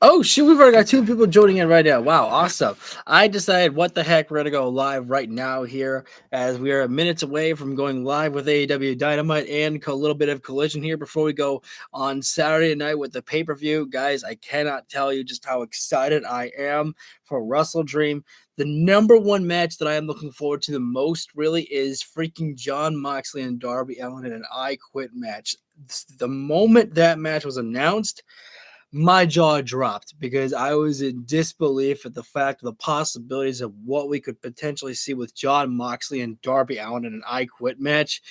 Oh, shoot, we've already got 2 people joining in right now. Wow, awesome. I decided, what the heck, we're going to go live right now here as we are minutes away from going live with AEW Dynamite and a little bit of collision here before we go on Saturday night with the pay-per-view. Guys, I cannot tell you just how excited I am for Wrestle Dream. The number one match that I am looking forward to the most really is freaking Jon Moxley and Darby Allin in an I Quit match. The moment that match was announced, my jaw dropped because I was in disbelief at the fact of the possibilities of what we could potentially see with Jon Moxley and Darby Allin in an I Quit match.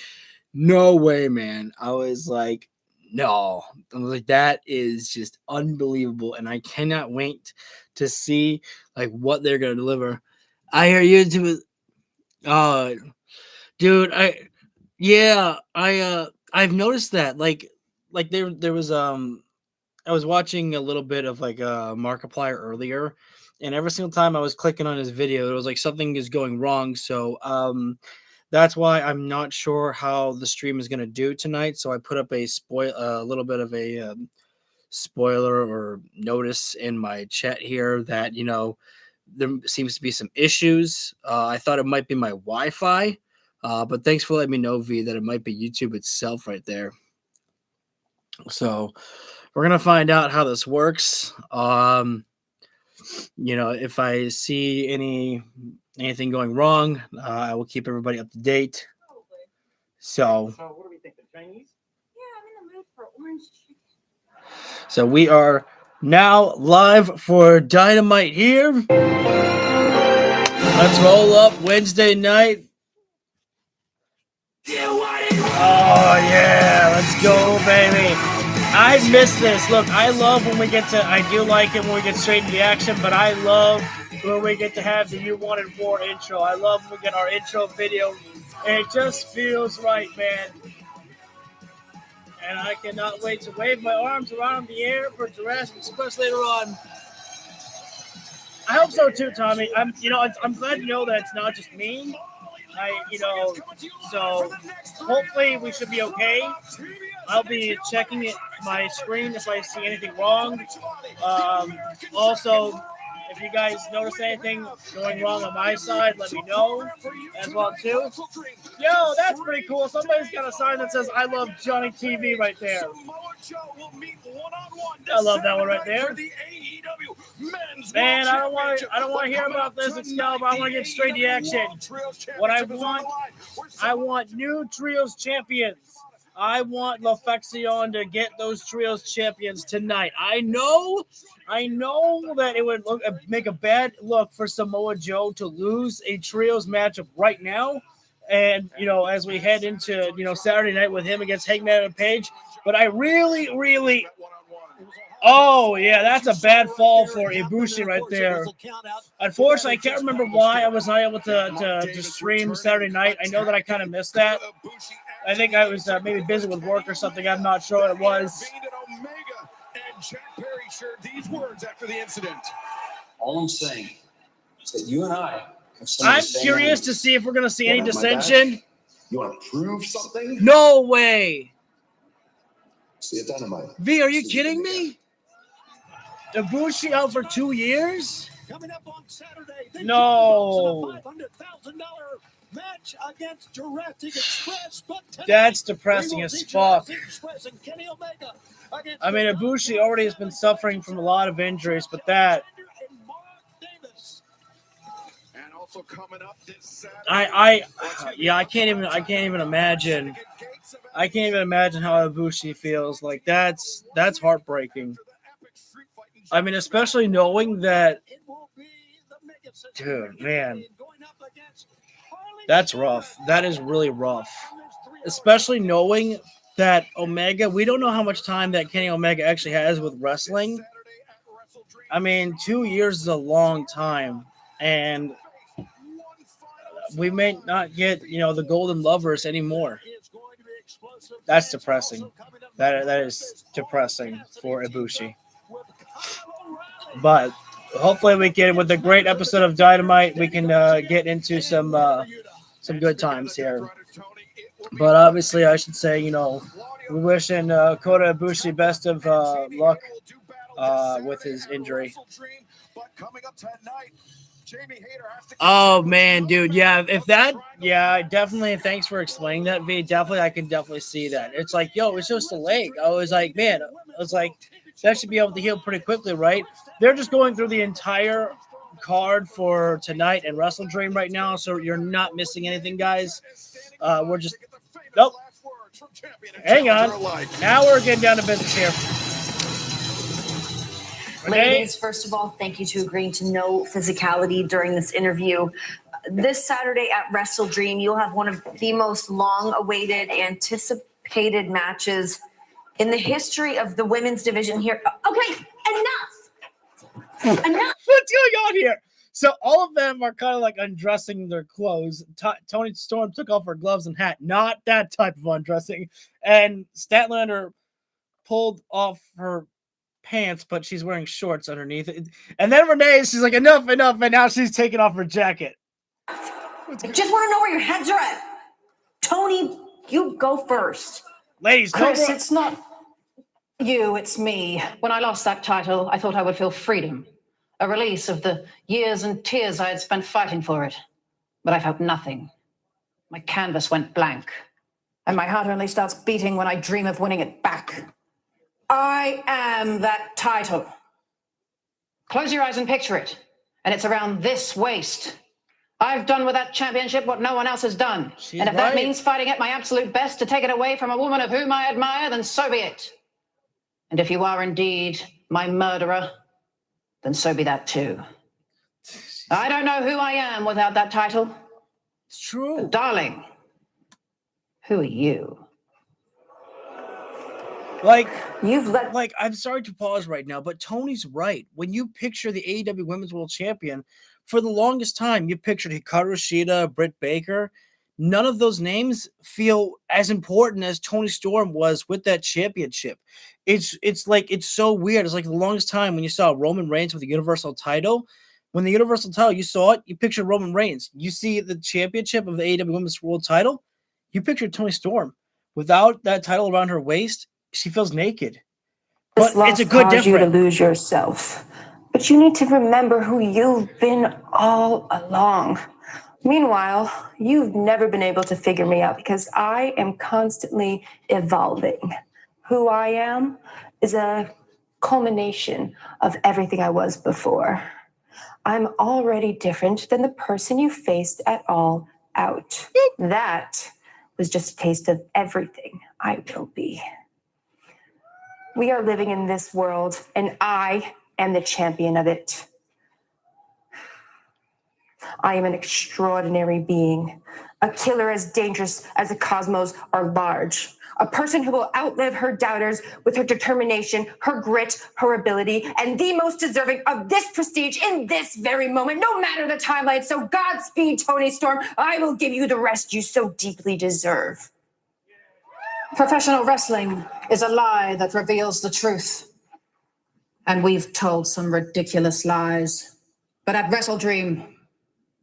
No way, man. I was like, no. I was like, that is just unbelievable, and I cannot wait to see like what they're gonna deliver. I hear you too. Dude, I've noticed that like there was I was watching a little bit of like Markiplier earlier, and every single time I was clicking on his video, it was like something is going wrong. So that's why I'm not sure how the stream is gonna do tonight. So I put up a little bit of a spoiler or notice in my chat here that there seems to be some issues. I thought it might be my Wi-Fi, but thanks for letting me know, V, that it might be YouTube itself right there. So we're gonna find out how this works. If I see anything going wrong, I will keep everybody up to date. So what do we think? The Chinese? Yeah, I'm in the mood for orange chicken. So we are now live for Dynamite here. Let's roll up Wednesday night. Oh yeah, let's go, baby. I miss this. Look, I love when we get to, I do like it when we get straight into the action, but I love when we get to have the You Wanted More intro. I love when we get our intro video, and it just feels right, man. And I cannot wait to wave my arms around the air for Jurassic Express later on. I hope so too, Tommy. I'm glad to know that it's not just me. So hopefully we should be okay. I'll be checking my screen if I see anything wrong. Also, if you guys notice anything going wrong on my side, let me know as well too. Yo, that's pretty cool. Somebody's got a sign that says "I love Johnny TV" right there. I love that one right there. Man, I don't want to hear about this, Excalibur. I want to get straight to action. What I want new trios champions. I want LaFexion to get those trios champions tonight. I know that it would make a bad look for Samoa Joe to lose a trios matchup right now. And, as we head into, Saturday night with him against Hangman and Page. But I really, oh, yeah, that's a bad fall for Ibushi right there. Unfortunately, I can't remember why I was not able to stream Saturday night. I know that I kind of missed that. I think I was maybe busy with work or something. I'm not sure what it was. All I'm saying is that you and I have I'm curious to see if we're going to see any dissension. You want to prove something? No way. See it Dynamite. V, are you kidding me? Ibushi out for 2 years? Coming up on Saturday, no. Match against Jurassic Express, but that's depressing as fuck. I mean, Ibushi already has been suffering from a lot of injuries, but that. I can't even imagine. I can't even imagine how Ibushi feels. Like that's heartbreaking. I mean, especially knowing that. Dude, man. That's rough. That is really rough. Especially knowing that Omega, we don't know how much time that Kenny Omega actually has with wrestling. I mean, 2 years is a long time. And we may not get, the Golden Lovers anymore. That's depressing. That is depressing for Ibushi. But hopefully we can, with a great episode of Dynamite, we can get into some good times here. But obviously, I should say, we're wishing Kota Ibushi best of luck with his injury. Oh man, dude, yeah. If that, yeah, definitely. Thanks for explaining that, V. Definitely, I can definitely see that. It's like, yo, it's just a leg. I was like, man, I was like, that should be able to heal pretty quickly, right? They're just going through the entire card for tonight and Wrestle Dream right now, so you're not missing anything, guys. We're just nope. Hang on. Now we're getting down to business here. Ladies, first of all, thank you to agreeing to no physicality during this interview. This Saturday at Wrestle Dream, you'll have one of the most long-awaited, anticipated matches in the history of the women's division here. Okay, enough. What's going on here? So all of them are kind of like undressing their clothes. Toni Storm took off her gloves and hat. Not that type of undressing. And Statlander pulled off her pants, but she's wearing shorts underneath it. And then Renee, she's like, enough. And now she's taking off her jacket. I just want to know where your heads are at. Tony, you go first. Ladies, Chris, it's not you, it's me. When I lost that title, I thought I would feel freedom. A release of the years and tears I had spent fighting for it. But I felt nothing. My canvas went blank. And my heart only starts beating when I dream of winning it back. I am that title. Close your eyes and picture it. And it's around this waist. I've done with that championship what no one else has done. And if that means fighting at my absolute best to take it away from a woman of whom I admire, then so be it. And if you are indeed my murderer, then so be that too. I don't know who I am without that title. It's true. But darling, who are you? Like, I'm sorry to pause right now, but Tony's right. When you picture the AEW Women's World Champion, for the longest time, you pictured Hikaru Shida, Britt Baker. None of those names feel as important as Toni Storm was with that championship. It's like, it's so weird. It's like the longest time when you saw Roman Reigns with the Universal title. When the Universal title, you saw it, you pictured Roman Reigns. You see the championship of the AEW Women's World title, you pictured Toni Storm. Without that title around her waist, she feels naked. But it's a good difference. You to lose yourself. But you need to remember who you've been all along. Meanwhile, you've never been able to figure me out because I am constantly evolving. Who I am is a culmination of everything I was before. I'm already different than the person you faced at All Out. That was just a taste of everything I will be. We are living in this world, and I am the champion of it. I am an extraordinary being, a killer as dangerous as the cosmos are large, a person who will outlive her doubters with her determination, her grit, her ability, and the most deserving of this prestige in this very moment, no matter the timeline. So Godspeed, Toni Storm. I will give you the rest you so deeply deserve. Professional wrestling is a lie that reveals the truth. And we've told some ridiculous lies. But at Wrestle Dream,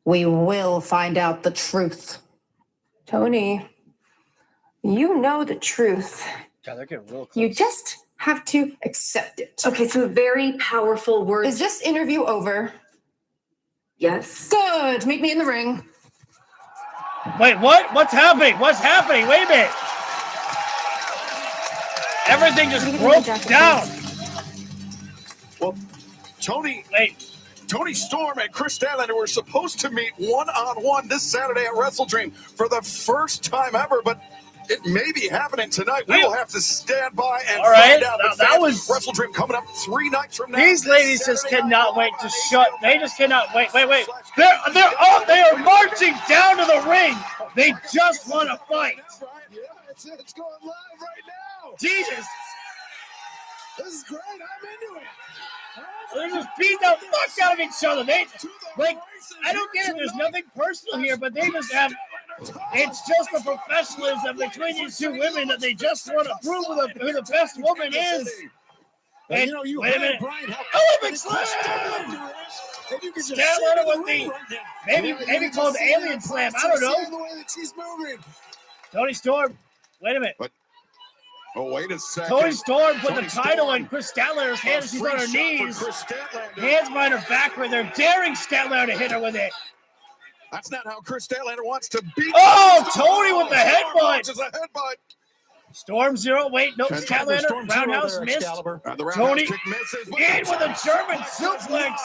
we will find out the truth. Tony, you know the truth. God, they're getting real close. You just have to accept it. Okay, some very powerful words. Is this interview over? Yes. Good. Meet me in the ring. Wait, what? What's happening? What's happening? Wait a minute. Everything just broke down. Well, Toni Storm and Chris Statlander were supposed to meet one-on-one this Saturday at Wrestle Dream for the first time ever, but it may be happening tonight. We will have to stand by and find out. That was Wrestle Dream coming up 3 nights from now. These ladies just cannot wait to shut. They just cannot wait. Wait. They are marching down to the ring. They just want to fight. Yeah, it's going live right now. Jesus. This is great. I'm into it. They're just beating the fuck out of each other. I don't get it. There's nothing personal here, but they just have. It's just the professionalism between these two women that they just want to prove who the best woman is. And wait a minute. Olympic Slam! Statlander with the maybe called the Alien Slam. I don't know. Toni Storm. Wait a minute. Oh, wait a second. Toni Storm put the Toni title Storm. in Chris Statlander's hands. She's on her knees. Chris Statlander. Hands behind her back right there, daring Statlander to hit her with it. That's not how Chris Statlander wants to beat. Oh, Toni with the headbutt. It's a headbutt. Storm 0. Wait, nope. Statlander. Storm zero Roundhouse there, missed. Excalibur. The roundhouse Toni kick misses. in with a German suplex.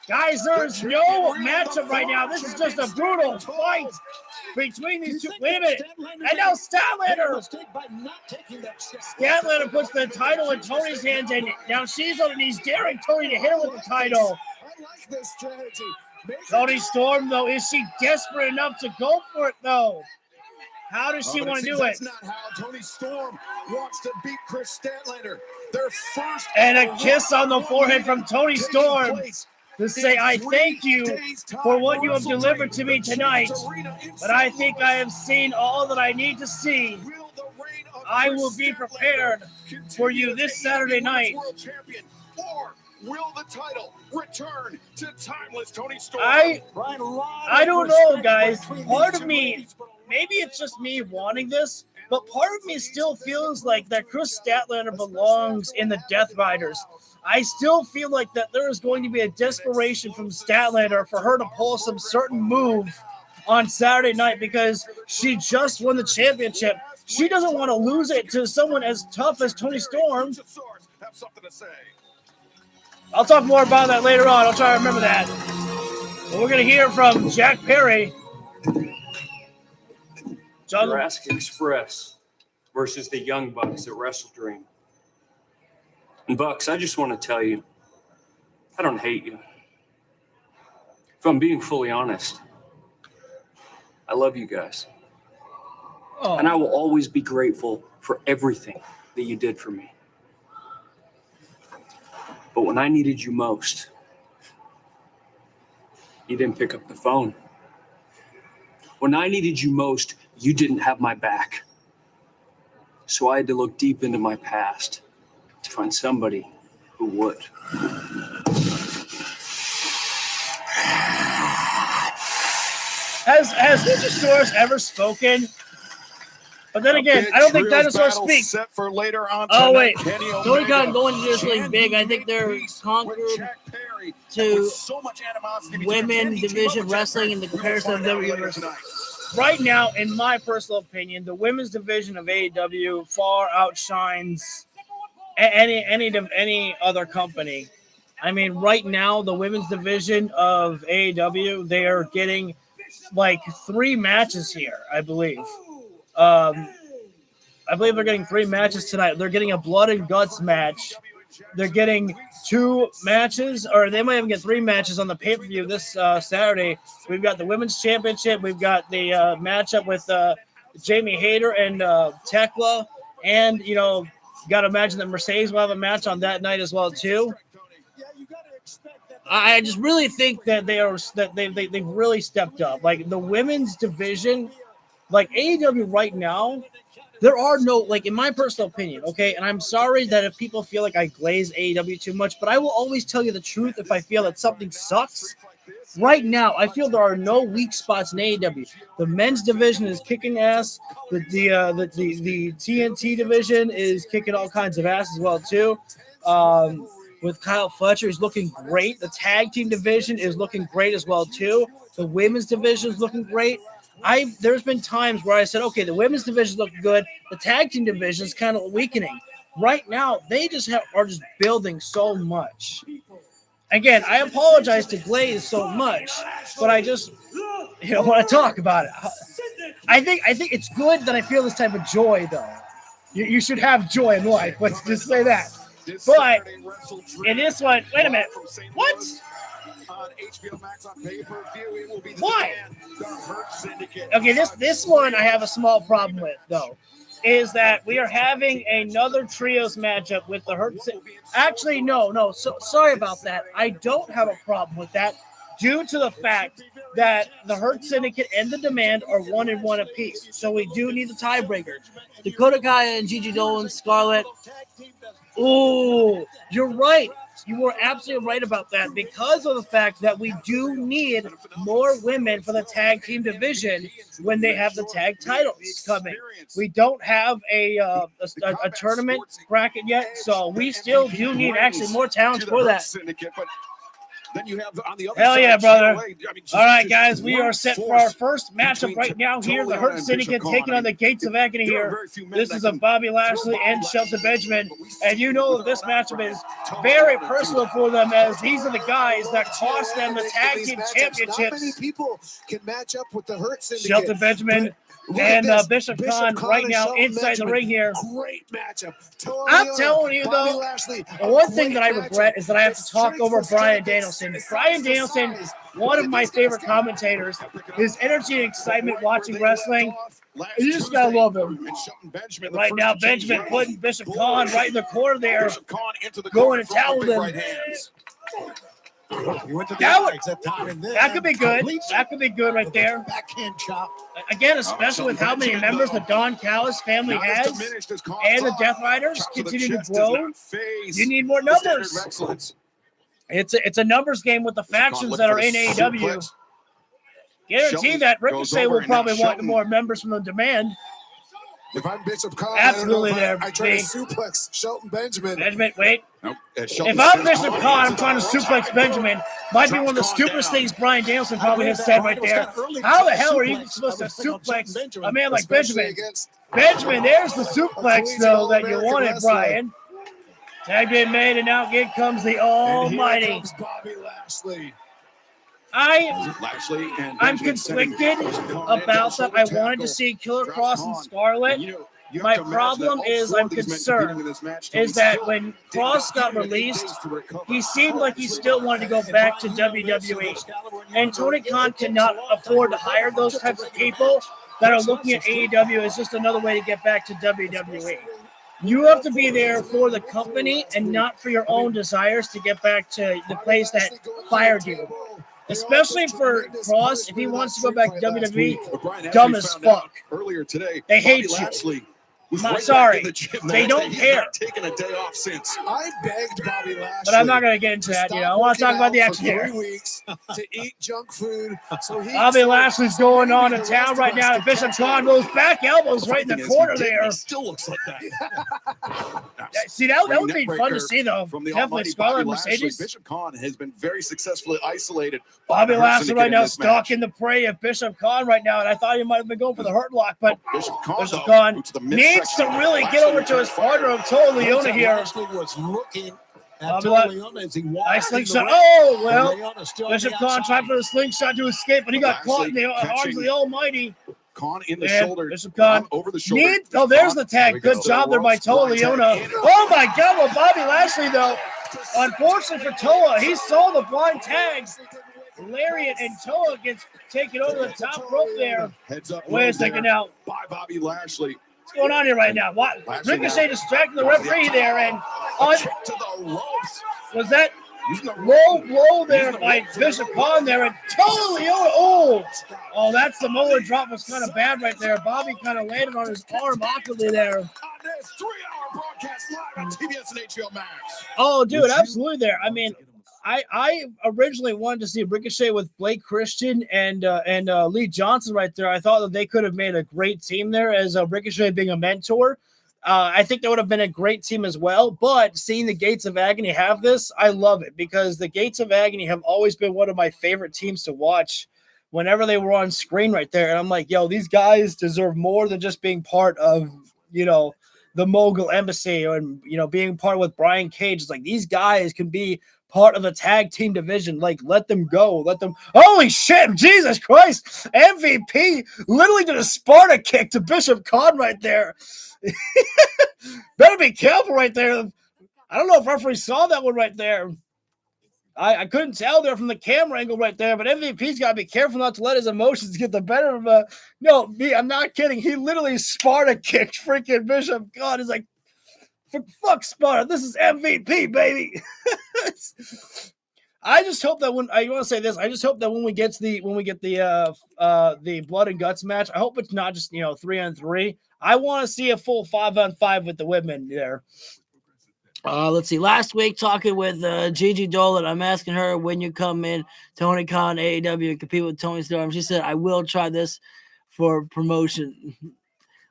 Guys, there's no matchup right now. This is just a brutal fight between these two. Wait a minute. And now Statlander. Statlander puts the title in Toni's hands, and now she's on her knees, daring Toni to hit her with the title. I like this strategy. Toni Storm, though, is she desperate enough to go for it, though? How does she want to do it? That's not how Toni Storm wants to beat Chris Statlander. Their first and a kiss on the forehead from Toni Storm to say, I thank you for what you have delivered to me tonight, but I think I have seen all that I need to see. I will be prepared for you this Saturday night. Or will the title return to timeless Toni Storm? I don't know, guys. Part of me, maybe it's just me wanting this, but part of me still feels like that Chris Statlander belongs in the Death Riders. I still feel like that there is going to be a desperation from Statlander for her to pull some certain move on Saturday night because she just won the championship. She doesn't want to lose it to someone as tough as Toni Storm. Have something to say. I'll talk more about that later on. I'll try to remember that. But we're going to hear from Jack Perry. Jurassic Express versus the Young Bucks at WrestleDream. And Bucks, I just want to tell you, I don't hate you. If I'm being fully honest, I love you guys. Oh. And I will always be grateful for everything that you did for me. But when I needed you most, you didn't pick up the phone. When I needed you most, you didn't have my back. So I had to look deep into my past to find somebody who would. Has Luchasaurus ever spoken? But then again, I don't think dinosaurs speak. Set for later on Oh, wait. Tony Khan going to do something big. I think they're conquered to women division wrestling in the comparison of WWE. Right now, in my personal opinion, the women's division of AEW far outshines any other company. I mean, right now, the women's division of AEW, they are getting like 3 matches here, I believe. I believe they're getting 3 matches tonight. They're getting a blood and guts match. They're getting 2 matches, or they might even get 3 matches on the pay-per-view this Saturday. We've got the women's championship. We've got the matchup with Jamie Hayter and Tekla. And, you know, you got to imagine that Mercedes will have a match on that night as well, too. I just really think that they've really stepped up. Like, the women's division, like AEW right now, there are no, like, in my personal opinion, okay, and I'm sorry that if people feel like I glaze AEW too much, but I will always tell you the truth if I feel that something sucks. Right now, I feel there are no weak spots in AEW. The men's division is kicking ass. The TNT division is kicking all kinds of ass as well, too. With Kyle Fletcher, he's looking great. The tag team division is looking great as well, too. The women's division is looking great. There's been times where I said, okay, the women's division is looking good. The tag team division is kind of weakening. Right now, they just are just building so much. Again, I apologize to Glaze so much, but I just want to talk about it. I think it's good that I feel this type of joy, though. You should have joy in life. Let's just say that. But in this one, wait a minute. What? Why? Okay, this one I have a small problem with, though, is that we are having another trios matchup with the Hurt. Actually, no. So sorry about that. I don't have a problem with that due to the fact that the Hurt Syndicate and the Demand are 1-1 apiece. So we do need the tiebreaker. Dakota Kai and Gigi Dolan, Scarlett. Oh, you're right. You were absolutely right about that because of the fact that we do need more women for the tag team division when they have the tag titles coming. We don't have a tournament bracket yet, so we still do need actually more talent for that. Then you have on the other Hell side, yeah, brother. all right, guys, we are set for our first matchup right now here. The Hurt Syndicate taking on the Gates of Agony here. This is a Bobby Lashley and Shelton Benjamin. And you know that this matchup is very personal for them as these are the guys that cost them the tag team championships. Not many people can match up with the Hurt Syndicate. Shelton Benjamin and Bishop Khan right now inside the ring here. Great matchup. I'm telling you, though, the one thing that I regret is that I have to talk over Bryan Danielson. Bryan Danielson, one of my favorite commentators, his energy and excitement watching wrestling, you just gotta love him. Right now, Benjamin putting Bishop Khan right in the corner there, going to town with him. That could be good. That could be good right there. Backhand chop. Again, especially with how many members the Don Callis family has and the Death Riders continue to grow, you need more numbers. It's a numbers game with the factions that are in AEW. Guarantee that Ricochet will probably want more members from the demand. If I'm Bishop Khan, absolutely I try to suplex Shelton Benjamin. Wait. Nope. If I'm Bishop Khan, I'm trying to suplex Benjamin. Might be one of the stupidest things Bryan Danielson probably has said right there. How the hell are you supposed to suplex a man like Benjamin? Benjamin, there's the suplex, though, that you wanted, Bryan. Tag being made, and now in comes the Almighty. Bobby Lashley. I'm conflicted about that. I wanted to see Killer Cross and Scarlett. My problem is I'm concerned is that when Cross got released, he seemed like he still wanted to go back to WWE. And Tony Khan cannot afford to hire those types of people that are looking at AEW as just another way to get back to WWE. You have to be there for the company and not for your own desires to get back to the place that fired you. Especially for Cross, if he wants to go back to WWE, dumb as fuck. Earlier today, they hate you. Sorry, they don't care. Taking a day off since. I begged Bobby Lashley, but I'm not going to get into that. I want to talk about the action here. 3 weeks to eat junk food. So Bobby Lashley's going on in town right now, and Bishop Khan goes back elbows right in the corner there. He still looks like that. See, that would be fun to see, though. Definitely Scarlett and Mercedes. Bishop Khan has been very successfully isolated. Bobby Lashley right now stalking the prey of Bishop Khan right now, and I thought he might have been going for the hurt lock, but Bishop Khan needs to really get over to his partner of Toa Leona here. Nice slingshot. Oh, well, Bishop Khan tried for the slingshot to escape, but he got caught in the arms of the Almighty. Khan in the shoulder. Bishop Khan over the shoulder. There's the tag. Good job there by Toa Leona. Oh, my God. Well, Bobby Lashley, though, unfortunately for Toa, he saw the blind tags. Lariat and Toa gets taken over the top rope there. Wait a second now. By Bobby Lashley. What's going on here right now? What? Ricochet distracting the referee there, and was that low blow there by Bishop Khan there, and Toa Leona. Oh, that's the molar drop was kind of bad right there. Bobby kind of landed on his arm awkwardly there. On this 3-hour broadcast live on TBS and HBO Max. Oh, dude, absolutely there. I mean, I originally wanted to see Ricochet with Blake Christian and Lee Johnson right there. I thought that they could have made a great team there as Ricochet being a mentor. I think that would have been a great team as well. But seeing the Gates of Agony have this, I love it because the Gates of Agony have always been one of my favorite teams to watch whenever they were on screen right there. And I'm like, yo, these guys deserve more than just being part of, the Mogul Embassy and, being part with Brian Cage. It's like these guys can be part of the tag team division. Like, let them go. Let them. Holy shit, Jesus Christ. MVP literally did a Sparta kick to Bishop Khan right there. Better be careful right there. I don't know if referee saw that one right there. I couldn't tell there from the camera angle right there, but MVP's got to be careful not to let his emotions get the better of I'm not kidding. He literally Sparta kicked freaking Bishop Khan. He's like, fuck Sparta. This is MVP, baby. I just hope that when we get the blood and guts match, I hope it's not just 3-on-3. I want to see a full 5-on-5 with the women there. Let's see. Last week, talking with Gigi Dolan, I'm asking her when you come in, Tony Khan, AEW, and compete with Tony Storm. She said, I will try this for promotion.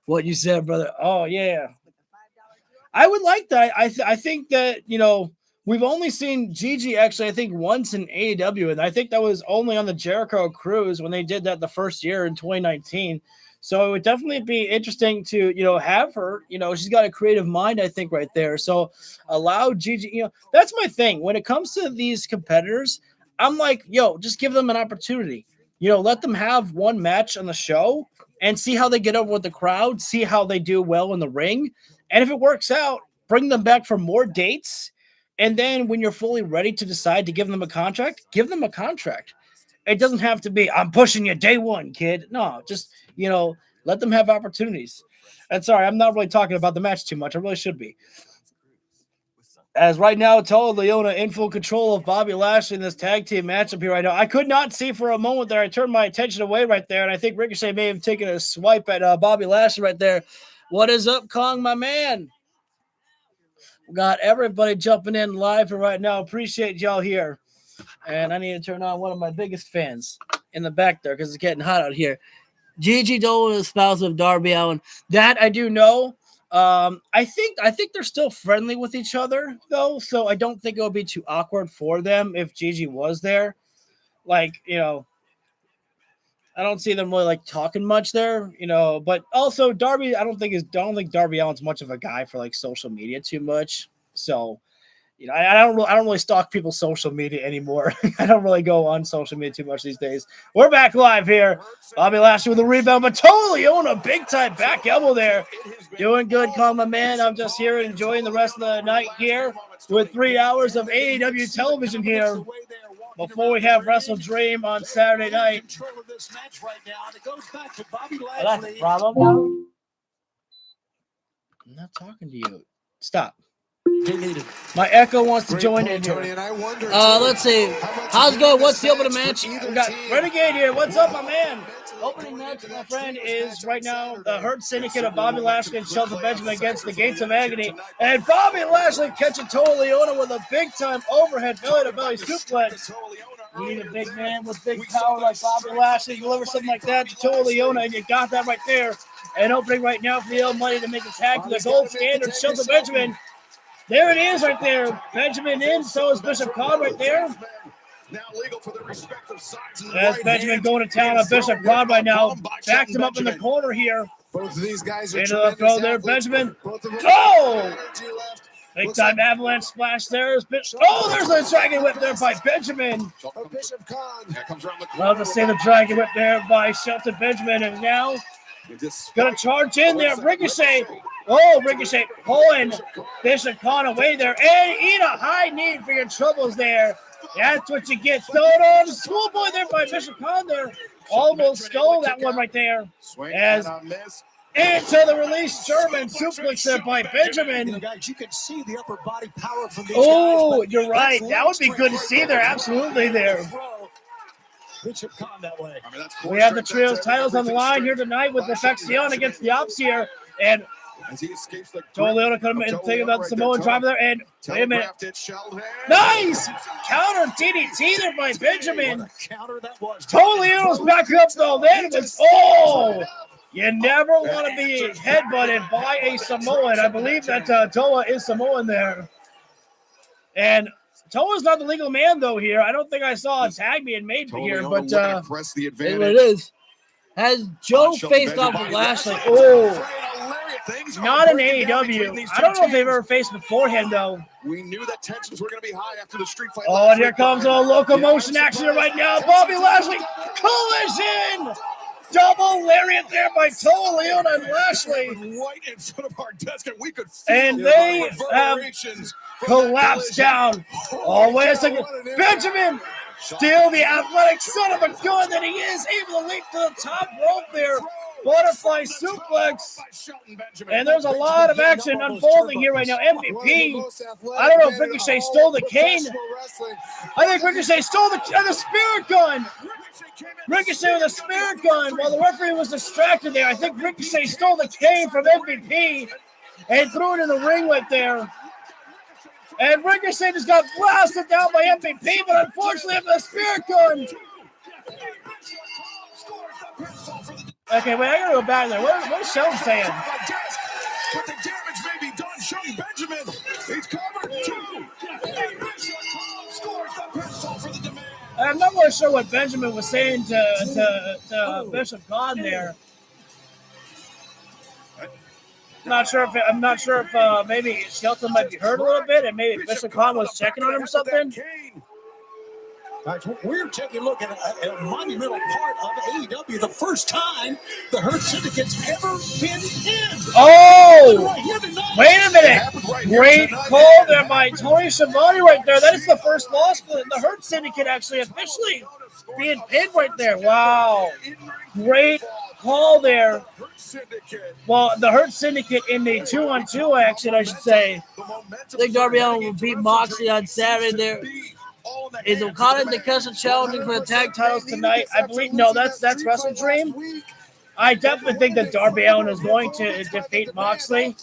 What you said, brother. Oh, yeah. I would like that. I think that, we've only seen Gigi actually, I think, once in AEW, and I think that was only on the Jericho Cruise when they did that the first year in 2019. So it would definitely be interesting to, have her, she's got a creative mind, I think, right there. So allow Gigi, that's my thing. When it comes to these competitors, I'm like, just give them an opportunity. Let them have one match on the show and see how they get over with the crowd, see how they do well in the ring. And if it works out, bring them back for more dates. And then when you're fully ready to decide to give them a contract, give them a contract. It doesn't have to be, I'm pushing you day one, kid. No, just, let them have opportunities. And sorry, I'm not really talking about the match too much. I really should be. As right now, Toa Leona in full control of Bobby Lashley in this tag team matchup here right now. I could not see for a moment there. I turned my attention away right there, and I think Ricochet may have taken a swipe at Bobby Lashley right there. What is up, Kong, my man? We got everybody jumping in live for right now. Appreciate y'all here. And I need to turn on one of my biggest fans in the back there because it's getting hot out here. Gigi Dolan is spouse of Darby Allin. That I do know. I think they're still friendly with each other though, so I don't think it would be too awkward for them if Gigi was there. I don't see them really talking much there, but also Darby, I don't think Darby Allin's much of a guy for social media too much. So, I don't really stalk people's social media anymore. I don't really go on social media too much these days. We're back live here. Bobby Lashley with a rebound, but totally own a big time back elbow there. Doing good, call my man. I'm just here enjoying the rest of the night here with 3 hours of AEW television here before we have Wrestle Dream on Saturday night. Oh, that's a problem. I'm not talking to you. Stop. My Echo wants to join in here. Let's see. How's it going? What's the opening match? We got Renegade here. What's up, my man? Opening match, my friend, is right now the Hurt Syndicate of Bobby Lashley and Shelton Benjamin against the Gates of Agony. And Bobby Lashley catching Toa Leona with a big-time overhead belly-to-belly suplex. You need a big man with big power like Bobby Lashley. Deliver something like that to Toa Leona, and you got that right there. And opening right now for the L Money to make a tag to the gold standard, Shelton Benjamin. There it is right there. Benjamin in, so is Bishop Khan right there. As Benjamin going to town on Bishop Khan right now. Backed him up in the corner here. Both of these guys are into the throw there, Benjamin. Oh! Big time avalanche splash there. Oh, there's a dragon whip there by Benjamin. Love to see the dragon whip there by Shelton Benjamin. And now gonna charge in there. Ricochet. Oh, Ricochet pulling Bishop Khan away there. And eat a high knee for your troubles there. That's what you get. Throw it on the schoolboy there by Bishop Khan there. Almost stole that one right there. As into the release German suplex there by Benjamin. You can see the upper body power from these guys, you're right. That would be good to see there. Absolutely there. Bishop Khan that way. We have the trios titles on the line here tonight with Perfection against the Ops here. And Toa Leona coming and thinking about the Samoan driver there. And wait a minute. Nice! Counter DDT there by Benjamin. Toa Leona's back up though. Then it was, you never want to be headbutted by a Samoan. I believe that Toa is Samoan there. And Toa's not the legal man, though, here. I don't think I saw a tag being made here, but it is. Has Joe faced off with Lashley? Not in AEW. I don't know if they've ever faced beforehand, though. We knew that tensions were going to be high after the street fight. Oh, and here comes a locomotion action right now. Bobby Lashley, collision! Double lariat there by Toa Leona and Lashley. Right in front of our desk, and we could and they have collapsed down. Oh, wait a second. Benjamin, still the athletic son of a gun that he is, able to leap to the top rope there. Butterfly suplex. And there's a lot of action unfolding here right now. MVP. I don't know if Ricochet stole the cane. I think Ricochet stole the spirit gun. Ricochet with a spirit gun while the referee was distracted there. I think Ricochet stole the cane from MVP and threw it in the ring right there. And Ricochet just got blasted down by MVP, but unfortunately, the Spirit Gun. Okay, wait, I gotta go back there. What is Sheldon saying? But the damage may be done. Shelton Benjamin. He's covered. 2. Scores the pinfall for the demand. I'm not really sure what Benjamin was saying to Bishop Khan there. I'm not sure if maybe Shelton might be hurt a little bit, and maybe Bishop Khan was checking on him or something. We're taking a look at a monumental part of AEW. The first time the Hurt Syndicate's ever been in. Oh! Wait a minute. Great call there by Tony Schiavone right there. That is the first loss for the Hurt Syndicate actually officially being pinned right there. Wow. Great call there. Well, the Hurt Syndicate in the 2-on-2 action, I should say. I think Darby Allin will beat Moxley on Saturday there. Is Okada and Takeshita challenging for the tag titles tonight? I believe that's WrestleDream. I definitely think that Darby Allin is going to defeat Moxley.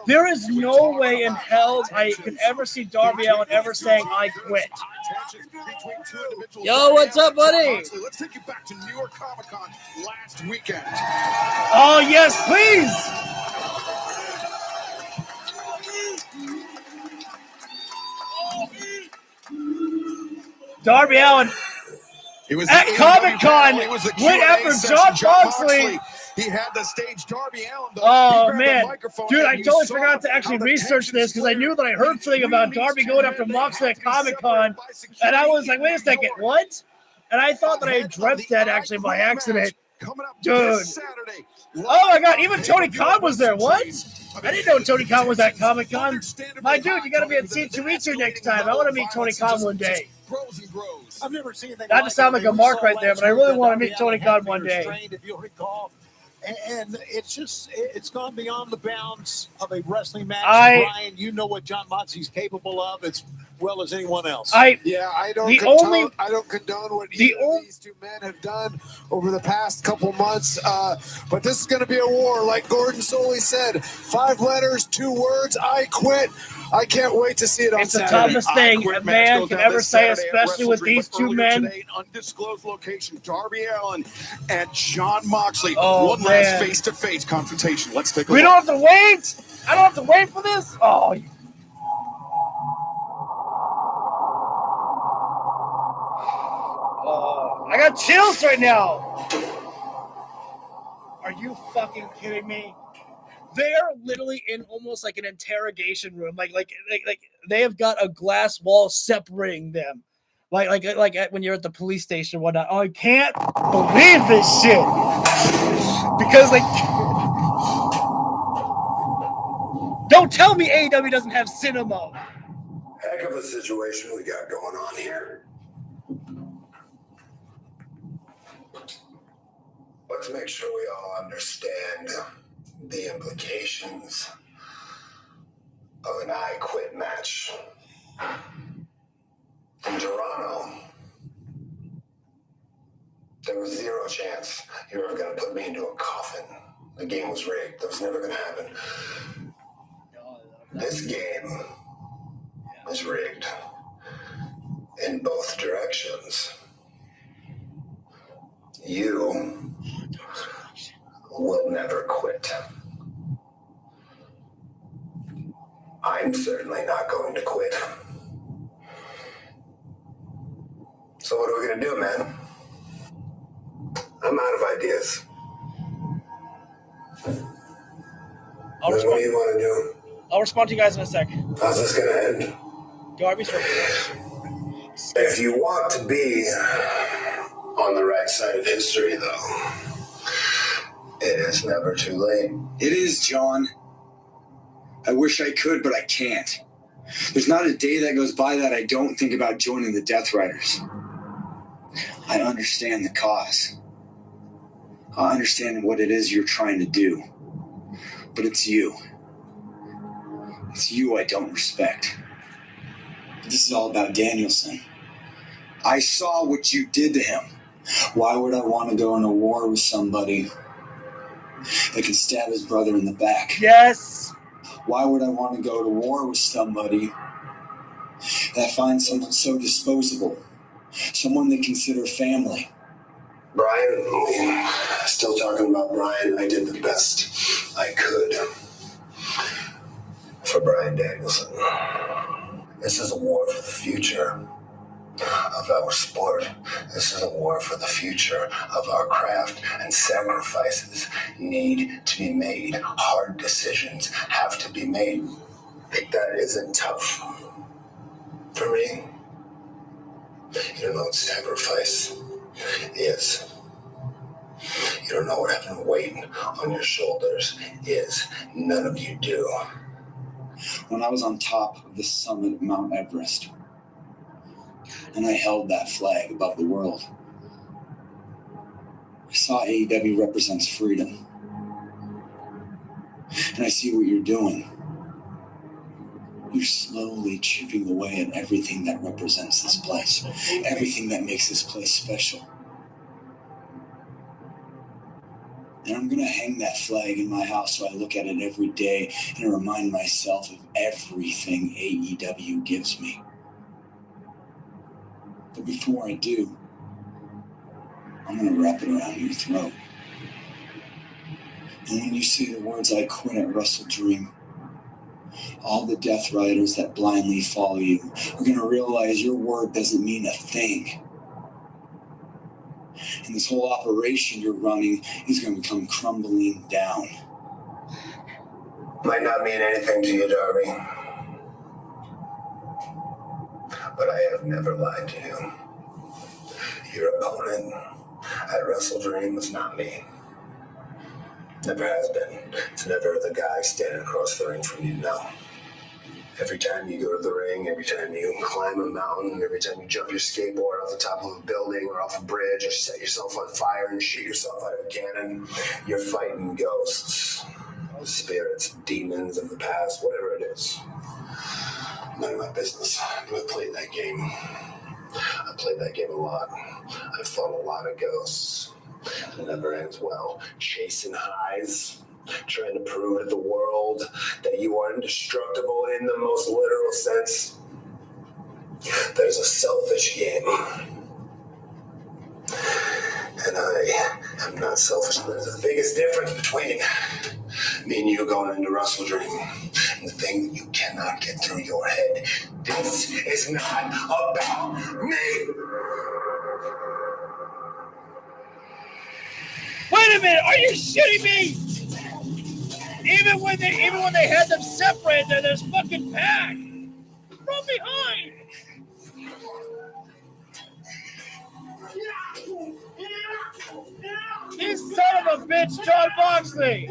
There is no way in hell I could ever see Darby Allin ever saying I quit. Yo, what's up, buddy? Let's take you back to New York Comic-Con last weekend. Oh yes, please. Darby Allin at Comic-Con went after Jon Moxley. He had the stage Darby Allin. Oh, man. Dude, I totally forgot to actually research this because I knew that I heard something about Darby going after Moxley at Comic-Con. And I was like, wait a second, what? And I thought that I had dreamt that actually by accident. Dude. Oh, my God. Even Tony Khan was there. What? I didn't know Tony Khan was at Comic-Con. My dude, you got to be at C2E2 next time. I want to meet Tony Khan one day. I've never seen anything. Not to sound like a mark right there, but I really want to meet Tony Khan one day. If you'll recall. And it's gone beyond the bounds of a wrestling match. Brian, you know what Jon Moxley's capable of as well as anyone else. I don't condone what these two men have done over the past couple months. But this is going to be a war, like Gordon Soley said. 5 letters, 2 words. I quit. I can't wait to see it on Saturday. It's the toughest thing a man can ever say, especially with these two men. Today, an undisclosed location, Darby Allin and Jon Moxley. Oh, One last face-to-face confrontation. Let's take a look. We don't have to wait. I don't have to wait for this. Oh. I got chills right now. Are you fucking kidding me? They are literally in almost like an interrogation room. Like they have got a glass wall separating them. Like when you're at the police station or whatnot. Oh, I can't believe this shit. Because don't tell me AEW doesn't have cinema. Heck of a situation we got going on here. Let's make sure we all understand the implications of an I Quit match. In Toronto, there was 0 chance you were ever going to put me into a coffin. The game was rigged. That was never going to happen. This game is rigged in both directions. You will never quit. I'm certainly not going to quit. So what are we going to do, man? I'm out of ideas. What do you want to do? I'll respond to you guys in a sec. How's this going to end? Darby's first. If you want to be on the right side of history, though, it is never too late. It is, John. I wish I could, but I can't. There's not a day that goes by that I don't think about joining the Death Riders. I understand the cause. I understand what it is you're trying to do. But it's you. It's you I don't respect. This is all about Danielson. I saw what you did to him. Why would I want to go in a war with somebody that can stab his brother in the back? Yes. Why would I want to go to war with somebody that finds someone so disposable, someone they consider family. Brian, still talking about Brian. I did the best I could for Brian Danielson. This is a war for the future of our sport. This is a war for the future of our craft, and sacrifices need to be made. Hard decisions have to be made. That isn't tough for me. You don't know what sacrifice is. You don't know what having weight on your shoulders is. None of you do. When I was on top of the summit of Mount Everest, and I held that flag above the world, I saw AEW represents freedom. And I see what you're doing. You're slowly chipping away at everything that represents this place, everything that makes this place special. And I'm going to hang that flag in my house so I look at it every day and remind myself of everything AEW gives me. But before I do, I'm going to wrap it around your throat. And when you say the words "I quit" at Wrestle Dream, all the Death Riders that blindly follow you are going to realize your word doesn't mean a thing. And this whole operation you're running is going to come crumbling down. Might not mean anything to you, Darby, but I have never lied to you. Your opponent at Wrestle Dream was not me. Never has been. It's never the guy standing across the ring from you now. Every time you go to the ring, every time you climb a mountain, every time you jump your skateboard off the top of a building or off a bridge or set yourself on fire and shoot yourself out of a cannon, you're fighting ghosts, spirits, demons of the past, whatever it is. None of my business. I played that game. I played that game a lot. I fought a lot of ghosts. It never ends well. Chasing highs. Trying to prove to the world that you are indestructible in the most literal sense. That is a selfish game. And I am not selfish. There's the biggest difference between me and you going into Wrestle Dream. And the thing that you cannot get through your head. This is not about me. Wait a minute, are you shitting me? Even when they had them separated, there's fucking Pac from behind. This son of a bitch, Jon Moxley.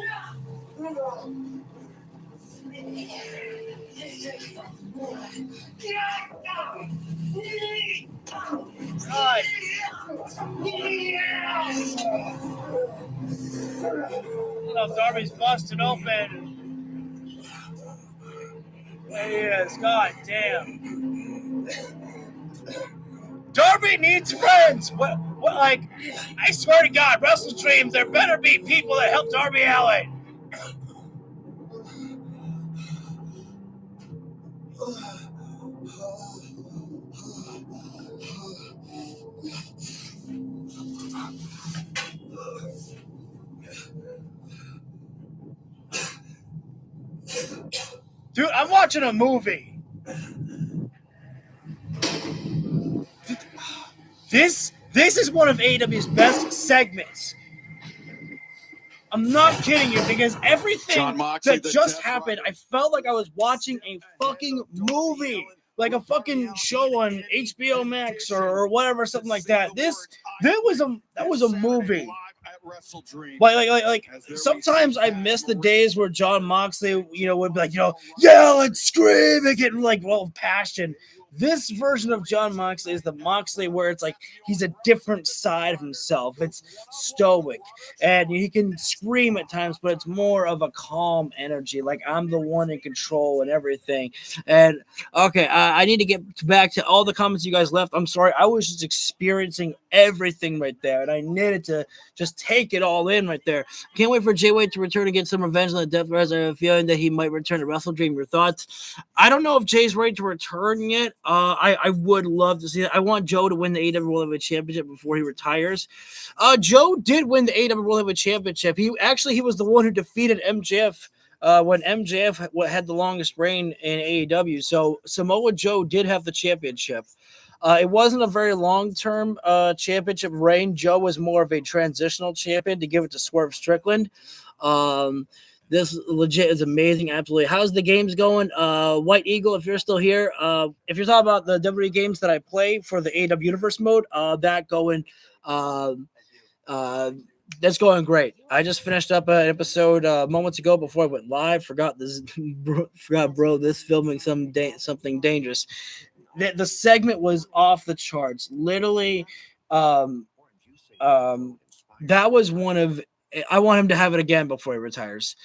God. Darby's busted open. There he is. God damn. Darby needs friends. What? Like, I swear to God, Wrestle Dream, there better be people that help Darby Allin. Dude, I'm watching a movie. This is one of AEW's best segments. I'm not kidding you, because everything that just happened, I felt like I was watching a fucking movie, like a fucking show on HBO Max or whatever, something like that. That was a movie. Like sometimes I miss the days where Jon Moxley, would be like, yell and scream and get like passion. This version of Jon Moxley is the Moxley where it's like he's a different side of himself. It's stoic and he can scream at times, but it's more of a calm energy. Like I'm the one in control and everything. And okay, I need to get back to all the comments you guys left. I'm sorry, I was just experiencing everything right there, and I needed to just take take it all in right there. Can't wait for Jay White to return and get some revenge on the Death Riders. I have a feeling that he might return to Wrestle Dream. Your thoughts? I don't know if Jay's ready to return yet. I would love to see that. I want Joe to win the AEW World Heavyweight Championship before he retires. Joe did win the AEW World Heavyweight Championship. He was the one who defeated MJF when MJF had the longest reign in AEW. So Samoa Joe did have the championship. It wasn't a very long-term championship reign. Joe was more of a transitional champion to give it to Swerve Strickland. This legit is amazing. Absolutely. How's the games going? White Eagle, if you're still here, if you're talking about the WWE games that I play for the AEW Universe mode, that's going great. I just finished up an episode moments ago before I went live. Forgot, bro, this filming something dangerous. The segment was off the charts. Literally, that was one of. I want him to have it again before he retires.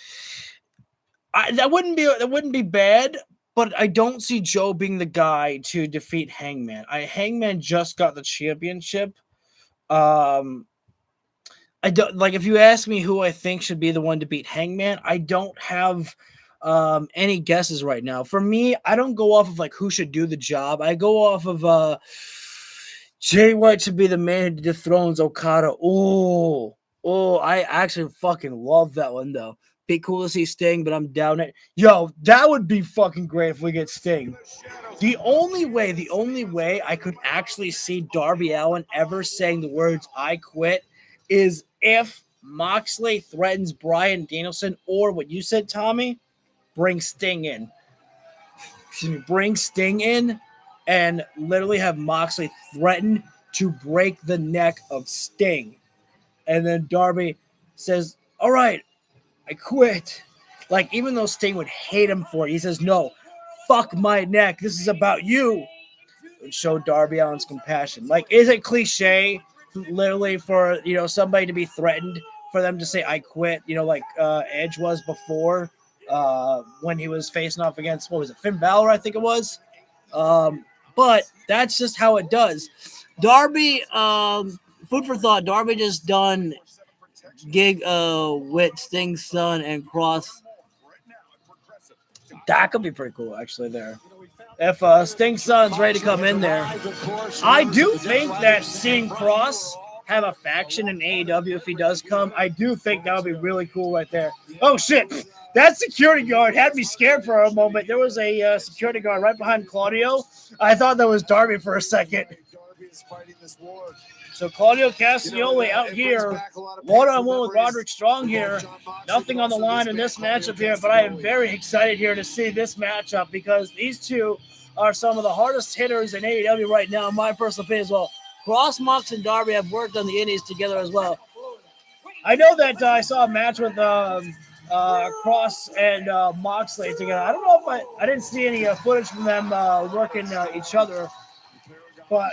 That wouldn't be bad, but I don't see Joe being the guy to defeat Hangman. Hangman just got the championship. I don't like. If you ask me who I think should be the one to beat Hangman, I don't have any guesses right now. For me, I don't go off of like who should do the job. I go off of Jay White should be the man who dethrones Okada. Oh, I actually fucking love that one though. Be cool to see Sting, but I'm down it. Yo, that would be fucking great if we get Sting. The only way I could actually see Darby Allin ever saying the words "I quit" is if Moxley threatens Bryan Danielson, or what you said, Tommy, bring Sting in. Bring Sting in and literally have Moxley threaten to break the neck of Sting. And then Darby says, all right, I quit. Like, even though Sting would hate him for it, he says, no, fuck my neck. This is about you. It would show Darby Allin's compassion. Like, is it cliche literally for, somebody to be threatened, for them to say, I quit, like Edge was before when he was facing off against, Finn Balor, I think it was. But that's just how it does. Darby, food for thought, Darby just done gig with Sting's son and Cross. That could be pretty cool, actually, there. If Sting's son's ready to come in there. I do think that seeing Cross have a faction in AEW, if he does come, I do think that would be really cool right there. Oh, shit. That security guard had me scared for a moment. There was a security guard right behind Claudio. I thought that was Darby for a second. So Claudio Castagnoli out here, one-on-one with Roderick Strong here. Nothing on the line in this matchup here, but I am very excited here to see this matchup because these two are some of the hardest hitters in AEW right now, in my personal opinion as well. Cross, Mox, and Darby have worked on the Indies together as well. I know that I saw a match with Cross and Moxley together. I don't know if I didn't see any footage from them working each other, but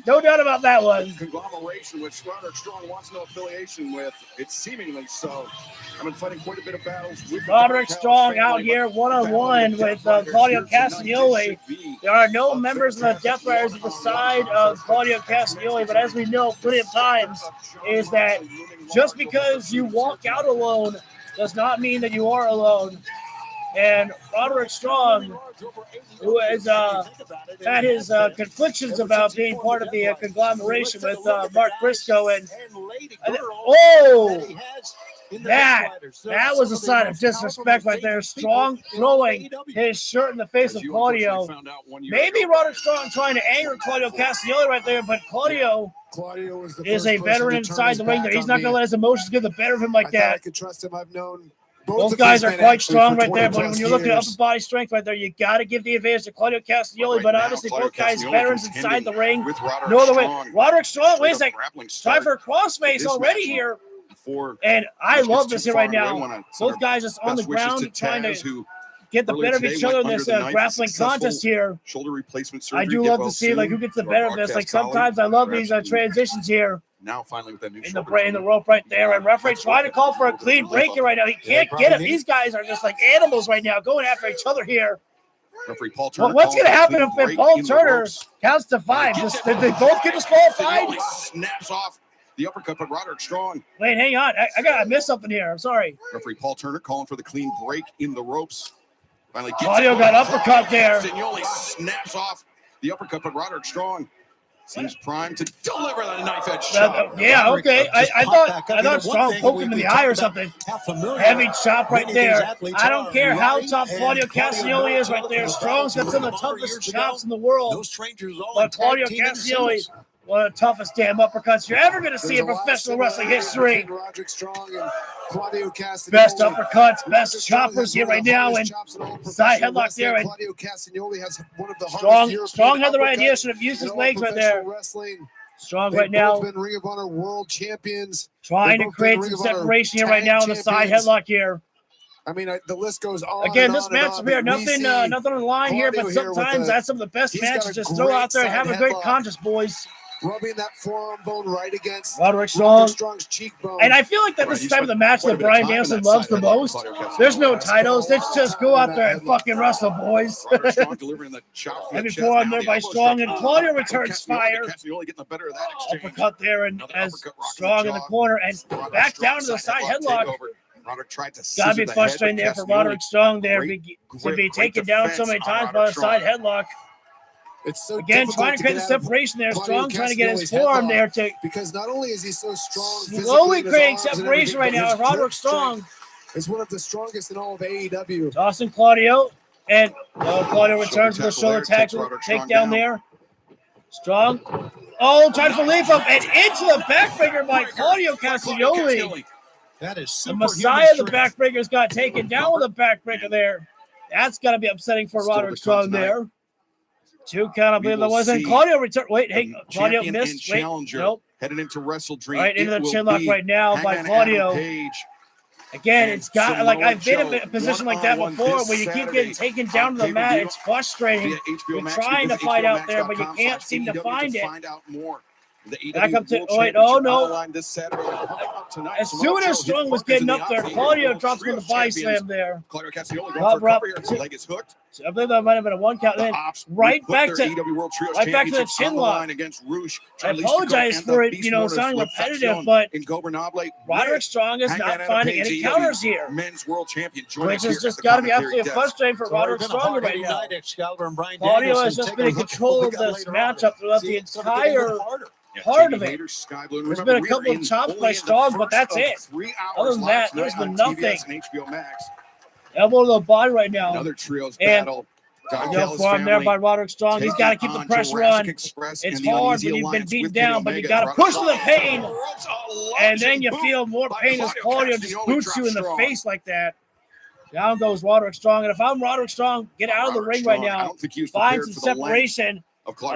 no doubt about that one. Conglomeration which Roderick Strong wants no affiliation with. It's seemingly so. I've been fighting quite a bit of battles with Roderick Strong out here one-on-one with Claudio Castagnoli. There are no members of the Death Riders at the side of Claudio Castagnoli, but as we know plenty of times is that just because you walk out alone does not mean that you are alone. And Roderick Strong, who has had his conflictions about being part of the conglomeration with Mark Briscoe, and that was a sign of disrespect right there. Strong throwing his shirt in the face of Claudio. Maybe Roderick Strong trying to anger Claudio Castagnoli right there, but Claudio is a veteran inside the ring there. He's not going to let his emotions get the better of him like that. I could trust him. I've known both guys are quite strong right there, but when you're looking at upper body strength right there, you got to give the advantage to Claudio Castagnoli. But obviously, both guys veterans inside the ring. No other way. Roderick Strong, wait a second. Try for a crossface already here. And I love this here right now. Both guys just on the ground trying to get the better of each other in this grappling contest here. Shoulder replacement surgery. I do love to see who gets the better of this. Like sometimes I love these transitions here. Now finally with that new in the rope right there, and referee trying to call for a clean break here right now. He can't get it. These guys are just like animals right now, going after each other here. Referee Paul Turner. What's going to happen if Paul Turner counts to 5? Did they both get disqualified? Snaps off The uppercut, but Roderick Strong. Wait, hang on. I missed something here. I'm sorry. Referee Paul Turner calling for the clean break in the ropes. Finally gets Claudio got uppercut there. Castagnoli snaps off the uppercut, but Roderick Strong seems primed to deliver that knife edge shot. Yeah, okay. I thought Strong poked him in the eye or something. Heavy chop right there. I don't care how tough Claudio Castagnoli is right there. Strong's got some of the toughest chops in the world. But Claudio Castagnoli, one of the toughest damn uppercuts you're ever going to see in professional wrestling history. Best uppercuts, best choppers here right now, and side headlock there. And Strong had the right idea. Should have used his legs right there. Strong right now. Ring of Honor world champions. Trying to create some separation here right now in the side headlock here. I mean, the list goes on. Again, this match here, nothing on the line here, but sometimes that's some of the best matches. Just throw out there and have a great contest, boys. Rubbing that forearm bone right against Roderick Strong's cheekbone. And I feel like that this is the type of the match that Bryan Danielson loves the most. There's no titles. Let's just go out there and fucking wrestle, boys. Heavy forearm there by Strong, and Claudio returns fire. Uppercut there, and as Strong in the corner, and back down to the side headlock. Gotta be frustrating there for Roderick Strong there to be taken down so many times by the side headlock. It's so again trying to create a separation there. Strong trying to get his forearm there to because not only is he so strong, slowly creating separation right now. Roderick Strong is one of the strongest in all of AEW. Tossing Claudio, and Claudio returns with a shoulder takedown there. Strong, trying to leap up and into the backbreaker by Claudio Castagnoli. That is the Messiah. The backbreaker's got taken down with a backbreaker there. That's got to be upsetting for Roderick Strong there. 2 count, I believe that was. And Claudio returned. Wait, hey, Claudio missed. Wait, nope. Headed into Wrestle Dream. Right into the chinlock right now by Claudio. Again, it's got I've been in a position like that before where you keep getting taken down to the mat. It's frustrating. You're trying to fight out there, but you can't seem to find it. Back up to no. As soon as Strong was getting up there, Claudio drops him with a body slam there. Leg is hooked. I believe that might have been a 1 count. Then right back to the chin lock. I apologize for it, sounding repetitive, but Roderick Strong is not finding any counters here, which has just got to be absolutely frustrating for Roderick Strong right now. Claudio has just been in control of this matchup throughout the entire part of it. There's been a couple of chops by Strong, but that's it. Other than that, there's been nothing. Elbow to the body right now. Another trios battle. Forearm there by Roderick Strong. He's got to keep the pressure on. It's hard when you've been beaten down, but you got to push to the pain. And then you feel more pain as Claudio just boots you in the face like that. Down goes Roderick Strong. And if I'm Roderick Strong, get out of the ring right now. Find some separation.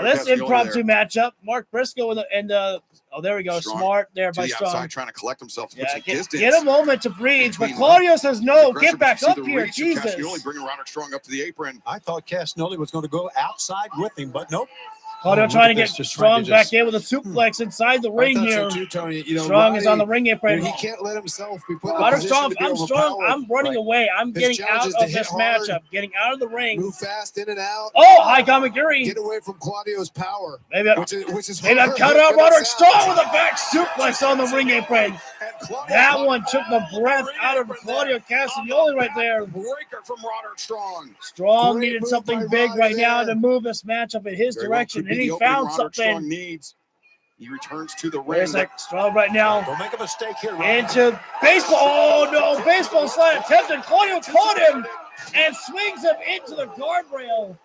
This impromptu matchup, Mark Briscoe and there we go, Smart there by Strong. Trying to collect himself. Get a moment to breathe, but Claudio says no. Get back up here, Jesus. Bringing Roderick Strong up to the apron. I thought Castagnoli was going to go outside with him, but nope. Claudio trying to get Strong back in with a suplex inside the ring here. So too, Tony. Strong is on the ring apron. He can't let himself be put in Roderick position Strong, I'm strong. I'm running away. I'm getting out of this matchup. Getting out of the ring. Move fast in and out. High Gamagiri. Get away from Claudio's power. Maybe I've cut out Roderick Strong with a back suplex on the ring apron. That one took the breath out of Claudio Castagnoli right there. Breaker from Roderick Strong. Strong needed something big right now to move this matchup in his direction, and he found something. He returns to the ring. Strong right now. Don't make a mistake here. Into baseball. Oh no! Baseball slide attempted. Claudio caught him and swings him into the guardrail.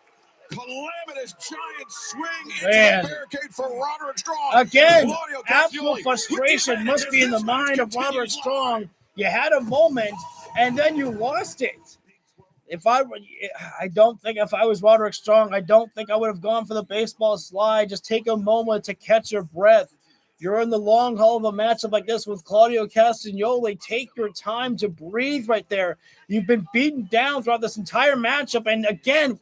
Calamitous giant swing into the barricade for Roderick Strong. Again, absolute frustration must be in the mind of Roderick Strong. You had a moment, and then you lost it. I don't think if I was Roderick Strong, I don't think I would have gone for the baseball slide. Just take a moment to catch your breath. You're in the long haul of a matchup like this with Claudio Castagnoli. Take your time to breathe right there. You've been beaten down throughout this entire matchup, and again,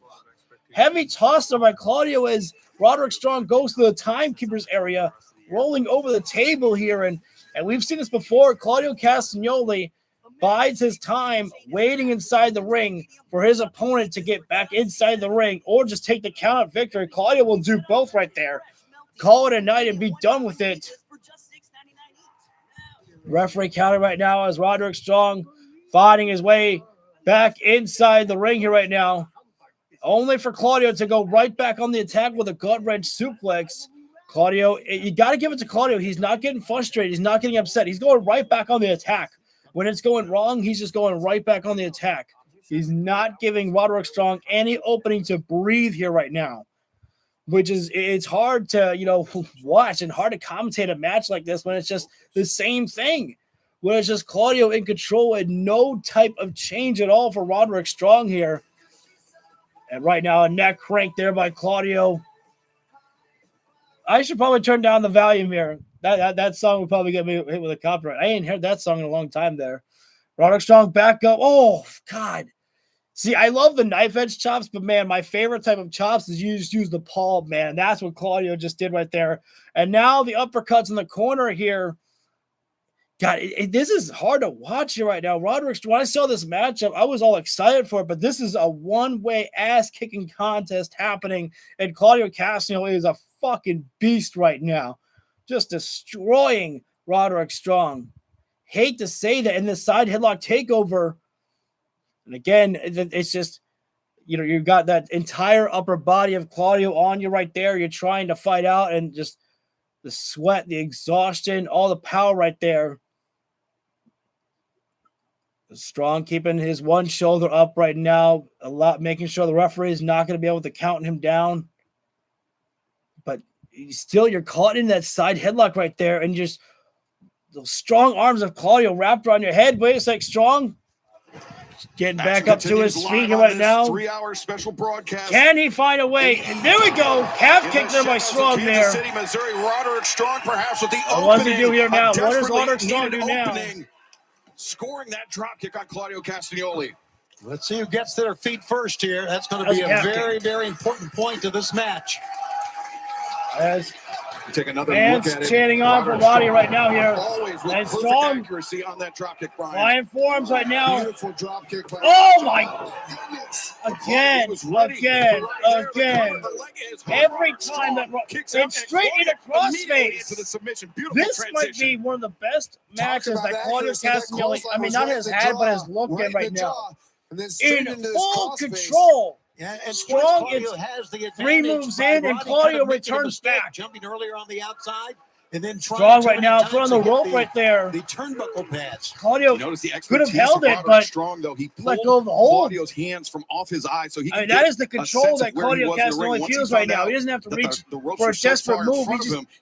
heavy tosser by Claudio as Roderick Strong goes to the timekeeper's area, rolling over the table here. And we've seen this before. Claudio Castagnoli bides his time waiting inside the ring for his opponent to get back inside the ring or just take the count of victory. Claudio will do both right there. Call it a night and be done with it. Referee counter right now as Roderick Strong fighting his way back inside the ring here right now. Only for Claudio to go right back on the attack with a gut-wrench suplex. Claudio, you got to give it to Claudio. He's not getting frustrated. He's not getting upset. He's going right back on the attack. When it's going wrong, he's just going right back on the attack. He's not giving Roderick Strong any opening to breathe here right now, which is, it's hard to, watch and hard to commentate a match like this when it's just the same thing. When it's just Claudio in control and no type of change at all for Roderick Strong here. And right now, a neck crank there by Claudio. I should probably turn down the volume here. That song would probably get me hit with a copyright. I ain't heard that song in a long time there. Roderick Strong back up. Oh, God. See, I love the knife edge chops, but, man, my favorite type of chops is you just use the palm, man. That's what Claudio just did right there. And now the uppercuts in the corner here. God, this is hard to watch here right now. Roderick, when I saw this matchup, I was all excited for it, but this is a one-way ass-kicking contest happening, and Claudio Castagnoli is a fucking beast right now, just destroying Roderick Strong. Hate to say that in this side headlock takeover, and again, it's just, you've got that entire upper body of Claudio on you right there. You're trying to fight out, and just the sweat, the exhaustion, all the power right there. Strong keeping his one shoulder up right now, making sure the referee is not going to be able to count him down. But still, you're caught in that side headlock right there, and just those strong arms of Claudio wrapped around your head. Wait a sec, Strong getting back up to his feet right now. 3-hour special broadcast. Can he find a way? And there we go. Calf kick there by Strong there. City, Missouri, Roderick Strong perhaps with the what does he do here now? What does Roderick Strong do now? Scoring that drop kick on Claudio Castagnoli. Let's see who gets to their feet first here. That's going to be a very, very important point to this match. As take another fans look at it. chanting on for Roddy right now here. Always with and perfect Strong accuracy on that drop kick, Brian. flying forms right now. Beautiful drop kick. Oh my! Again. Every time that it's straight into crossface. This might be one of the best matches that Claudio Castagnoli, not has had, but has looked at right now. In full control. Yeah, and Strong has the 3 moves in, and Claudio returns back. Jumping earlier on the outside, and then Strong right now, front of the rope right there. The turnbuckle pads. Claudio could have held it, but Strong, though, he let go of the hold. Claudio's hands from off his eyes, so he. That is the control that Claudio Castagnoli feels right now. He doesn't have to reach for a desperate move.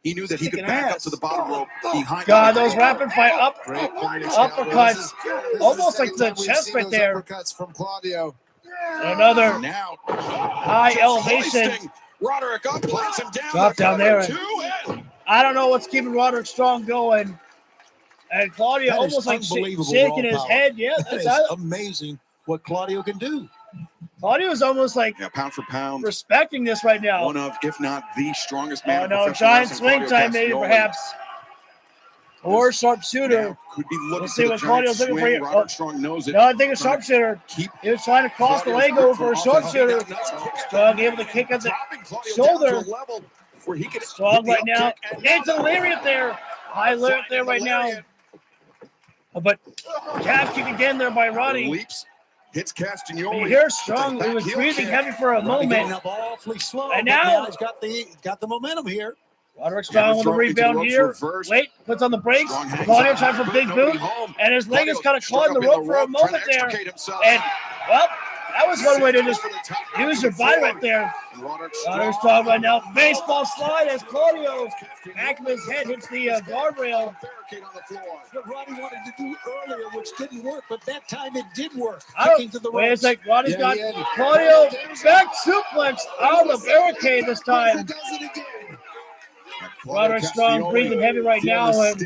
He knew that he could back up to the bottom rope behind. God, those rapid fire uppercuts, almost like the chest right there. Uppercuts from Claudio. Another high elevation. Roderick up, plants him down. Drop down there. I don't know what's keeping Roderick Strong going. And Claudio almost like shaking his head. Yeah, that's amazing what Claudio can do. Claudio is almost like pound for pound respecting this right now. One of, if not the strongest man. Oh no, giant swing time maybe perhaps. Or sharpshooter. Could be looking we'll see what Claudio's looking for here. Roderick Strong knows it. No, I think a sharpshooter. He was trying to cross the leg over for a sharpshooter. Strong able to kick at the shoulder. Strong right now. It's a lariat there. High lariat there right now. But calf kick again there by Roddy. Leaps. Hits Castagnoli. You hear Strong. He was breathing heavy for a moment. Awfully slow, and now he's got the momentum here. Roderick Strong with a rebound here. Wait, puts on the brakes. Claudio trying for big boot. And his leg is kind of caught in the rope for a moment there. And, well, that was one way to just use your body right there. Roderick Strong right now. Baseball slide as Claudio, back of his head, hits the guardrail. What Roddy wanted to do earlier, which didn't work, but that time it did work. Wait a sec, Roddy's got Claudio back suplex on the barricade this time. Roderick Strong breathing heavy right now. And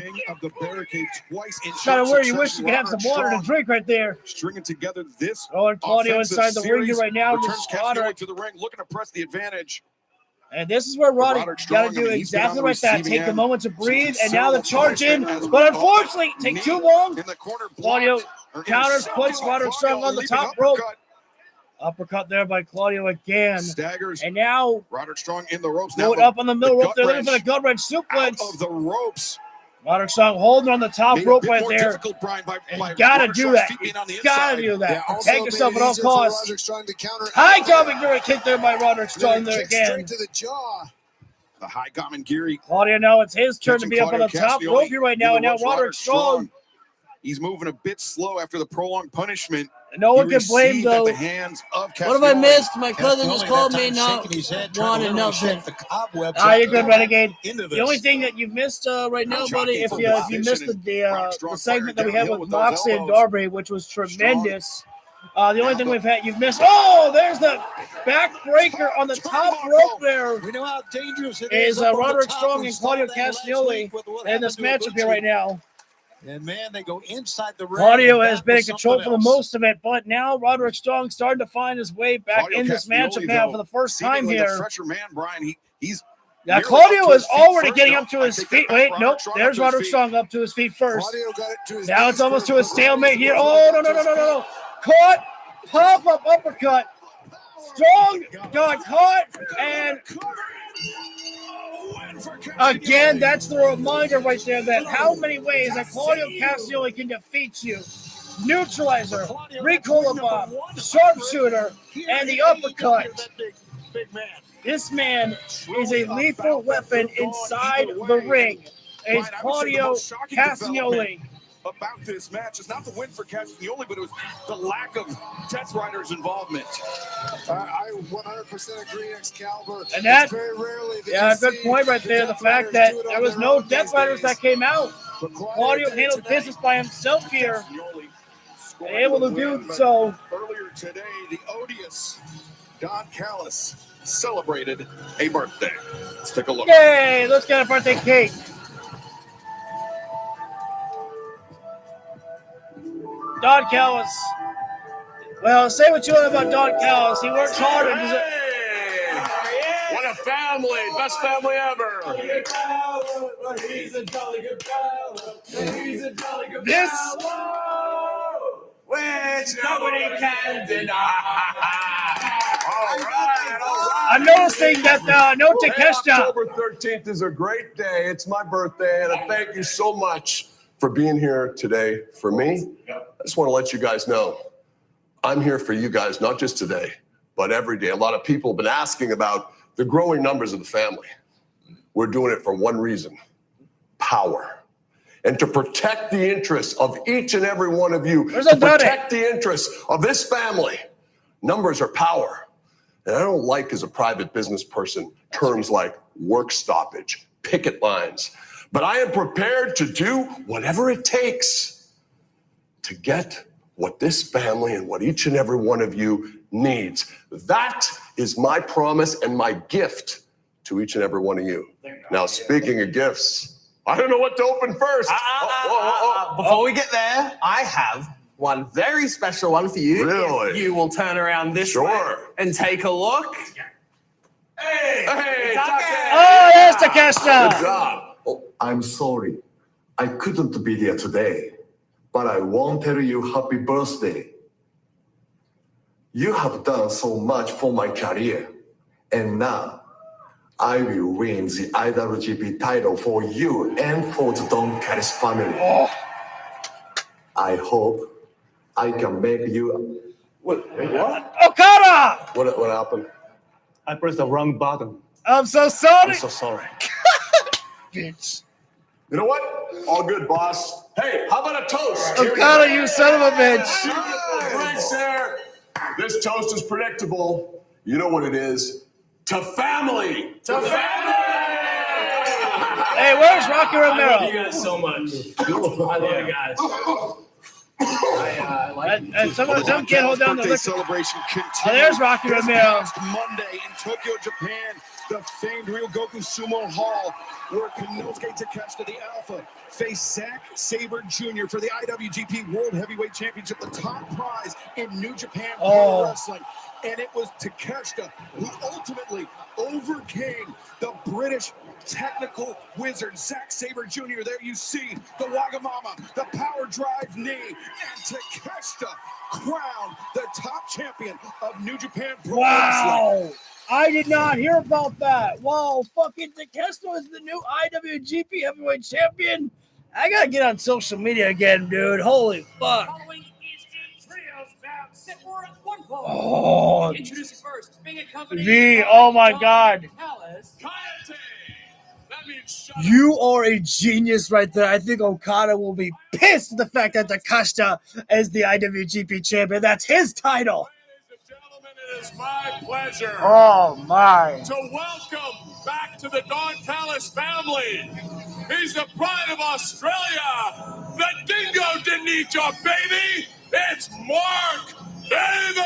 kind of where you wish you could have some water to drink right there. Stringing together this. And Claudio inside the ring here right now. Roderick to the ring, looking to press the advantage. And this is where Roddy got to do exactly like that. Take the moment to breathe, and now the charge in. But unfortunately, take too long. Claudio counters, puts Roderick Strong on the top rope. Uppercut there by Claudio again. Staggers. And now Roderick Strong in the ropes. Now up on the middle rope there, looking for the gut wrench suplex. Out of the ropes. Roderick Strong holding on the top Made rope a bit right more there. difficult, Brian, by You gotta Roderick do Strong's that. feet being on the You gotta inside. do that. Yeah, also Protect yourself made at it all easier for costs. Roderick Strong to counter. High Gamingiri kick there by Roderick Strong Then there kick again. straight to the jaw. The high Gamingiri. Claudio, now it's his turn to Catching be up on the Claudio top Castagnoli rope here right now, in and the now ropes. Roderick Strong. He's moving a bit slow after the prolonged punishment. No one he can blame, received at though. the hands of What have I Castagnoli. missed? My cousin just Castagnoli called that me time not shaking his head, trying to wanting literally nothing. shake the cobwebs Ah, you're out good, Renegade. into The only this. thing that you've missed right now, Jockey buddy, if for you missed position, the segment that we had downhill with with those Moxley and elbows. Darby, which was tremendous. The only thing you've missed. Oh, there's the backbreaker on the top rope there. We know how dangerous it Is up on the Roderick top. Strong We and saw Claudio that last Castagnoli week with what in this happened to matchup here right now. And man, they go inside the ring. Claudio and has back been in with control something for the else. most of it, but now Roderick Strong starting to find his way back Claudio in this Castagnoli, matchup now though, for the first time seemingly the here. fresher man, Brian. He's Now nearly Claudio up to his is feet already first. getting No, up to I his take feet. that back. Wait, Roderick nope. Strong up There's to his Roderick feet. Strong up to his feet first. Claudio got it to his Now knees it's almost first, to a but stalemate here. Roderick Oh, no. Caught. Pop-up uppercut. Strong got caught. And again, that's the reminder right there that how many ways that Claudio Castagnoli can defeat you. Neutralizer, recoil bomb, sharpshooter, and the uppercut. This man is a lethal weapon inside the ring. Is Claudio Castagnoli. About this match is not the win for Castagnoli, but it was the lack of Death Rider's involvement. I 100% agree, Excalibur. And that, It's very rarely that yeah, you good see point right there. The Death fact Riders that do it there on was their no own Death these Riders days. that came out. But Claudio did it handled tonight. business by himself here. Castagnoli scored Able to the do win, but so. Earlier today, the odious Don Callis celebrated a birthday. Let's take a look. Yay! Let's get a birthday cake. Don Callis. Well, say what you want about Don Callis. He works hard and What a family! Best family ever! this. Which nobody can deny. All right. I'm noticing that no Takeshita. October 13th is a great day. It's my birthday, and I thank you so much for being here today for me. I just want to let you guys know I'm here for you guys, not just today, but every day. A lot of people have been asking about the growing numbers of the family. We're doing it for one reason: power. And to protect the interests of each and every one of you, to protect the interests of this family. Numbers are power. And I don't like, as a private business person, terms like work stoppage, picket lines. But I am prepared to do whatever it takes to get what this family and what each and every one of you needs. That is my promise and my gift to each and every one of you. Now, speaking of gifts, I don't know what to open first. Before we get there, I have one very special one for you. Really? If you will turn around this way and take a look. Hey, Oh, there's Takeshita. Good job. Oh, I'm sorry. I couldn't be there today, but I want to tell you happy birthday. You have done so much for my career, and now I will win the IWGP title for you and for the Don Callis family. I hope I can make you. What? Okada! What happened? I pressed the wrong button. I'm so sorry. I'm so sorry. Bitch. You know what? All good, boss. Hey, how about a toast? Okada, you son of a bitch. Right there. This toast is predictable. You know what it is. To family. To family. Hey, where's Rocky Romero? I love you guys so much. I love you guys. And some kid hold down the Birthday liquor. celebration continues. Oh, there's Rocky This Romero. past Monday in Tokyo, Japan, the famed Ryogoku Sumo Hall, where Konosuke Takeshita, the Alpha, faced Zack Sabre Jr. for the IWGP World Heavyweight Championship, the top prize in New Japan Pro Wrestling. And it was Takeshita who ultimately overcame the British technical wizard, Zack Sabre Jr. There you see the Wagamama, the power drive knee, and Takeshita crowned the top champion of New Japan Pro Wrestling. Wow. I did not hear about that. Wow, fucking Takeshita is the new IWGP Heavyweight Champion. I gotta get on social media again, dude. Holy fuck. Oh, V, oh my God. You are a genius right there. I think Okada will be pissed at the fact that Takashita is the IWGP champion. That's his title. It is my pleasure Oh my. to welcome back to the Don Callis family. He's the pride of Australia. The dingo didn't eat your baby. It's Mark Davis.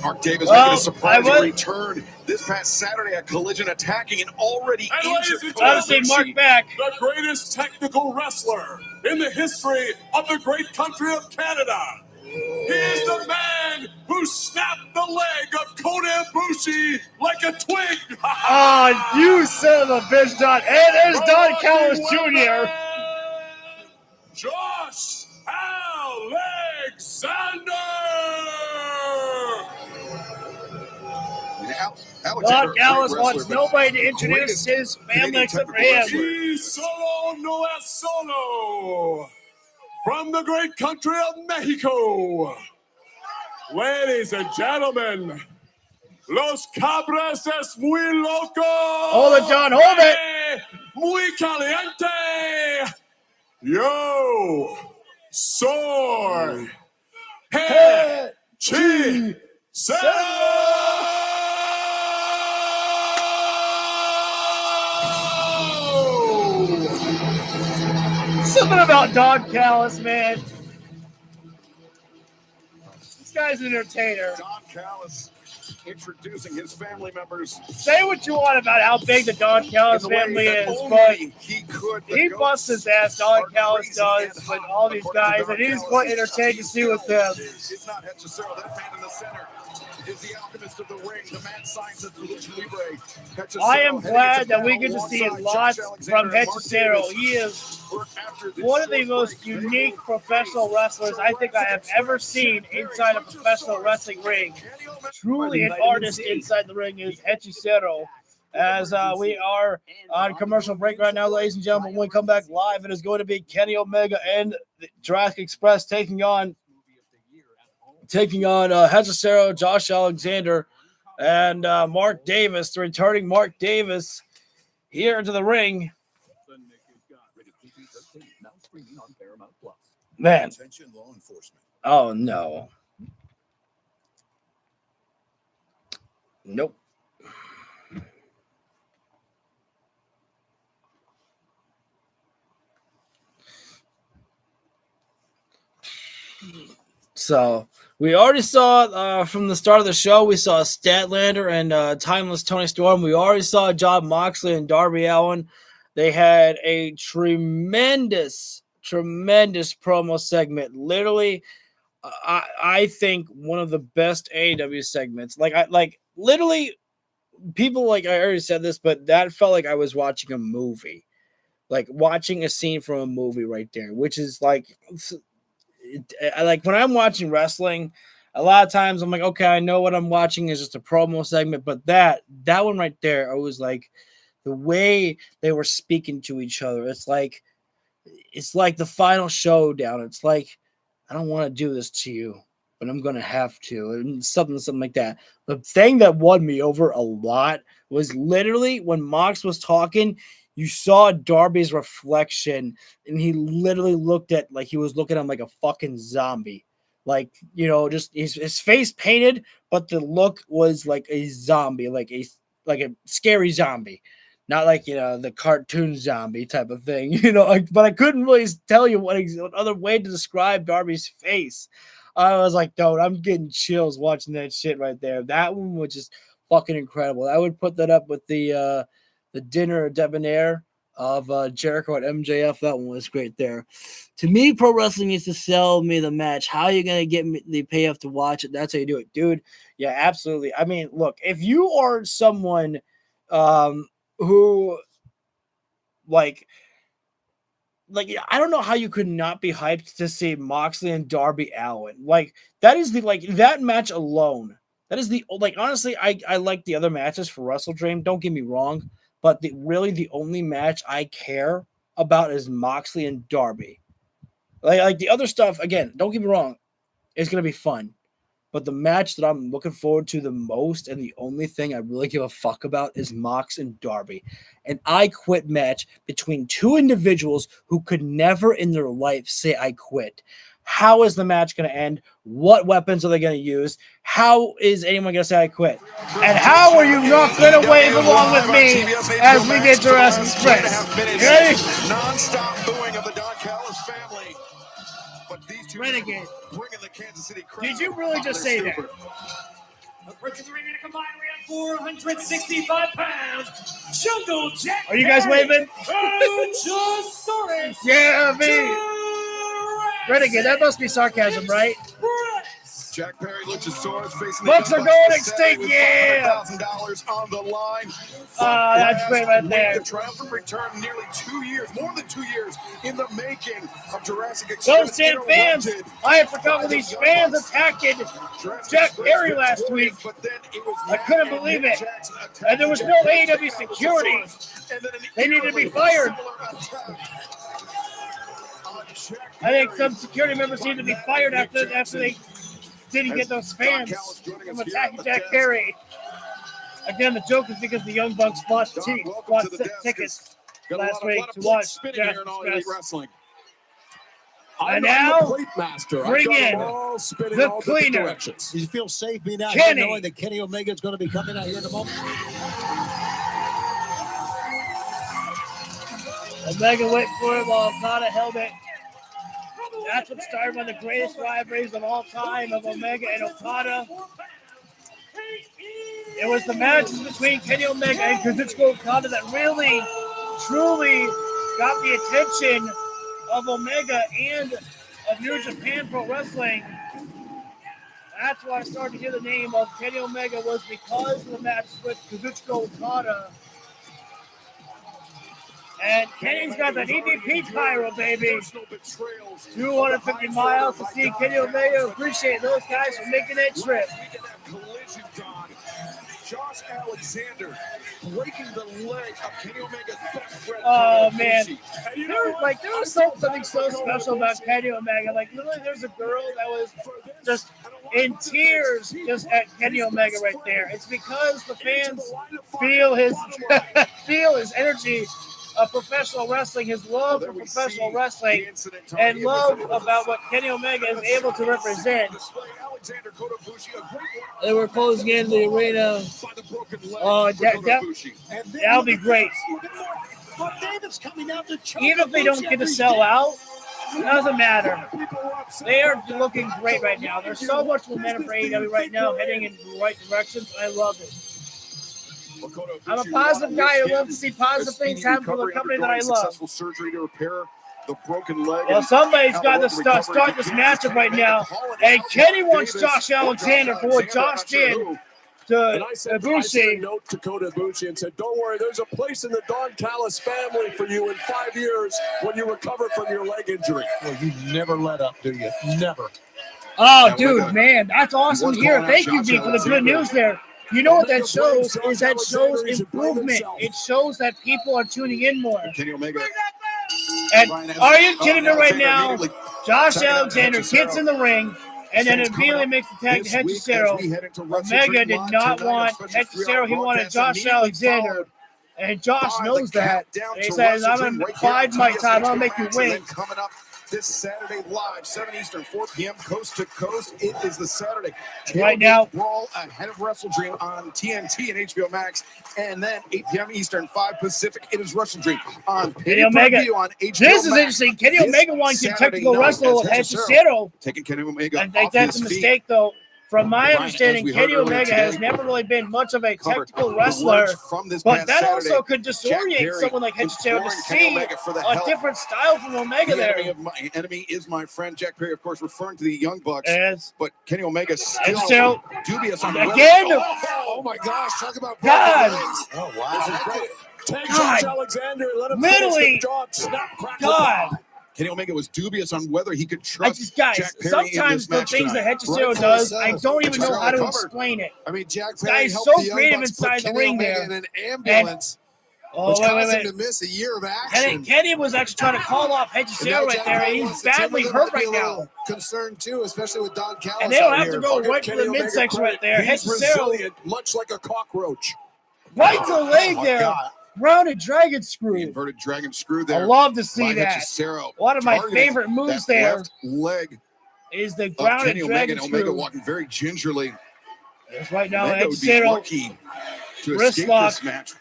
Mark Davis Well, making a surprising return this past Saturday at Collision, attacking an already injured Mark back. The greatest technical wrestler in the history of the great country of Canada. He is the man who snapped the leg of Kota Ibushi like a twig. Oh, you son of a bitch, Don. And there's Don Callis Jr. Josh Alexander. Don Callis wants nobody to introduce his family except for him. He solo no es solo. From the great country of Mexico. Ladies and gentlemen, Los Cabras es muy loco. Hold it, John, hold it. Muy caliente. Yo, soy Hechicero. Something about Don Callis, man. This guy's an entertainer. Don Callis introducing his family members. Say what you want about how big the Don Callis family is, but he busts his ass. Don Callis does, but all these guys, and he's quite entertained to see with them. It's not Hechicero, that man in the center is the alchemist of the ring, the man signs at the Lucha Libre. I am glad that we get to see lots from Hechicero. He is one of the most unique professional wrestlers I think I have ever seen inside a professional wrestling ring. Truly an artist inside the ring is Hechicero. As we are on commercial break right now, ladies and gentlemen, when we come back live, it is going to be Kenny Omega and the Jurassic Express taking on Hechicero, Josh Alexander, and Mark Davis, the returning Mark Davis here into the ring. Man. Oh, no. Nope. So we already saw from the start of the show, we saw Statlander and Timeless Tony Storm. We already saw Jon Moxley and Darby Allin. They had a tremendous promo segment. Literally, I think one of the best AEW segments. Literally, people I already said this, but that felt like I was watching a movie, like watching a scene from a movie right there, which is like when I'm watching wrestling, a lot of times I'm like, okay, I know what I'm watching is just a promo segment, but that one right there, I was like, the way they were speaking to each other, it's like the final showdown. It's like, I don't want to do this to you, but I'm going to have to, and something like that. The thing that won me over a lot was literally when Mox was talking, you saw Darby's reflection, and he literally looked at he was looking at him like a fucking zombie. Just his face painted, but the look was like a zombie, like a scary zombie. Not the cartoon zombie type of thing, but I couldn't really tell you what other way to describe Darby's face. I was like, dude, I'm getting chills watching that shit right there. That one was just fucking incredible. I would put that up with the dinner debonair of Jericho at MJF. That one was great there. To me, pro wrestling needs to sell me the match. How are you going to get me the payoff to watch it? That's how you do it, dude. Yeah, absolutely. I mean, look, if you are someone who I don't know how you could not be hyped to see Moxley and Darby Allin. That is that match alone. That is honestly, I like the other matches for Wrestle Dream. Don't get me wrong, but the only match I care about is Moxley and Darby. Like the other stuff, again, don't get me wrong, it's going to be fun. But the match that I'm looking forward to the most and the only thing I really give a fuck about is Mox and Darby. An I quit match between two individuals who could never in their life say I quit. How is the match going to end? What weapons are they going to use? How is anyone going to say I quit? And how are you not going to wave along with me as we get Jurassic Express? Ready? Non-stop booing of the Don Callis family. But these two Renegade. Bringing the Kansas City crowd. Did you really just say that? Approaching the ring in a combined weight of 465 pounds, Jungle Jack. Are you guys waving? Luchasaurus. Yeah, me. Renegade, that must be sarcasm, right? Jack Perry, Luchasaurus facing Bucks the are going extinct, yeah! $500,000 on the line. That's great right there. The triumphant return, nearly 2 years, more than 2 years in the making of Jurassic Don't Express. stand fans. I have forgotten these fans attacking Jack Perry last week. I couldn't believe it. And there was no AEW security. They needed to be fired. I think some security members need to be fired after they didn't get those fans from attacking Jack Perry. Again, the joke is because the Young Bucks bought tickets last week to watch Jurassic Express. And now, bring in the cleaner. You feel safe being out Kenny. here knowing that Kenny Omega is going to be coming out here in a moment? Omega went for him while Okada held it. That's what started one of the greatest rivalries of all time of Omega and Okada. It was the matches between Kenny Omega and Kazuchika Okada that really, truly got the attention of Omega and of New Japan Pro Wrestling. That's why I started to hear the name of Kenny Omega was because of the match with Kazuchika Okada. And Kenny's got that EVP pyro, baby. 250 miles to see Kenny Omega. Appreciate those guys for making that trip. Josh Alexander breaking the leg of Kenny Omega's best friend. Oh, man. There was something so special about Kenny Omega. Like, literally, there's a girl that was just in tears just at Kenny Omega right there. It's because the fans feel his energy of professional wrestling, his love for professional wrestling, and love about what Kenny Omega is able to represent. They were closing in the arena. Oh, that'll be great. Even if they don't get to sell out, it doesn't matter. They are looking great right now. There's so much momentum for AEW right now, heading in the right directions. I love it. I'm a positive guy. I love to see positive things happen for the company that I love. Surgery to repair the broken leg. Well, somebody's got to start this matchup right now. And Kenny wants Josh Alexander for what Josh did to I sent Ibushi. a note to Kota Ibushi and said, don't worry, there's a place in the Don Callis family for you in 5 years when you recover from your leg injury. Well, you never let up, do you? Never. Oh, dude, man, that's awesome to hear. Thank you, V, for the good news there. You know what that shows is that shows improvement. It shows that people are tuning in more. Kenny Omega. And are you kidding me right now? Josh Alexander gets in the ring and then immediately makes the tag to Hechicero. Omega did not want Hechicero. He wanted Josh Alexander. And Josh knows that. And he says, I'm going to bide my time. I'll make you win. Coming up this Saturday live, 7 Eastern, 4 p.m. coast to coast. It is the Saturday right now brawl ahead of WrestleDream on TNT and HBO Max, and then 8 p.m. Eastern, 5 Pacific. It is WrestleDream on Kenny Omega. On HBO this is Max. interesting. Kenny Omega wants to technical wrestle with Hechicero. Taking Kenny Omega. I think that's a mistake, though. From my understanding, Kenny Omega has never really been much of a technical wrestler, but that also could disorient someone like Hechicero to see a different style from Omega there. Enemy is my friend Jack Perry, of course, referring to the Young Bucks. But Kenny Omega still dubious on again. Oh my gosh! Talk about God. Oh wow! Take Josh Alexander, let him literally, God. Kenny Omega was dubious on whether he could trust guys, Jack Perry. Sometimes the things that Hechicero does, I don't even know how to explain it. I mean, Jack Perry is so creative inside the ring there. In an ambulance. Oh, which wait. caused him to miss a year of action. Kenny was actually trying to call off Hechicero right there. He's badly hurt right now. Concerned too, especially with Don Callis. And they don't have here. to go right for the midsection right there. He's Hechicero resilient, much like a cockroach. right to the leg my there. God. Rounded dragon screw. Inverted dragon screw there. I love to see by that. Hechicero. One of my Targeting favorite moves that there left leg is the of grounded Kenny Omega. dragon And Omega screw. walking very gingerly. It's right now, Omega would be Hechicero lucky to wrist escape lock. this match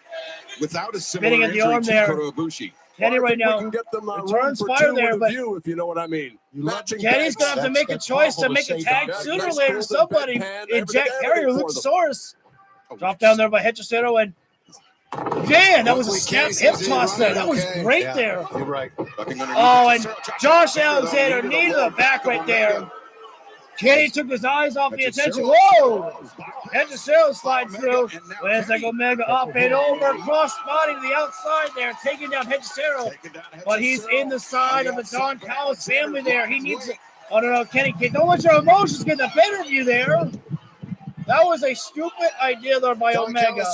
without a Spinning similar at the injury arm to there. Kota Ibushi. Kenny right now We can get them returns room for fire two there, with a but view, if you know what I mean. Matching Kenny's backs. going to have to make a choice to make a tag sooner or later. Somebody in Jack Perry or Luchasaurus. Drop down there by Hechicero and man, that was a snap hip toss there. That was great there. You're right. Oh, and Josh Alexander knee to the back right there. Kenny took his eyes off the attention. Whoa! Hechicero slides through. Where's like Omega up and over, cross body to the outside there, taking down Hechicero. But he's in the side of the Don Callis family there. He needs to. Oh, no, Kenny, don't let your emotions get the better of you there. That was a stupid idea there by Omega.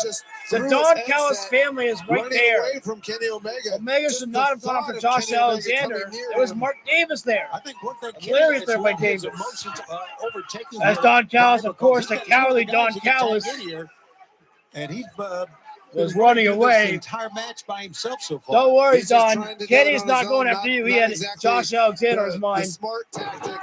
The Don Callis family is right there. Away from Kenny Omega. Omega should not have gone after Josh Alexander. There was Mark Davis there. I think one thing Hilarious there by Davis. As Don Callis, of course, the cowardly Don Callis and he was running away. The entire match by himself so far. Don't worry, He's just Don. trying to do it Kenny's on not his going own, after you. not He had exactly Josh Alexander in the mind. smart tactic.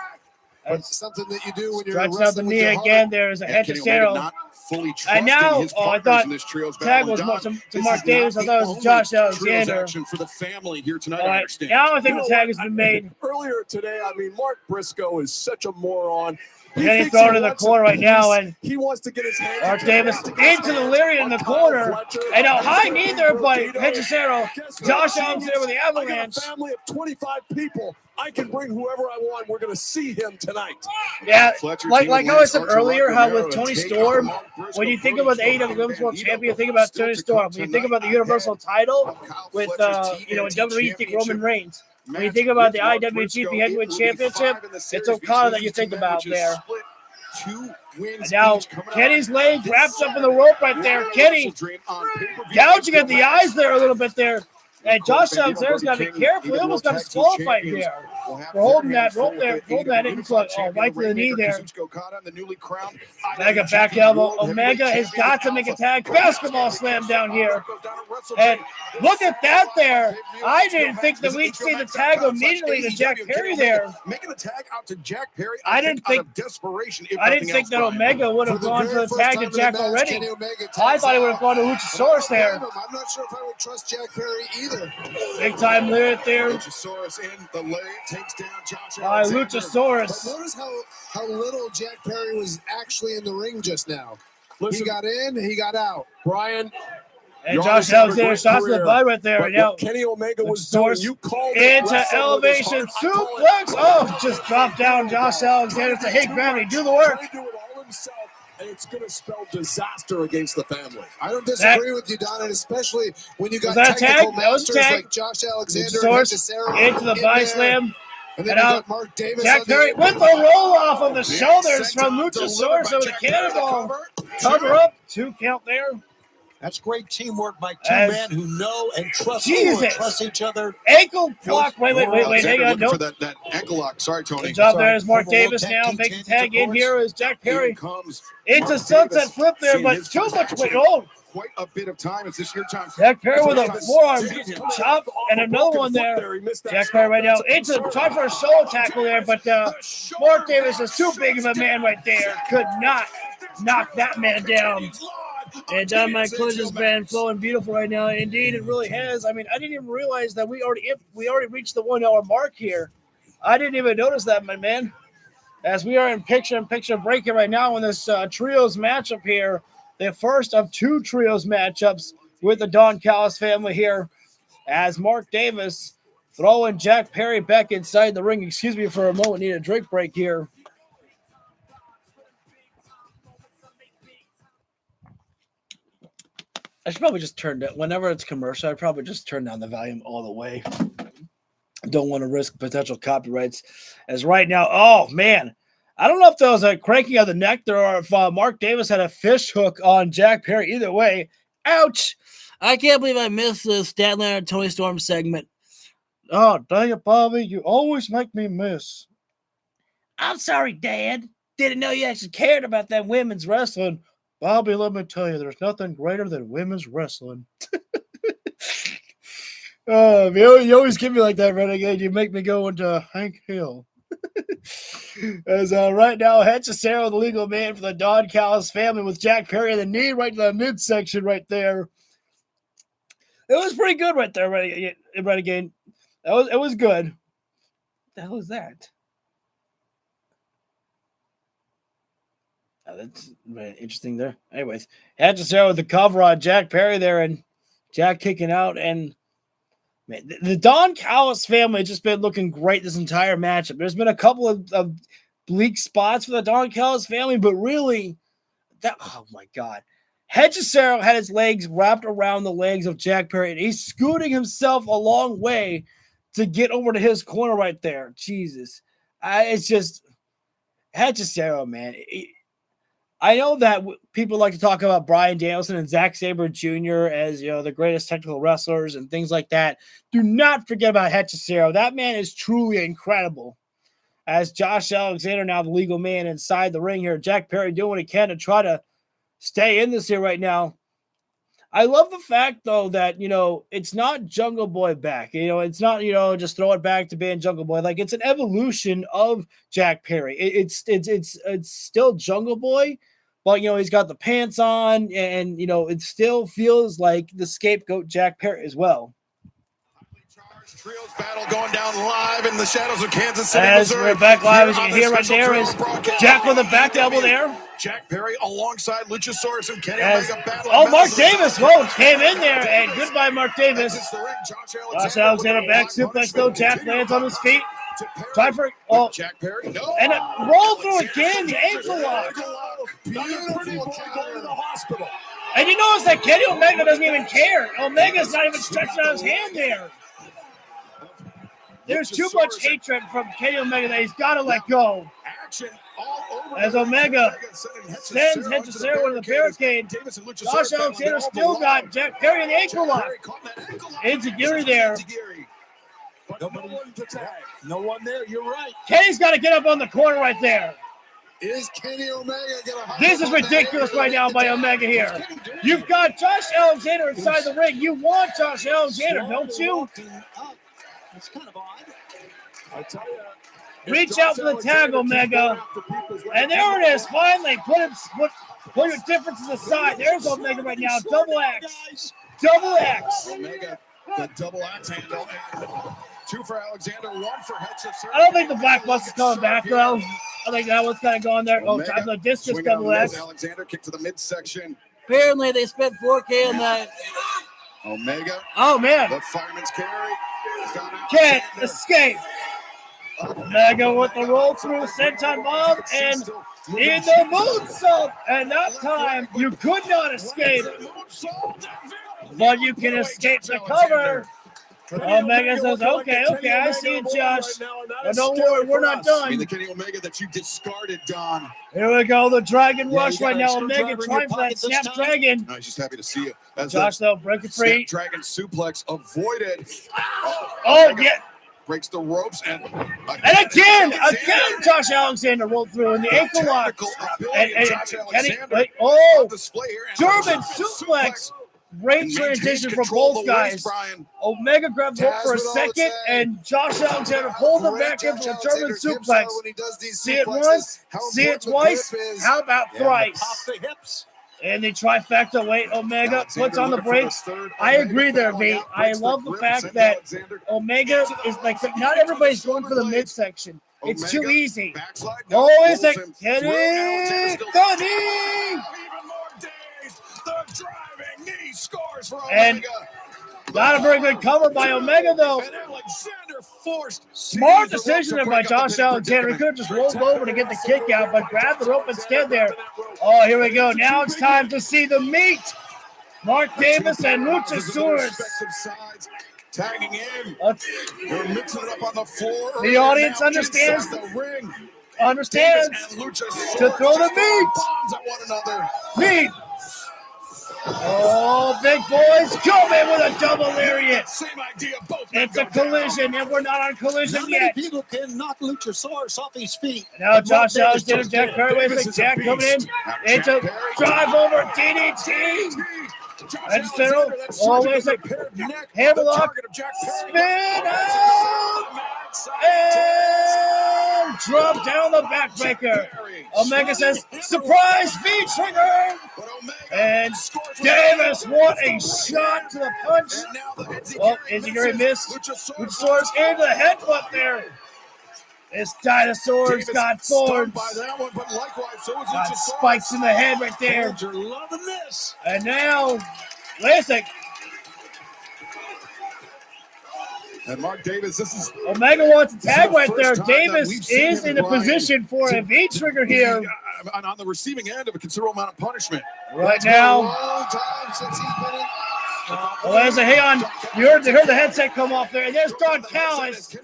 But something that you do when you're Stretching out the wrestling with knee your again. heart. There's a Kenny Omega Hechicero. not fully And trusting now, his I partners thought in this trios tag battle. was And Don, to this Mark is Davis. not I thought it the was only Josh trios Alexander. action for the family here tonight. All I right, understand. now I think You the know tag what? has been made. Earlier today, I mean, Mark Briscoe is such a moron. Kenny's thrown in the corner right now, and he wants to get his hands. Mark Davis into the lariat in the corner. And a high knee there by Hechicero. Josh Alexander with the I got avalanche. a family of 25 people. I can bring whoever I want. We're going to see him tonight. Yeah, Fletcher, like Tina how I said Lynch, Archer, earlier, how Romero, with Tony and Jake Storm, Mark Briscoe, when you think Cody about the AEW Storm, Women's World Bandito, Champion, you think about still Tony to Storm. come When you think tonight. about the Universal title Kyle with, Fletcher's in WWE, you think TNT Roman Reigns. When you match think about the with Mark IWGP Briscoe, Heavyweight it will be Championship, 5 in the it's series Okada that between you these two think men, about which is there. split 2 wins And now each coming Kenny's out leg this wrapped up in the rope right there. Royal Kenny WrestleDream on pay-per-view. gouging at the eyes there a little bit there. And Josh Alexander's got to be careful. He almost got disqualified there for holding that rope there, holding that influx right to the knee there. Omega back elbow. Omega has got to make a tag basketball slam down here. And look at that there. I didn't think that we'd see the tag immediately to Jack Perry there. Making the tag out to Jack Perry. I didn't think desperation. I didn't think that Omega would have gone for the tag to Jack already. I thought he would have gone to Luchasaurus there. I'm not sure if I would trust Jack Perry either. Big time lyric there. Luchasaurus in the lariat takes down Josh By Alexander. Luchasaurus. But notice how little Jack Perry was actually in the ring just now. Listen, he got in, he got out. Brian. And Josh Alexander shots to the butt right there. But Right now, what Kenny Omega was Source doing, you called it into wrestling with his elevation heart. I call it- suplex. Oh, just dropped down Josh Alexander to hit gravity. Do the work. Trying to do it all himself, and it's going to spell disaster against the family. I don't disagree with you, Don, and especially when you got Was that a technical tag? That was a masters tag. like Josh Alexander and Source Hechicero into the in body there. slam. And then And you out. got Mark Davis Jack on the Perry with the roll off of the shoulders from Senton delivered Luchasaurus by over the Jack Perry. cannonball. Cover up. 2 count there. That's great teamwork by two As- men who know and trust Jesus. trust each other. Ankle block. Wait. Hang Alexander on. looking for Nope. that ankle lock. Sorry, Tony. Good job Sorry. there is Mark Former World Davis Tag now. Team Makes the champions, tag of in course. here is Jack Perry. Here comes Into Mark sunset Davis, flip there, seeing but his too first much action. weight. Oh, Quite a bit of time. It's this your time. Jack Perry with a forearm Damn. chop and another one there. Jack Perry right now into try for a shoulder tackle there, but Mark Davis is too big of a man right there. Could not knock that man down. And Dynamite Collision's been flowing beautiful right now. Indeed, it really has. I mean, I didn't even realize that we already reached the 1 hour mark here. I didn't even notice that, my man. As we are in picture breaking right now in this trios matchup here, the first of 2 trios matchups with the Don Callis family here, as Mark Davis throwing Jack Perry back inside the ring. Excuse me for a moment, need a drink break here. I should probably just turn it whenever it's commercial. I'd probably just turn down the volume all the way. Don't want to risk potential copyrights. As right now, oh man, I don't know if that was a cranking of the neck there or if Mark Davis had a fish hook on Jack Perry. Either way, ouch. I can't believe I missed the Statlander Tony Storm segment. Oh, dang it, Bobby. You always make me miss. I'm sorry, Dad. Didn't know you actually cared about that women's wrestling. Bobby, let me tell you, there's nothing greater than women's wrestling. You always give me like that, Renegade. You make me go into Hank Hill. As right now, Hechicero, the legal man for the Don Callis family, with Jack Perry in the knee right to the midsection right there. It was pretty good right there, Renegade. It was good. What the hell is that? Oh, that's very interesting there. Anyways, Hechicero with the cover on Jack Perry there, and Jack kicking out, and man, the Don Callis family has just been looking great this entire matchup. There's been a couple of bleak spots for the Don Callis family, but really, oh my God. Hechicero had his legs wrapped around the legs of Jack Perry, and he's scooting himself a long way to get over to his corner right there. Jesus. It's just, Hechicero, man. I know that people like to talk about Bryan Danielson and Zack Sabre Jr. as, the greatest technical wrestlers and things like that. Do not forget about Hechicero. That man is truly incredible. As Josh Alexander, now the legal man inside the ring here, Jack Perry doing what he can to try to stay in this here right now. I love the fact, though, that, it's not Jungle Boy back. It's not, just throw it back to being Jungle Boy. Like, it's an evolution of Jack Perry. It's still Jungle Boy, but, he's got the pants on, and, it still feels like the scapegoat Jack Perry as well. Trios battle going down live in the shadows of Kansas City, As Missouri. we're back live, as you can hear right there, is Jack with a back elbow there. Jack Perry alongside Luchasaurus and Kenny Omega battle. Oh, Mark Davis, came in there, and goodbye, Mark Davis. Josh Alexander back suplex, though. Jack lands on his feet. Try for Jack Perry, no. And a roll through again, the ankle lock. Beautiful going to the hospital. And you notice that Kenny Omega doesn't even care. Omega's not even stretching out his hand there. There's too much hatred from Kenny Omega that he's got to let go. As Omega sends Hechicero into the barricade, Josh Alexander still got Jack Perry in the ankle lock. Enziguri there. No one there. You're right. Kenny's got to get up on the corner right there. Is Kenny Omega gonna? This is ridiculous right now by Omega here. You've got Josh Alexander inside the ring. You want Josh Alexander, don't you? It's kind of odd. I tell you. Reach out for the tag, Omega. And there it is, finally. Put your differences aside. There's Omega right now. Double X. Double X. Omega, the double axe handle. Two for Alexander, one for Hechicero. I don't think the Black Bus is coming back, though. I think that one's kind of going there. Oh, time for the discus double X. Alexander kick to the midsection. Apparently, they spent $4K on that. Omega. Oh, man. The fireman's carry. Can't escape. Omega with the roll through senton bomb and in the moonsault. And that time you could not escape, but you can escape the cover. Omega says, okay, I see it, Josh. But don't worry, we're not done. The Kenny Omega that you discarded, Don. Here we go, the Dragon Rush right now. Omega trying for that Snap Dragon. I'm just happy to see you. Josh, though, break it free. Dragon suplex avoided. Oh, yeah. Breaks the ropes and again, Josh Alexander rolled through in the ankle lock. And Kenny, German suplex. Great transition from both guys. Omega grabbed the hook for a second, and Josh Alexander pulled him back in for a German suplex. See it once, see it twice. How about thrice? And the trifecta. Wait, Omega puts on the brakes. I agree there, V. I love the fact that Omega is like, not everybody's going for the midsection. It's too easy. Oh, is it? Kenny! And not a very good cover by Omega, though. Smart decision there by Josh Alexander. He could have just rolled over to get the kick out, but grabbed the rope instead there. Oh, here we go. Now it's time to see the meat. Mark Davis and Luchasaurus. Tagging in. They're mixing it up on the floor. The audience understands to throw the meat. Meat. Oh, big boys coming with a double lariat. Same idea. Both It's a collision, and we're not on collision Not yet. many people can knock Luchasaurus off his feet. Now But Josh Mark Davis Alexander, just Jack did. Perry, Davis is a Jack coming in. beast. Into drive over DDT. And Cyril, always a hammerlock, spin out, and drop down the backbreaker. Omega says, surprise V-trigger. And Davis, what a shot to the punch. Well, is he going to miss? Luchasaurus into the headbutt there. This dinosaur's got thorns. Got spikes in the head right there. Fans are loving this. And now, wait a sec. And Mark Davis, this is Omega wants a tag right there. first time that Davis we've seen is him, in a Brian, position for a V-trigger to here. be, on the receiving end of a considerable amount of punishment. Right It's been now. a long time since he's been in. Well, there's a hang on. You heard the headset come off there. And there's Don Callis.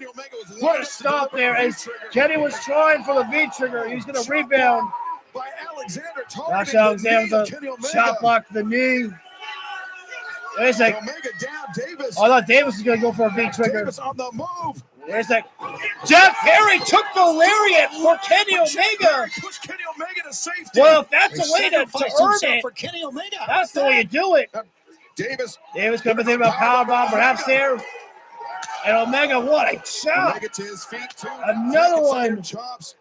Put a stop there as Kenny was trying for the V-trigger. He's going to rebound. By Alexander Josh Alexander with a shot block to the knee. Wait a sec. Omega down, Davis. I thought Davis was going to go for a V-trigger. Davis on the move. Wait a sec. Jack Perry took the lariat for Kenny Omega. Pushed Kenny Omega to safety. Well, if that's He the way to sacrificed earn himself it, for Kenny Omega. that's the way you do it. Davis coming in about powerbomb perhaps there. And Omega, what a shot. Omega to his feet, too. Another one. Chops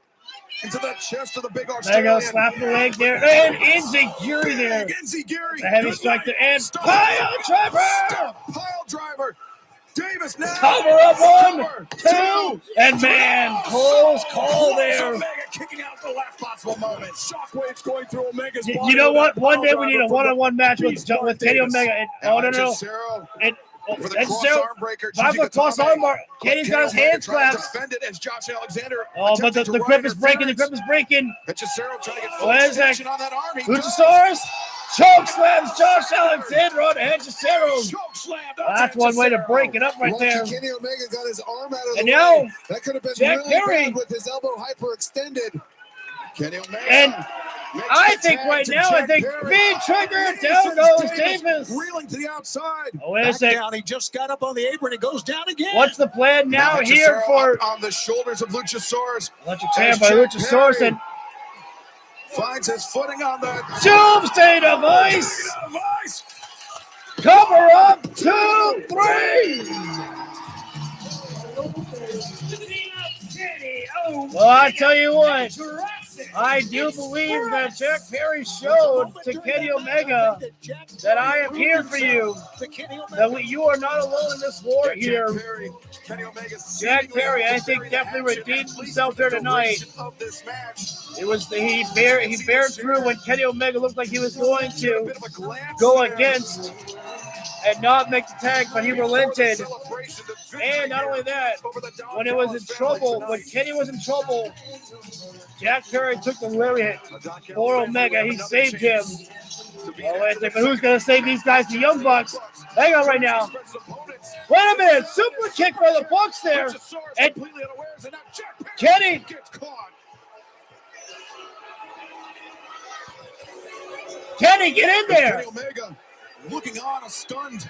into the chest of the big Omega Australian. slap the leg there. And Enziguri there. Enziguri. It's a heavy strike there. And pile driver. Pile driver. Davis now. Cover up 1, 2. And man, close call there. Omega kicking out the last possible moment. Shockwaves going through Omega's body. You know what? with that One day pile we need a driver one-on-one match with Beast Mark Kenny Davis. Omega. And, Now oh, no. Cesaro for the And cross so, arm breaker. 5-foot cross arm bar. Kenny's got his hands clapped. clasped. Defended as Josh Alexander. Oh, but the attempted to grip ride is breaking. The grip is breaking. And Cesaro trying to get full What is that? extension on that arm. He Luchasaurus choke slams Josh Alexander on and Cesaro. choke slammed. That's one way to break it up right Lucky there. Kenny Omega got his arm out of the And way. now, That could have been Jack really Perry. bad with his elbow hyperextended. Kenny Omega. And makes I the think tag right to now, Jack Perry. V-trigger, down goes Davis. Reeling to the outside. Oh, wait a Back sec. down. He just got up on the apron. It goes down again. What's the plan now Cesaro here for up on the shoulders of Luchasaurus. Electric Chair by Jack Luchasaurus Perry and finds his footing on the Doomsday Device? device. Cover up, 2, 3. Well, I tell you what, I do believe that Jack Perry showed to Kenny Omega that I am here for you, that you are not alone in this war here. Jack Perry, I think, definitely redeemed himself here tonight. It was he bared through when Kenny Omega looked like he was going to go against and not make the tag, but he relented. And not only that, when it was in trouble, when Kenny was in trouble, Jack Perry took the lariat for Omega. He saved him. Oh, wait a second, but who's going to save these guys? The Young Bucks. Hang on right now. Wait a minute. Super kick by the Bucks there. And Kenny. Kenny, get in there. Kenny Omega looking on, stunned.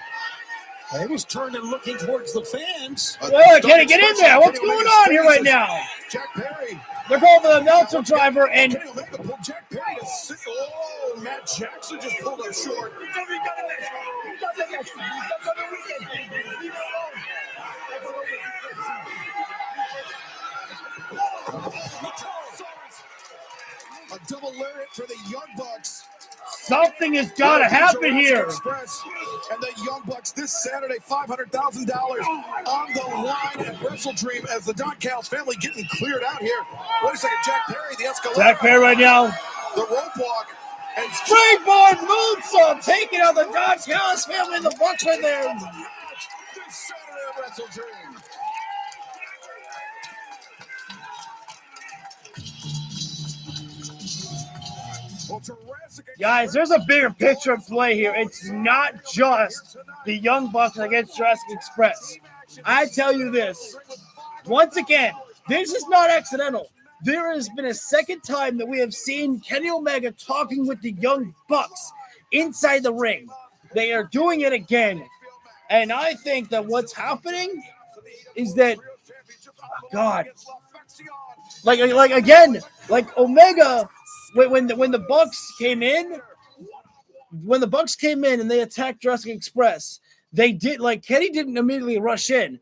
He was turned and looking towards the fans. Whoa, Kenny, get in there. What's going on here right now? Jack Perry. They're going for the Meltzer driver, and Kenny Omega pulled Jack Perry to see. Oh, Matt Jackson just pulled him short. A double lariat for the Young Bucks. something has got to happen here. Express and the Young Bucks this Saturday, $500,000 on the line at Wrestle Dream as the Don Callis family getting cleared out here. Wait a second, Jack Perry, the Escalade. Jack Perry right now. The rope walk. And Springboard moonsault taking out the Don Callis family and the Bucks right there. This Saturday at Wrestle Dream. Guys, there's a bigger picture at play here. It's not just the Young Bucks against Jurassic Express. I tell you this, once again, this is not accidental. There has been a second time that we have seen Kenny Omega talking with the Young Bucks inside the ring. They are doing it again. And I think that what's happening is that, God, like again, like Omega, when the Bucks came in, and they attacked Jurassic Express, they did, like, Kenny didn't immediately rush in.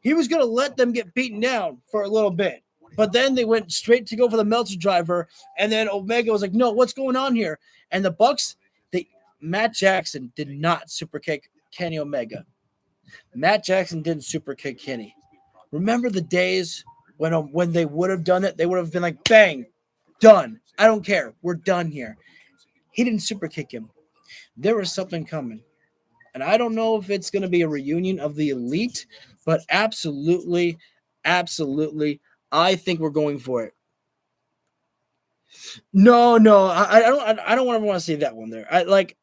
He was going to let them get beaten down for a little bit. But then they went straight to go for the Meltzer driver, and then Omega was like, no, what's going on here? And the Bucks, Matt Jackson did not super kick Kenny Omega. Matt Jackson didn't super kick Kenny. Remember the days when they would have done it? They would have been like, bang, done. I don't care. We're done here. He didn't super kick him. There was something coming. And I don't know if it's going to be a reunion of the Elite, but absolutely, I think we're going for it. No, I don't want to see that one there. I like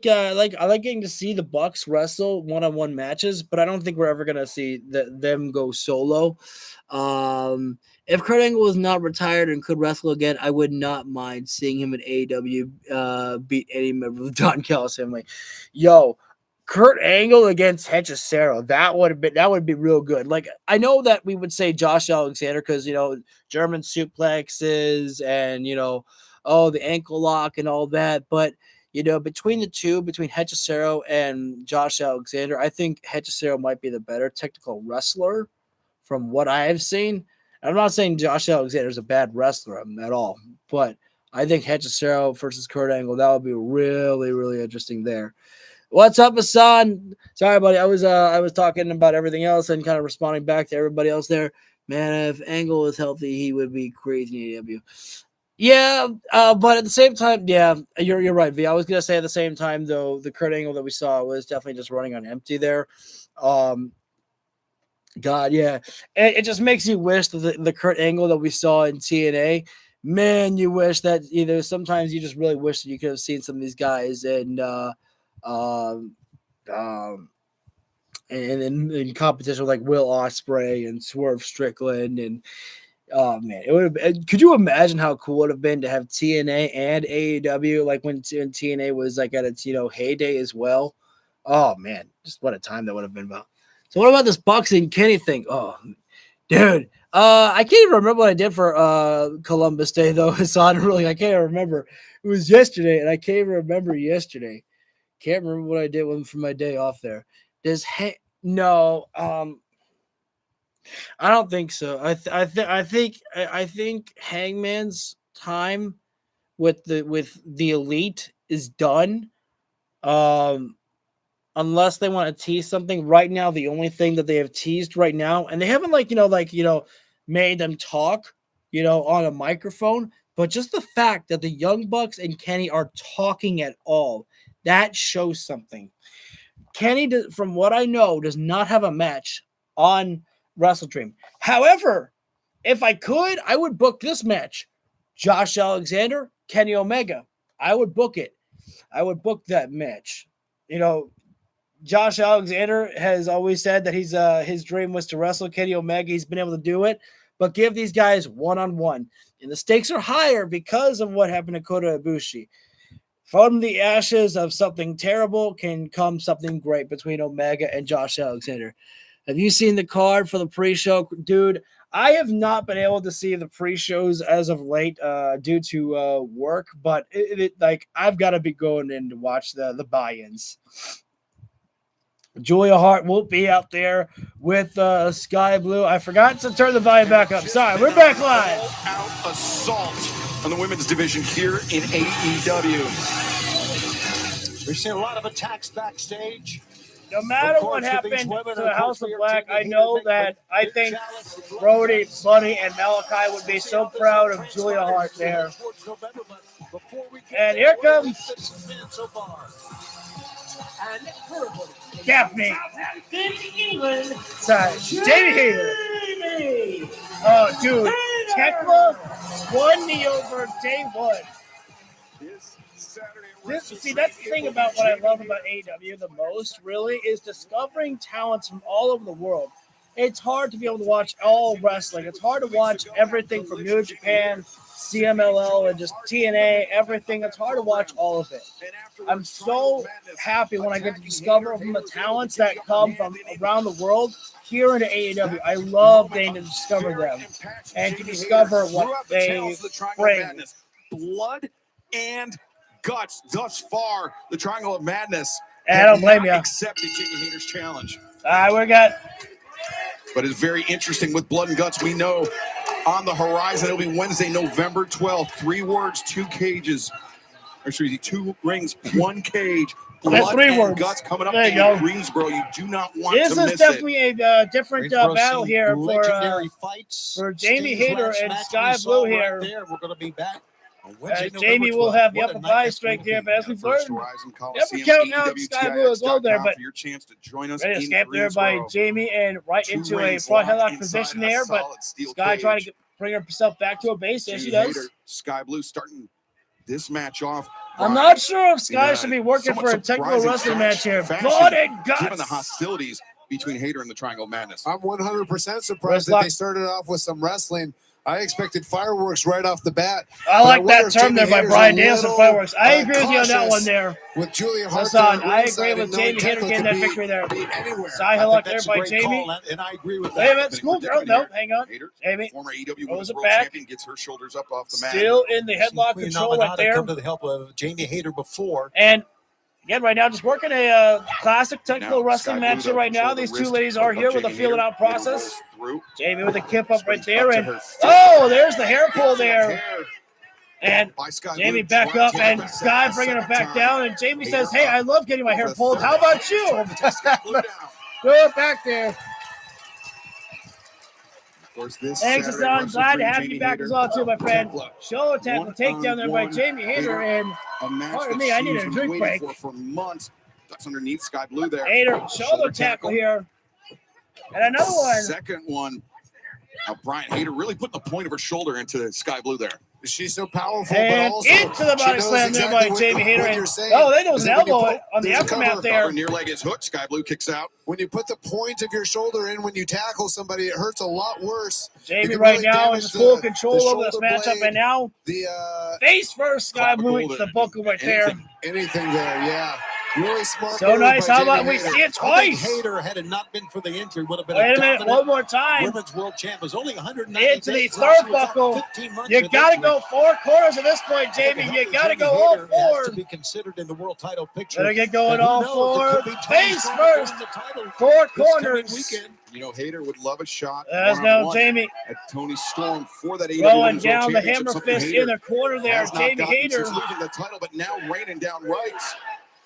getting to see the Bucks wrestle one-on-one matches, but I don't think we're ever gonna see them go solo. If Kurt Angle was not retired and could wrestle again, I would not mind seeing him in AEW beat any member of the Don Callis family. Yo, Kurt Angle against Hechicero, that would be real good. Like, I know that we would say Josh Alexander because, you know, German suplexes and, you know, the ankle lock and all that, but you know, between the two, between Hechicero and Josh Alexander, I think Hechicero might be the better technical wrestler from what I have seen. I'm not saying Josh Alexander is a bad wrestler at all, but I think Hechicero versus Kurt Angle, that would be really, really interesting there. What's up, Hassan? Sorry, buddy. I was talking about everything else and kind of responding back to everybody else there. Man, if Angle was healthy, he would be crazy in AEW. Yeah, but at the same time, yeah, you're right, V. I was gonna say at the same time, though, the Kurt Angle that we saw was definitely just running on empty there. God, yeah, it just makes you wish that the Kurt Angle that we saw in TNA. Man, you wish that sometimes you just really wish that you could have seen some of these guys and in competition with like Will Ospreay and Swerve Strickland and. Oh man, it would have been, could you imagine how cool it would have been to have TNA and AEW like when TNA was like at its heyday as well? Oh man, just what a time that would have been about. So what about this boxing Kenny thing? Oh dude, I can't even remember what I did for Columbus Day though. Hassan, really, I can't remember. It was yesterday, and I can't even remember yesterday. Can't remember what I did for my day off there. I don't think so. I think Hangman's time with the Elite is done. Unless they want to tease something right now, the only thing that they have teased right now, and they haven't made them talk, on a microphone, but just the fact that the Young Bucks and Kenny are talking at all, that shows something. Kenny, from what I know, does not have a match on WrestleDream. However, if I could, I would book this match. Josh Alexander, Kenny Omega. I would book it. I would book that match. Josh Alexander has always said that his dream was to wrestle Kenny Omega. He's been able to do it, but give these guys one-on-one. And the stakes are higher because of what happened to Kota Ibushi. From the ashes of something terrible can come something great between Omega and Josh Alexander. Have you seen the card for the pre-show? Dude, I have not been able to see the pre-shows as of late due to work, but I've got to be going in to watch the buy-ins. Julia Hart will be out there with Sky Blue. I forgot to turn the volume back up. Sorry, we're back live. Out assault on the women's division here in AEW. We've seen a lot of attacks backstage. No matter what happened to the House of Black, I know that I think Brody, Buddy, and Malachi would be so proud of Julia Hart there. And here comes Gaffney. England. Sorry, Jamie Hayter. Oh, dude. Tekla won me over day one. See, that's the thing about what I love about AEW the most, really, is discovering talents from all over the world. It's hard to be able to watch all wrestling. It's hard to watch everything from New Japan, CMLL and just TNA, everything. It's hard to watch all of it. I'm so happy when I get to discover from the talents that come from around the world here into AEW. I love getting to discover them and to discover what they bring. Blood and guts thus far. The Triangle of Madness. I don't blame you. Accepted Jamie Hayter's challenge. We got. But it's very interesting with Blood and Guts. We know on the horizon it'll be Wednesday, November 12th. 3 words, 2 cages. Or excuse me, 2 rings, 1 cage. Blood and Guts coming up in Greensboro. You do not want to miss it. This is definitely a different battle here for Jamie Hayter and Sky Blue here. We're going to be back. Jamie will have the upper body strength here, but as we've learned, never count out Sky Blue as well there, but ready to escape there by Jamie and right into a front headlock position there, but Sky trying to bring herself back to a base. Yes, she does. Sky Blue starting this match off. I'm not sure if Sky should be working for a technical wrestling match here. Blood and Guts. Given the hostilities between Hayter and the Triangle of Madness. I'm 100% surprised that they started off with some wrestling. I expected fireworks right off the bat. I like that term there by Brian Danielson, fireworks. I agree with you on that one there. With Julia Hart. I agree with Jamie Hayter getting that victory there. Side headlock there by Jamie. And I agree with that. Wait a minute, schoolgirl. No, hang on. Jamie. Former AEW Throws it World back. Champion gets her shoulders up off the mat. Still in the headlock control right there. Come to the help of Jamie Hayter before. And again, right now, just working a classic technical wrestling match here right now. These 2 ladies are here with a feeling out process. Jamie with a kip up right there. And there's the hair pull there. And Jamie back up and Sky bringing her back down. And Jamie says, hey, I love getting my hair pulled. How about you? Throw it back there. Thanks, Hassan. Glad to have you back as well, too, my friend. Shoulder tackle takedown there by Jamie Hayter. And pardon me, I need a drink break. For months. That's underneath Sky Blue there. Hayter, shoulder tackle here. And another one. Second one. Brian Hayter really putting the point of her shoulder into Sky Blue there. She's so powerful, and but also into the body slam there by Jamie Hayter. There was an elbow on the aftermath there. Near leg is hooked. Sky Blue kicks out. When you put the point of your shoulder in when you tackle somebody, it hurts a lot worse. Jamie right now is full control over this matchup, and now the face first Sky Blue into the buckle right there. Anything there, yeah. Really smart. So nice. How about we see it twice? Hayter, had it not been for the injury, would have been Wait a minute, one more time. Women's world champ. Was only 190 into the third buckle. You got to go 4 corners at this point, Jamie. You got to go all 4. To be considered in the world title picture. Better get going all 4. Face first. 4 corners. You know, Hayter would love a shot. As now Jamie at Tony Storm for that AEW going down the hammer fist in the corner there. Jamie Hayter losing the title, but now raining down rights.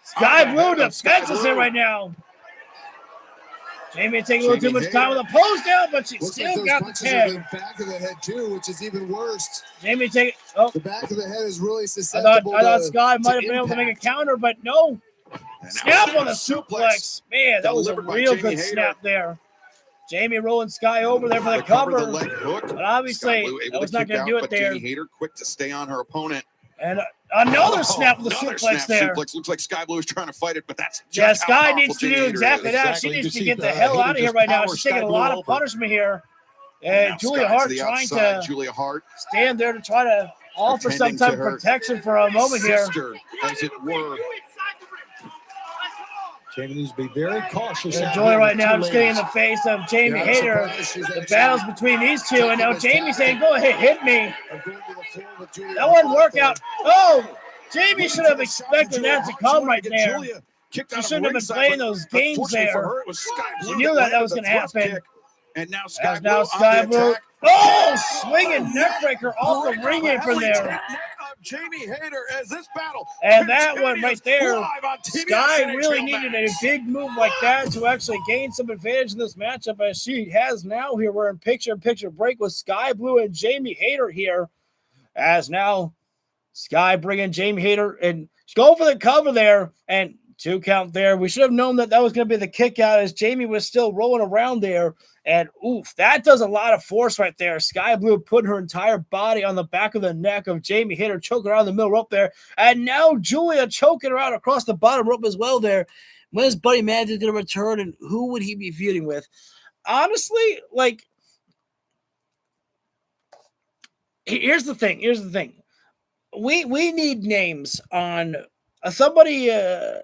Sky Blue defenses here right now. Jamie taking a little too much time with a pose down, but she still got the tag. Back of the head too, which is even worse. Jamie taking the back of the head is really susceptible. I thought Sky might have been able to make a counter, but no. Snap on the suplex. Man, that was a real good snap there. Jamie rolling Sky over there for the cover. But obviously, that was not going to do it there. Jamie Hayter quick to stay on her opponent. And another snap with the suplex there. Suplex. Looks like Sky Blue is trying to fight it, but that's just Sky needs to do exactly that. She needs to get the hell out of here right now. She's taking a lot of punishment here. And Julia Hart trying to stand there to try to offer some type of protection for a moment here. As it were. Jamie needs to be very cautious. Julia right now just getting in the face of Jamie Hayter. The battles between these two, and now Jamie saying, "Go ahead, hit me." That wouldn't work out. Oh, Jamie should have expected that to come right there. She shouldn't have been playing those games there. She knew that was going to happen. And now Sky Blue. Oh, swinging neckbreaker off the ring apron there. Jamie Hayter as this battle. And that one right there, Sky really needed a big move like that to actually gain some advantage in this matchup, as she has now here. We're in picture-in-picture break with Sky Blue and Jamie Hayter here, as now Sky bringing Jamie Hayter and she's going for the cover there, and 2 count there. We should have known that was going to be the kick out, as Jamie was still rolling around there. And oof, that does a lot of force right there. Sky Blue putting her entire body on the back of the neck of Jamie Hayter, choking her out in the middle rope there. And now Julia choking her out across the bottom rope as well there. When is Buddy Magic going to return, and who would he be feuding with? Honestly, like, Here's the thing. We need names on somebody. I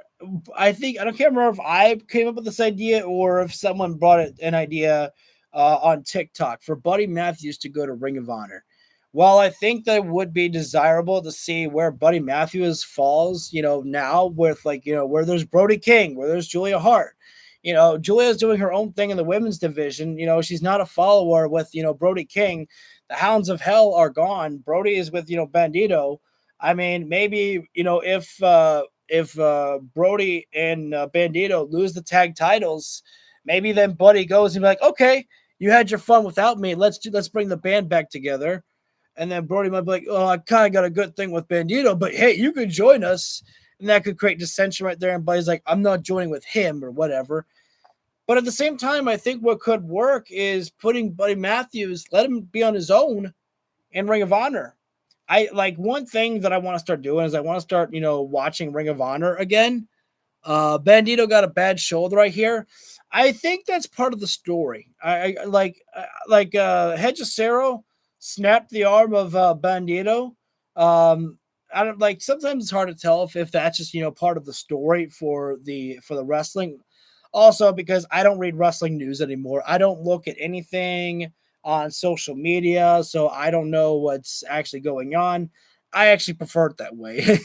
can't remember if I came up with this idea or if someone brought an idea on TikTok for Buddy Matthews to go to Ring of Honor. While I think that would be desirable to see where Buddy Matthews falls, now with where there's Brody King, where there's Julia Hart. Julia's doing her own thing in the women's division. She's not a follower with, Brody King. The Hounds of Hell are gone. Brody is with, Bandito. I mean, maybe, if Brody and Bandito lose the tag titles, maybe then Buddy goes and be like, okay, you had your fun without me. Let's bring the band back together. And then Brody might be like, oh, I kind of got a good thing with Bandito, but hey, you could join us. And that could create dissension right there. And Buddy's like, I'm not joining with him or whatever. But at the same time, I think what could work is putting Buddy Matthews, let him be on his own in Ring of Honor. One thing that I want to start doing is I want to start, watching Ring of Honor again. Bandito got a bad shoulder right here. I think that's part of the story. Hechicero snapped the arm of Bandito. I don't sometimes it's hard to tell if that's just part of the story for the wrestling. Also, because I don't read wrestling news anymore. I don't look at anything on social media, so I don't know what's actually going on. I actually prefer it that way.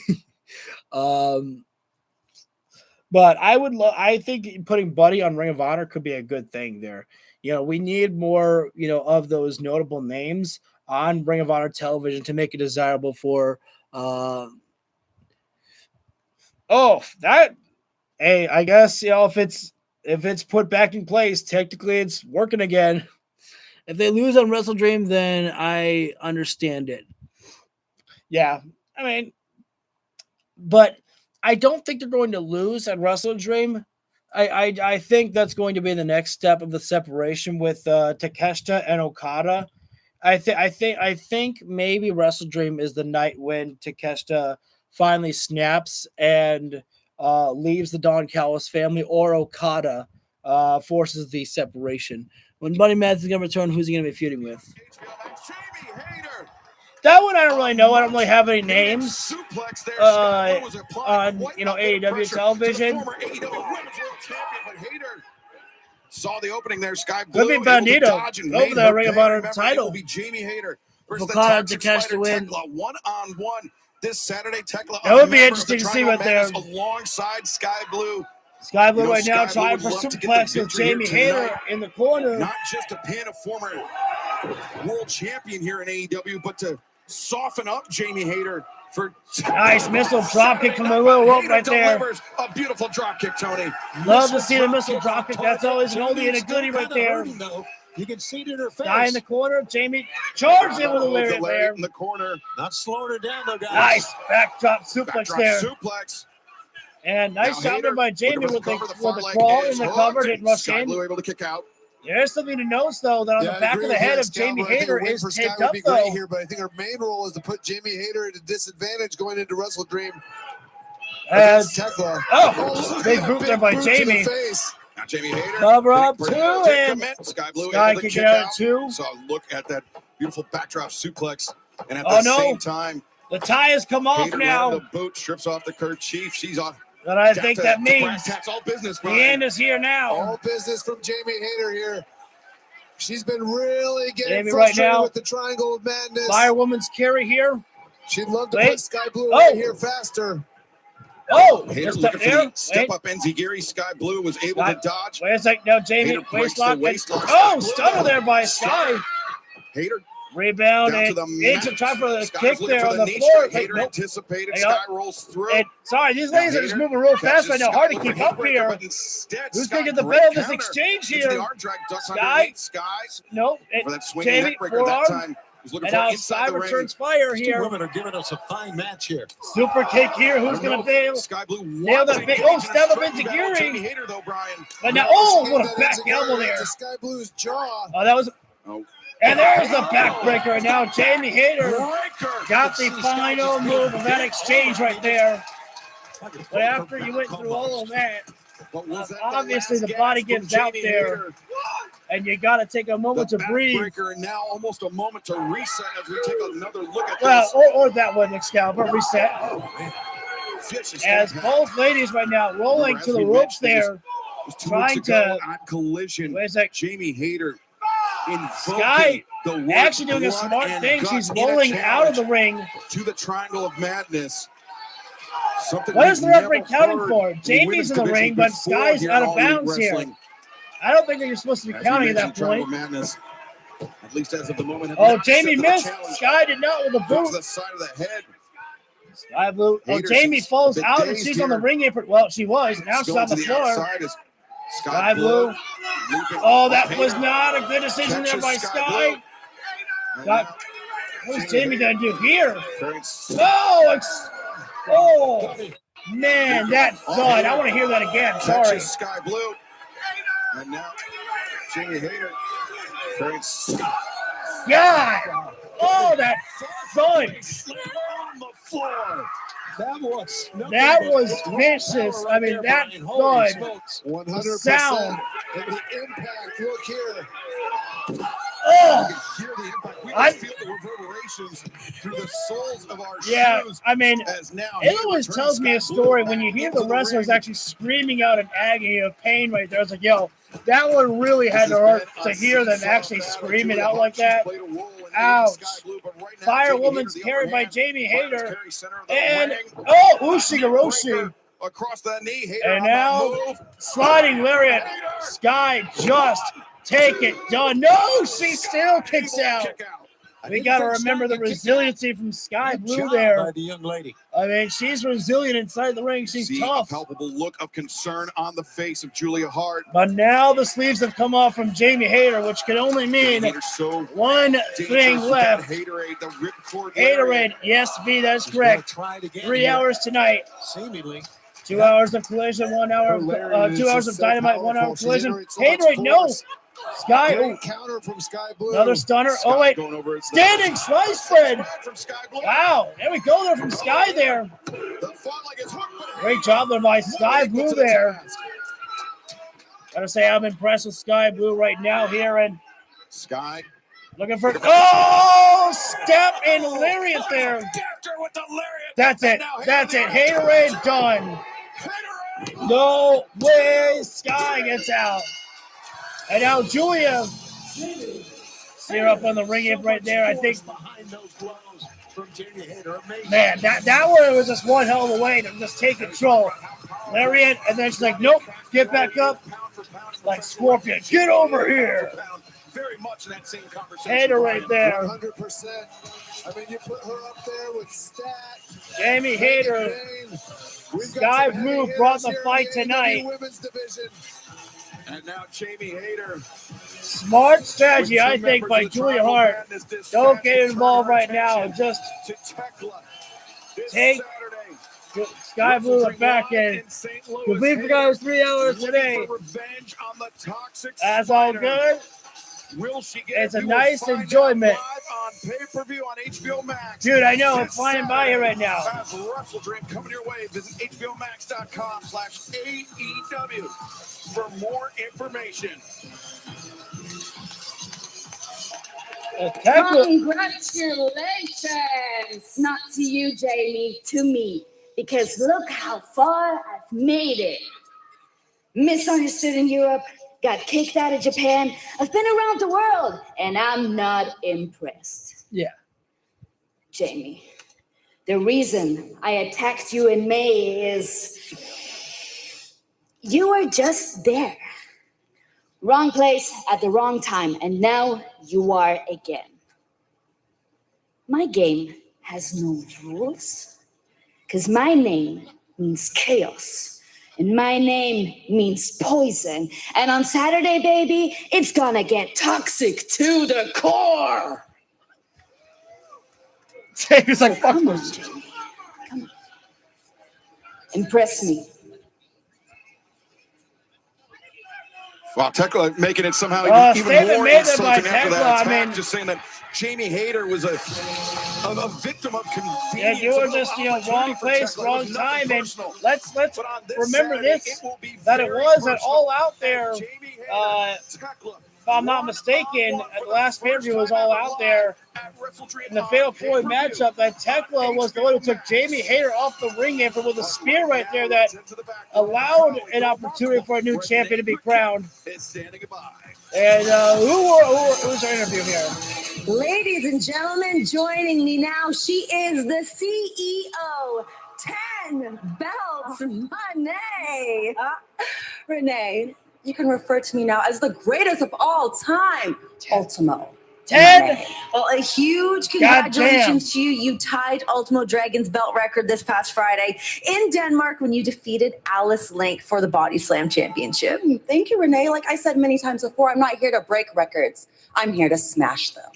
But I think putting Buddy on Ring of Honor could be a good thing there. We need more, of those notable names on Ring of Honor television to make it desirable for I guess if it's put back in place, technically it's working again. If they lose on Wrestle Dream, then I understand it. Yeah, I mean, but I don't think they're going to lose at Wrestle Dream. I think that's going to be the next step of the separation with Takeshita and Okada. I think maybe Wrestle Dream is the night when Takeshita finally snaps and leaves the Don Callis family, or Okada forces the separation. When Buddy Matthews is going to return, who's he going to be feuding with? That one I don't really know. I don't really have any names on AEW television. Saw the opening there. Sky Could be Bandito over the Ring of Honor title. Will be Jamie Hayter versus Okada the to catch the win. Tekla, 1-on-1 this Saturday. Tekla, that would be interesting to see right there. Alongside Sky Blue. Sky Blue right now trying for suplex with Jamie Hayter in the corner. Not just to pin a former world champion here in AEW, but to soften up Jamie Hayter for nice missile drop kick from the little rope right there. A beautiful drop kick, Tony. Love to see the missile drop kick. That's always an oldie and a goodie right there. You can see it in her face. Guy in the corner. Jamie charged in with a lariat there. In the corner. Not slowing her down though, guys. Nice backdrop suplex there. Suplex. And nice job there by Jamie with the crawl in the cover. Didn't rush in. Blue able to kick out. There's something to notice, though, that on the back of the head of Jamie Hayter is taped up, though. Here, but I think her main role is to put Jamie Hayter at a disadvantage going into Wrestle Dream. Tekla. Big boot there by Jamie. Now Jamie Hayter. Cover up 2, and Sky Blue Sky kicking out at 2. So look at that beautiful backdrop suplex. And at the same time, the tie has come off Hayter now. The boot strips off the kerchief. She's off. But I think that means all business, the end is here now. All business from Jamie Hayter here. She's been really getting Jamie frustrated right now, with the Triangle of Madness. Firewoman's carry here. She'd love to put Sky Blue right here faster. Hayter looking for the step up Enziguri. Sky Blue was able to dodge. Wait a second. Now Jamie waistlock. Stunner there by Sky. Hayter. Rebound and into try for the kick there on the floor. Hayter anticipated. Sky rolls through. Sorry, these ladies are just moving real fast right now. Hard to keep up here. Who's going to get the better of this exchange here? Sky. Nope. Jamie, forearm. And now Sky returns fire here. Women are giving us a fine match here. Super kick here. Who's going to fail? Sky Blue nail that big. Step up into Geary. But now, what a back elbow there. Sky Blue's jaw. Oh, that was. And there's the backbreaker. And now Jamie Hayter got the final move of that exchange right there. But after you went through all of that, obviously the body gives out there. and you got to take a moment to breathe. Backbreaker, and now almost a moment to reset as we take another look at Well, this. or that one, Excalibur, reset. As both ladies right now rolling to the ropes there, trying to on Collision. Wait a sec. Jamie Hayter Sky the word actually doing a blood smart and thing. guts She's in a rolling out of the challenge ring. to the Triangle of Madness. Something What is the we've referee never counting heard for? in Jamie's in the women's ring, division but before Sky's here out in of All Elite bounds here. Wrestling. I don't think that you're supposed to be As we counting at mentioned, that point. Triangle Madness, at least as of the moment, have Oh, not Jamie accepted the missed. challenge. Sky did not with a To boot. the side of the head. Sky Blue. Oh, Hayter Jamie seems falls a bit out and dazed she's on the here. ring apron. Well, she was. Now she's Going on the to floor. outside is Sky Blue. looping Oh, that Hayter. was not a good decision there Catches by Sky Sky. Blue. And Got, now what's Jamie going to do here? very Oh, man, that thud. I want to hear that again. Sorry. catches Sky Blue. And now Jamie Hayter. Very God. Oh, that thud. On the floor. That was vicious. I mean, that thud. 100%. Sound. And the impact, look here. Oh. hear the impact. We I- can feel the reverberations through the soles of our Yeah, shoes. I mean, As now it always tells me a story when you hear the into the wrestlers ring. actually screaming out in agony of pain right there. It's like, yo, that one really had to hurt to hear them actually screaming out like that. Ouch. Fire Woman's carried by Jamie Hayter. And, oh, Ushigoroshi. Across the knee, Hayter And on that now, move. sliding lariat. Sky just take it done. No, she still kicks out. We got to remember the resiliency from Sky Blue there. By the young lady. I mean, she's resilient inside the ring. She's See tough. a palpable look of concern on the face of Julia Hart. But now the sleeves have come off from Jamie Hayter, which can only mean Hayter's so one dangerous thing with left. that Haterade, the ripcord Haterade, lariat. yes, V, that's correct. Try it again 3 here. hours tonight. Seemingly. 2 hours of collision, 1 hour, Her 2 hours of dynamite, 1 hour She collision. generates so much Haterade, no. force. Sky, Great counter from Sky Blue. another stunner. Sky Oh, wait. going over it. Standing slice spread. From Sky Blue. Wow, there we go there from Sky there. The front leg is hooked, but Great job there by Sky equal Blue to the there. task. Gotta say, I'm impressed with Sky Blue right now here, and Sky. looking for, oh, step and lariat there. Decked her with the lariat. That's it. That's it. Haterade done. No way. Sky gets out. And now Julia. See her up on the ring apron right there. I think, Behind those blows from Jamie Hayter. Amazing. man, that one was just one hell of a way to just take control. Lariat, and then she's like, nope, get back up. Like Scorpion, get over here. Very much in that same conversation. Hater right there. 100%. I mean, you put her up there with Stat. Jamie Hayter. We've got Sky some Blue heavy brought hitters the here in fight the AEW tonight. Women's division. And now Jamie Hayter. Smart strategy, I think, by Julia Hart. Don't get involved right now. Just To Tekla this take Saturday. Sky Blue back in. Complete for guys 3 hours Looking today. for revenge on the toxic That's all spider. good. Will she get It's it? a We will nice find out enjoyment. live on pay-per-view on HBO Max. Dude, I know, This it's flying by here right now. As Wrestle Dream coming your way. Visit hbomax.com/AEW for more information. Congratulations! Not to you, Jamie, to me. Because look how far I've made it. Misunderstood in Europe, got kicked out of Japan. I've been around the world, and I'm not impressed. Yeah. Jamie, the reason I attacked you in May is you were just there. Wrong place at the wrong time, and now you are again. My game has no rules, because my name means chaos, and my name means poison. And on Saturday, baby, it's gonna get toxic to the core. It's like, fuck Come on, this. Jamie. Come on. Impress me. Wow, Tekla making it somehow even statement more made there by insulting after Tekla, that I attack. mean- Just saying that Jamie Hayter was a victim of convenience. Yeah, you were just, wrong place, wrong time. And let's remember this, that it was an all out there if I'm not mistaken, the last pay-per-view was all out there in the Fatal 4-Way matchup that Tekla was the one who took Jamie Hayter off the ring apron with a spear right there that allowed an opportunity for a new champion to be crowned. And who's our interview here? Ladies and gentlemen, joining me now, she is the CEO, 10 belts, Renee. Renee, you can refer to me now as the greatest of all time, Ultimo. 10. Well, a huge congratulations to you. You tied Ultimo Dragon's belt record this past Friday in Denmark when you defeated Alice Link for the Body Slam Championship. Thank you, Renee. Like I said many times before, I'm not here to break records. I'm here to smash them.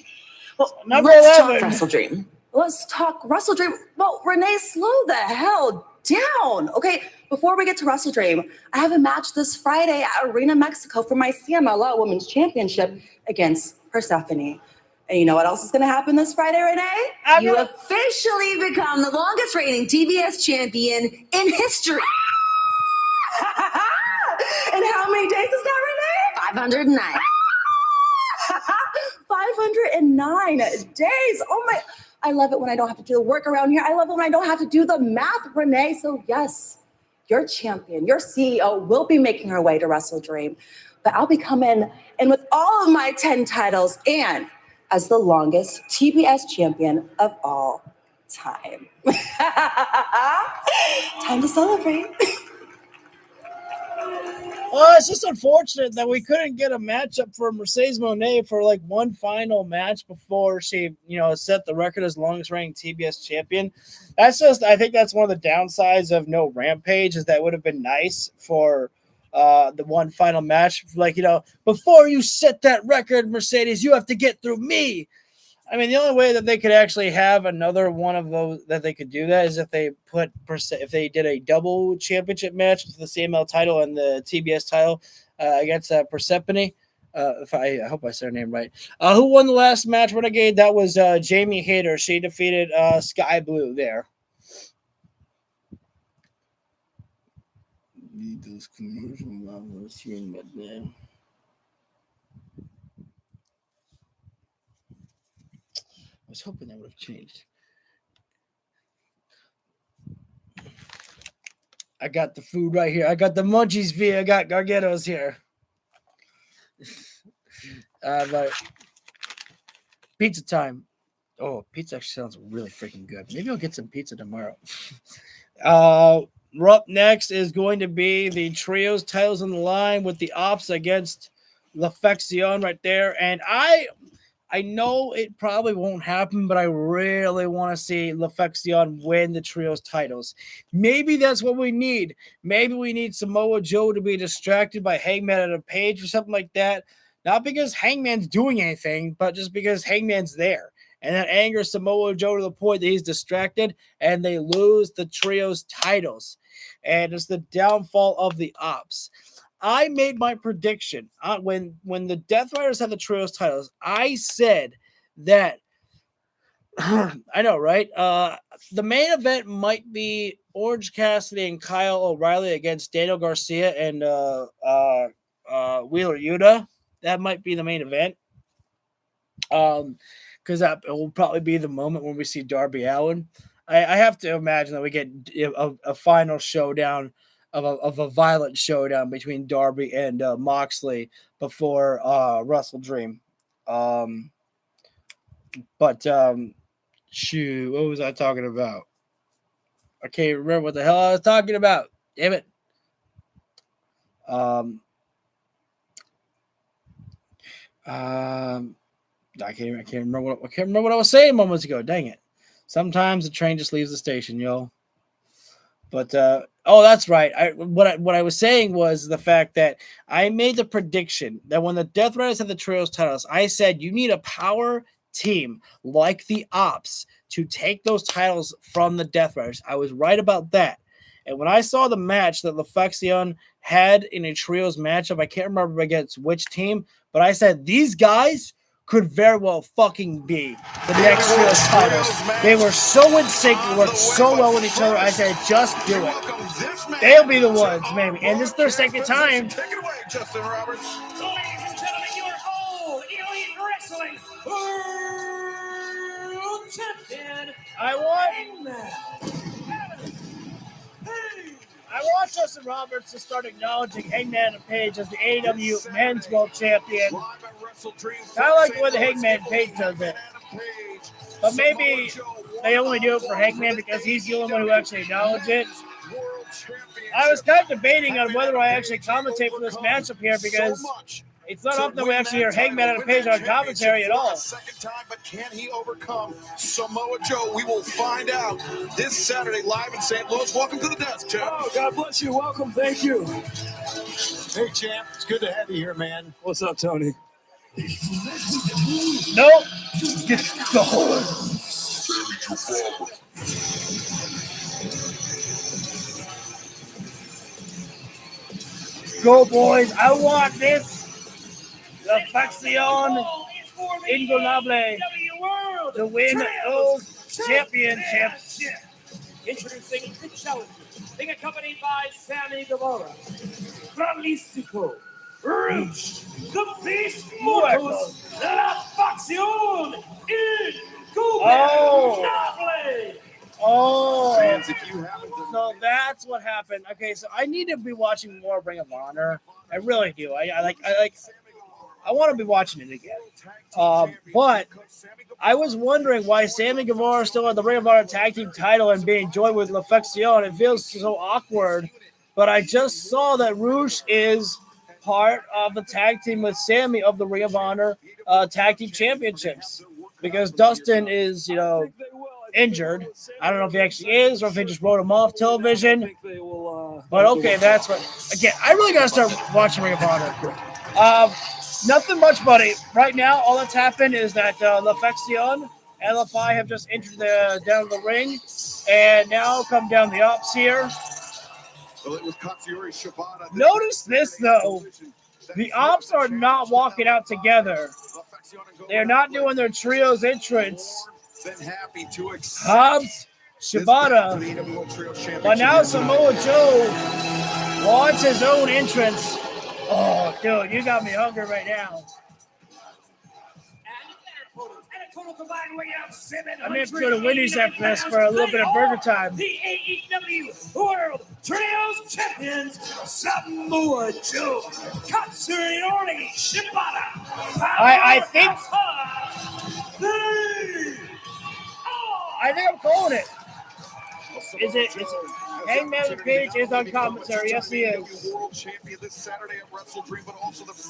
Well, let's talk Wrestle Dream. Let's talk Wrestle Dream. Well, Renee, slow the hell down. Okay, before we get to Wrestle Dream, I have a match this Friday at Arena Mexico for my CMLL Women's Championship against Persephone. And you know what else is going to happen this Friday, Renee? You officially become the longest reigning TBS champion in history. And how many days is that, Renee? 509. 509 days. Oh my, I love it when I don't have to do the work around here. I love it when I don't have to do the math, Renee. So yes, your champion, your CEO will be making her way to Wrestle Dream. But I'll be coming in with all of my 10 titles and as the longest TBS champion of all time. Time to celebrate. Well, it's just unfortunate that we couldn't get a matchup for Mercedes Moné for like one final match before she, set the record as longest reigning TBS champion. I think that's one of the downsides of no Rampage is that would have been nice for the one final match. Like, before you set that record, Mercedes, you have to get through me. I mean, the only way that they could actually have another one of those that they could do that is if they did a double championship match with the CML title and the TBS title against Persephone. I hope I said her name right. Who won the last match, Renegade? That was Jamie Hayter. She defeated Sky Blue there. Those commercial levels here, but man. I was hoping that would have changed. I got the food right here. I got the munchies via. I got Gargettos here. But pizza time. Oh, pizza actually sounds really freaking good. Maybe I'll get some pizza tomorrow. Up next is going to be the trios titles on the line with the Ops against L'Affection right there. And I know it probably won't happen, but I really want to see L'Affection win the trios titles. Maybe that's what we need. Maybe we need Samoa Joe to be distracted by Hangman at a page or something like that. Not because Hangman's doing anything, but just because Hangman's there. And that angers Samoa Joe to the point that he's distracted and they lose the trios titles. And it's the downfall of the Ops. I made my prediction when the Death Riders had the trios titles. I said that I know, right? The main event might be Orange Cassidy and Kyle O'Reilly against Daniel Garcia and Wheeler Yuta. That might be the main event. Because that will probably be the moment when we see Darby Allin. I have to imagine that we get a final showdown of a violent showdown between Darby and Moxley before Wrestle Dream. Shoot, what was I talking about? I can't remember what the hell I was talking about. Damn it. I can't remember what I was saying moments ago. Dang it. Sometimes the train just leaves the station, yo. But that's right. What I was saying was the fact that I made the prediction that when the Death Riders had the trios titles, I said you need a power team like the Ops to take those titles from the Death Riders. I was right about that. And when I saw the match that L'Affection had in a trios matchup, I can't remember against which team, but I said these guys could very well fucking be the next trios titles. They were so in sync, they worked so well with each other. I said, just do it. They'll be the ones, maybe. And this is their second time. Take it away, Justin Roberts. Ladies and gentlemen, your Wrestling World Champion. I want Justin Roberts to start acknowledging Hangman Page as the AEW Men's World Champion. Kind of like the way the Hangman Page does it. But maybe they only do it for Hangman because he's the only one who actually acknowledges it. I was kind of debating on whether I actually commentate for this matchup here because it's not often that we actually hear Hangman and Page on commentary at all. Second time, but can he overcome Samoa Joe? We will find out this Saturday live in St. Louis. Welcome to the desk, champ. Oh, God bless you. Welcome. Thank you. Hey, champ. It's good to have you here, man. What's up, Tony? Nope. Get going. Go, boys. I want this. La Facción Ingolable to win those championships. Introducing the challenger, being accompanied by Sammy Guevara, from Mystico, Rouge, the Beast Mortals, La Facción Ingolable. Oh, Fans, if you haven't done so that's what happened. Okay, so I need to be watching more Ring of Honor. I really do. I want to be watching it again. But I was wondering why Sammy Guevara still had the Ring of Honor Tag Team title and being joined with La Facción. It feels so awkward. But I just saw that Rouge is part of the tag team with Sammy of the Ring of Honor Tag Team Championships. Because Dustin is, injured. I don't know if he actually is or if they just wrote him off television. But okay, that's what. Again, I really got to start watching Ring of Honor. Nothing much, buddy. Right now, all that's happened is that La Facción and La Fi have just entered down the ring, and now come down the ups here. Notice this, though. The ops are not walking out together. They're not doing their trios entrance. Hobbs, Shibata, but now Samoa Joe wants his own entrance. Oh, dude, you got me hungry right now. I'm going to go to Wendy's after this for a little bit of burger time. The AEW World Trios Champions, Samoa Joe, Katsuyori Shibata. I think I'm calling it. Is it Hangman Page is on commentary? Yes, he is.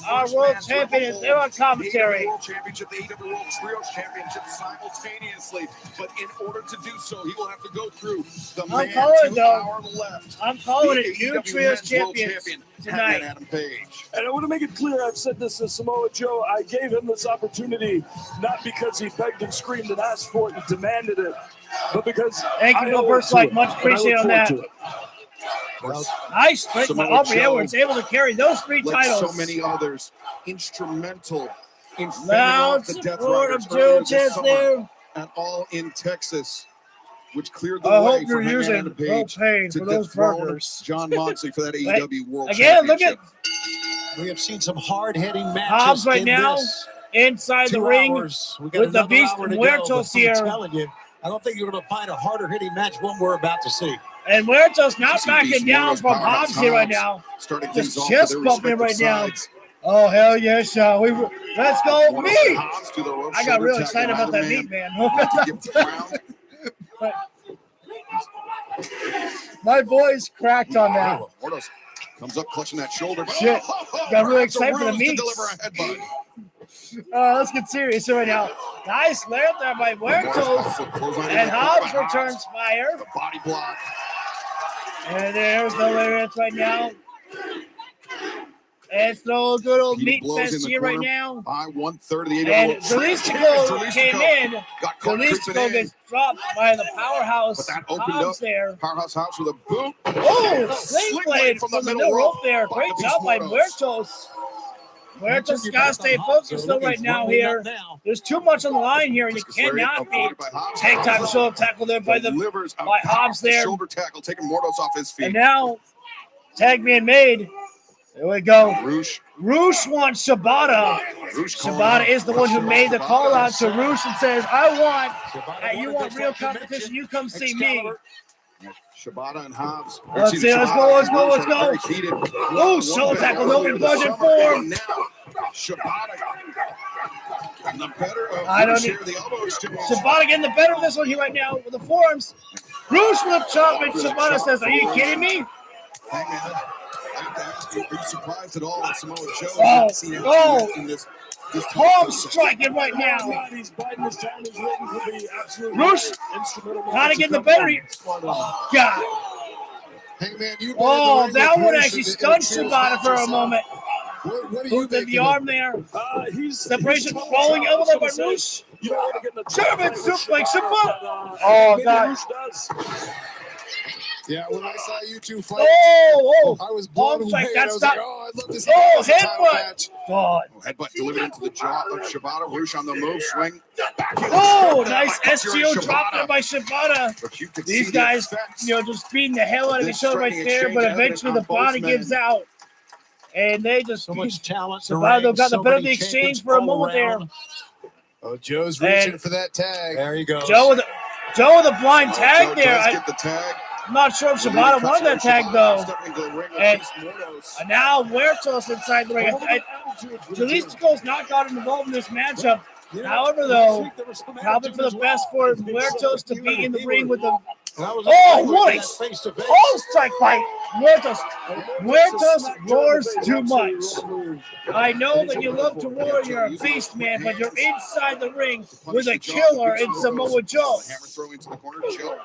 Our world champion is there on commentary. World Championship, the AEW World Trios Championship simultaneously. But in order to do so, he will have to go through the man to our left. I'm calling it new Trios Champions tonight. Adam Page. And I want to make it clear, I've said this to Samoa Joe, I gave him this opportunity not because he begged and screamed and asked for it and demanded it, but because thank you, first like much appreciate on that. Nice, Aubrey Edwards able to carry those three titles. So many others instrumental in loud the Death support Riders of Joe Chance there, and all in Texas, which cleared the I way hope for you're using Hangman Page propane to for those dethrone burgers. Jon Moxley for that AEW World again, Championship. Look at we have seen some hard-hitting matches Hobbs right in now this inside the 2 ring hours. We with the Beast Muertos here. I'm telling you, I don't think you're going to find a harder-hitting match one we're about to see. And Muertos not backing down from Hobbs here right now. Just chest bumping right now. Oh, hell yes, we let's go meat. I got real excited about that meat, man. My voice cracked on that. Comes up clutching that shoulder. Shit. Got really excited for the meat. Meats. Let's get serious right now. Nice layout there by Muertos. And Hobbs returns fire. The body block. And there's the lyrics right now. And it's no good old meat fest here right now. By 1/3 of the AEW. And Jalisco came in. Jalisco gets dropped by the powerhouse. But that opened Hobbs up. there. Powerhouse Hobbs with a boot. Oh, sling blade from the middle rope there. Great job by Muertos. Muertos got to stay focused though right now here. There's too much on the line here, and you cannot be take time shoulder tackle there by by Hobbs there. Shoulder tackle taking Muertos off his feet. And now tag being made. There we go. Roosh wants Shibata. Shibata is the one who made the call out to Roosh and says, you want real competition, you come see me. Shibata and Hobbs. Let's go. Oh, shoulder tackle, no budget for him. Shibata getting the better of Shibata getting the better of this one here right now with the forearms. Roosh with a chop, and Shibata says, are you kidding me? Hey, man, I have to ask you, are you surprised at all that Samoa Joe in this palm striking right now. He's biting his time. He's waiting for the absolute Roosh kind of getting the better here. Oh, God. Hey, man, that one actually stunned Shibata for a moment. What do you think? The arm there. Separation, rolling elbow there by Roosh. German suplex, Shibata. Oh, God. Yeah, when I saw you two fight, I was blown away. Got I was stopped. like, I'd love to see this headbutt. God. Headbutt delivered into the jaw of Shibata. Roosh on the move, swing. Nice STO drop there by Shibata. These guys, just beating the hell out of each other right there, but eventually the body gives out. And they just so much talent. Shibata got the better of the exchange for a moment there. Oh, Joe's reaching for that tag. There you go. Joe with a blind tag there. Get the tag. I'm not sure if Shibata won that tag, though. And now Muertos inside the ring. Jalisco's not gotten involved in this matchup. However, though, probably for the best for Muertos to be in the ring with them. What a strike by Muertos. Muertos roars too much. I know that you love to roar, you're a beast, man, but you're inside the ring with a killer in Samoa Joe. Hammer throw into the corner, Joe.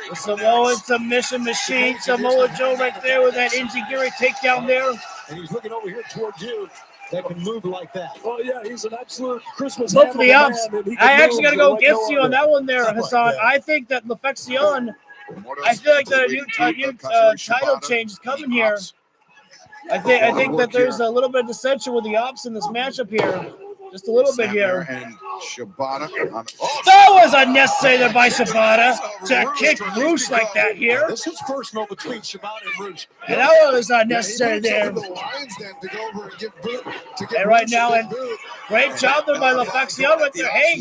The Samoan submission machine, Samoa Joe right there with that Enziguri takedown there. And he's looking over here towards you. That can move like that. Oh, yeah, he's an absolute Christmas. Look for the ups. I actually got to go against you on that one there, Hassan. I think that Lefexion, I feel like that a new title change is coming here. I think that there's a little bit of dissension with the ops in this matchup here. Just a little bit here. And Shibata. That was unnecessary there by Shibata to kick Roosh like that here. This is personal between Shibata and Roosh. And that was unnecessary there. And right now, and great job there by Lefexion right there. Hey,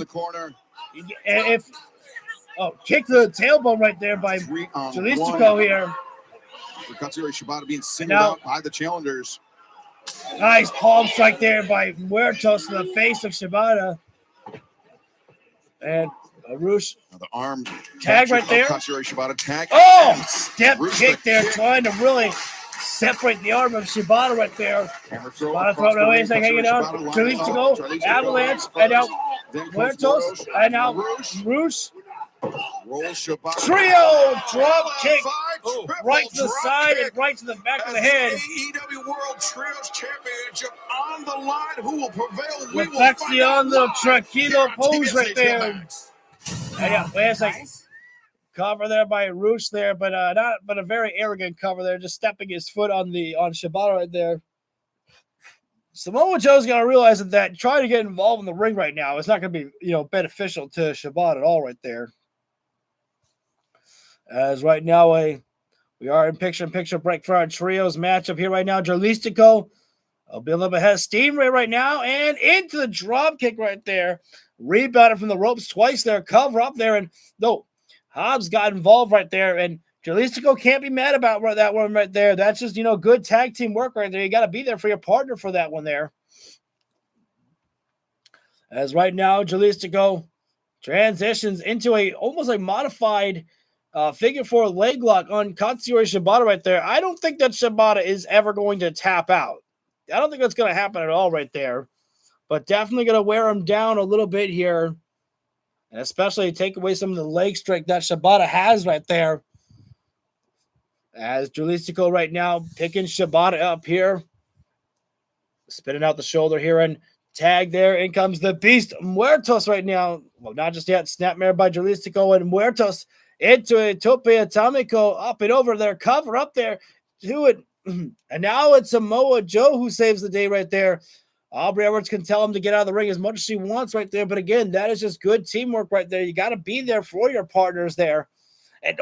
kick the tailbone right there by Jalisco here. Katsuyori Shibata being singled out by the challengers. Nice palm strike there by Muertos to the face of Shibata. And Roosh. The arm tag right there. Katsuyori Shibata tag. Step kick there, trying to really separate the arm of Shibata right there. Shibata throwing away, hanging out. Jalisco, avalanche, and now Muertos, and now Roosh. Trio drop kick right to the side and right to the back of the head. AEW World Trios Championship on the line. Who will prevail? Lefexion, the Tranquilo pose right there. Wait a second. Cover there by Roosh there, but a very arrogant cover there, just stepping his foot on Shibata right there. Samoa Joe's got to realize that trying to get involved in the ring right now is not going to be beneficial to Shibata at all right there. As right now, we are in picture-in-picture break for our trios matchup here right now. Jalisco will be a little bit ahead of steam right now, and into the drop kick right there. Rebounded from the ropes twice there, cover up there, and Hobbs got involved right there, and Jalisco can't be mad about that one right there. That's just, good tag team work right there. You got to be there for your partner for that one there. As right now, Jalisco transitions into almost a modified figure four leg lock on Katsuyori Shibata right there. I don't think that Shibata is ever going to tap out. I don't think that's going to happen at all right there. But definitely going to wear him down a little bit here. And especially take away some of the leg strength that Shibata has right there. As Jalisco right now picking Shibata up here. Spinning out the shoulder here and tag there. In comes the beast Muertos right now. Well, not just yet. Snapmare by Jalisco and Muertos into a tope atomico, up and over there, cover up there to it. And now it's Samoa Joe who saves the day right there. Aubrey Edwards can tell him to get out of the ring as much as she wants right there. But again, that is just good teamwork right there. You got to be there for your partners there. And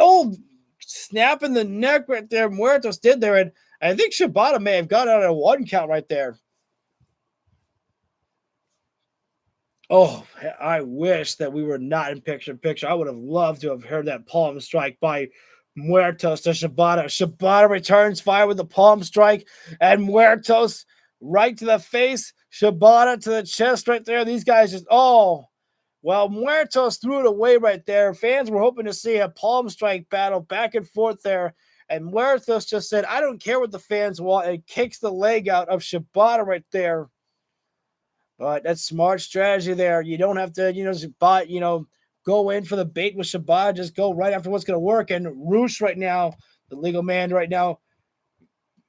snapping the neck right there, Muertos did there. And I think Shibata may have got out of 1 count right there. Oh, I wish that we were not in picture-in-picture. I would have loved to have heard that palm strike by Muertos to Shibata. Shibata returns fire with the palm strike, and Muertos right to the face. Shibata to the chest right there. These guys just, well, Muertos threw it away right there. Fans were hoping to see a palm strike battle back and forth there, and Muertos just said, I don't care what the fans want, and kicks the leg out of Shibata right there. But that's smart strategy there. You don't have to, go in for the bait with Shibata. Just go right after what's going to work. And Roosh right now, the legal man right now,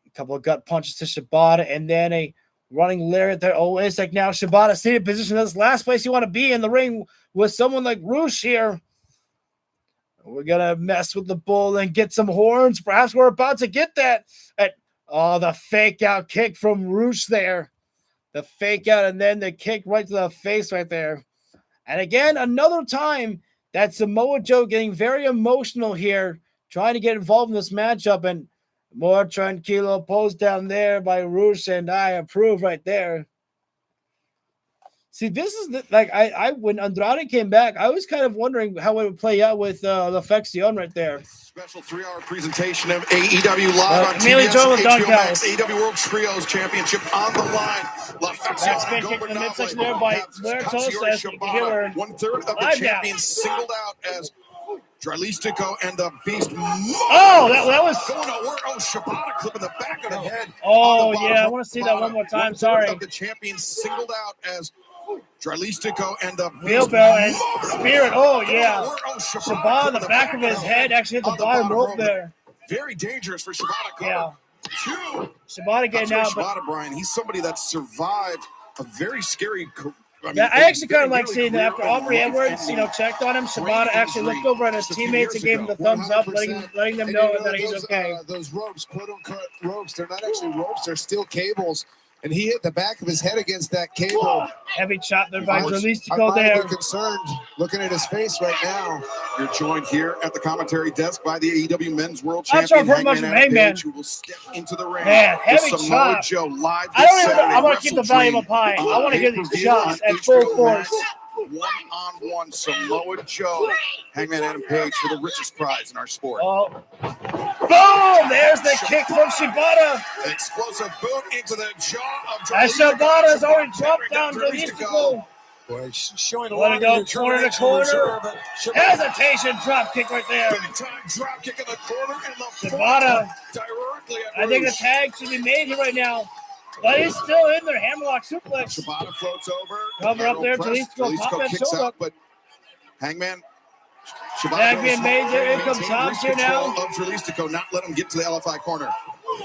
a couple of gut punches to Shibata, and then a running lariat there. Oh, it's like now Shibata seated position. That's the last place you want to be in the ring with someone like Roosh here. We're going to mess with the bull and get some horns. Perhaps we're about to get that. The fake out kick from Roosh there. The fake out and then the kick right to the face right there. And again, another time that Samoa Joe getting very emotional here, trying to get involved in this matchup, and more tranquilo pose down there by Roosh, and I approve right there. See, this is I when Andrade came back, I was kind of wondering how it would play out with La Facción right there. Special 3-hour presentation of AEW Live on TBS, HBO Max, AEW World Trios Championship on the line. La Facción kick in the midsection there by Muertos as you can hear 1/3 of the champions singled out as Dralistico and the Beast. That was going to work. Shibata clipping the back of the head. Oh yeah, I want to see that one more time. Sorry. Of the champions singled out as Dralistico and the wheelbarrow and Spirit. Oh yeah, Shibata, the back of his head actually hit the bottom rope there. Very dangerous for Shibata. Yeah. Shibata getting out. Shibata, Brian, he's somebody that survived a very scary. I actually kind of like seeing that after Aubrey Edwards, checked on him. Shibata actually looked over at his teammates and gave him the thumbs up, letting them know that he's okay. Those ropes, quote-unquote ropes, they're not actually ropes, they're steel cables. And he hit the back of his head against that cable. Heavy chop there by Dralistico I'm there. not concerned looking at his face right now. You're joined here at the commentary desk by the AEW Men's World Not Champion, sure much Hangman Page, who will step into the ring. Man, heavy with Samoa chop. Joe live I don't even. I want to keep the volume up high. I want to hear these shots at full force. One-on-one Samoa Joe, Hangman Adam Page for the richest prize in our sport. Boom! There's the kick from Shibata. An explosive boot into the jaw of As Shibata's already dropped down Dralistico. Boy, showing a Let lot it of go corner to corner. Hesitation drop kick right there. Big time drop kick in the corner and the Shibata. directly at I think the Roosh. tag should be made here right now. But he's still in there. Hammerlock suplex. Shibata floats over. Cover up there. Press. Dralistico pop that kicks shoulder. out, but Hangman. Shibata Tag being goes made hard, there. Here comes maintain Hobbs here control now. of Dralistico, not let him get to the LFI corner.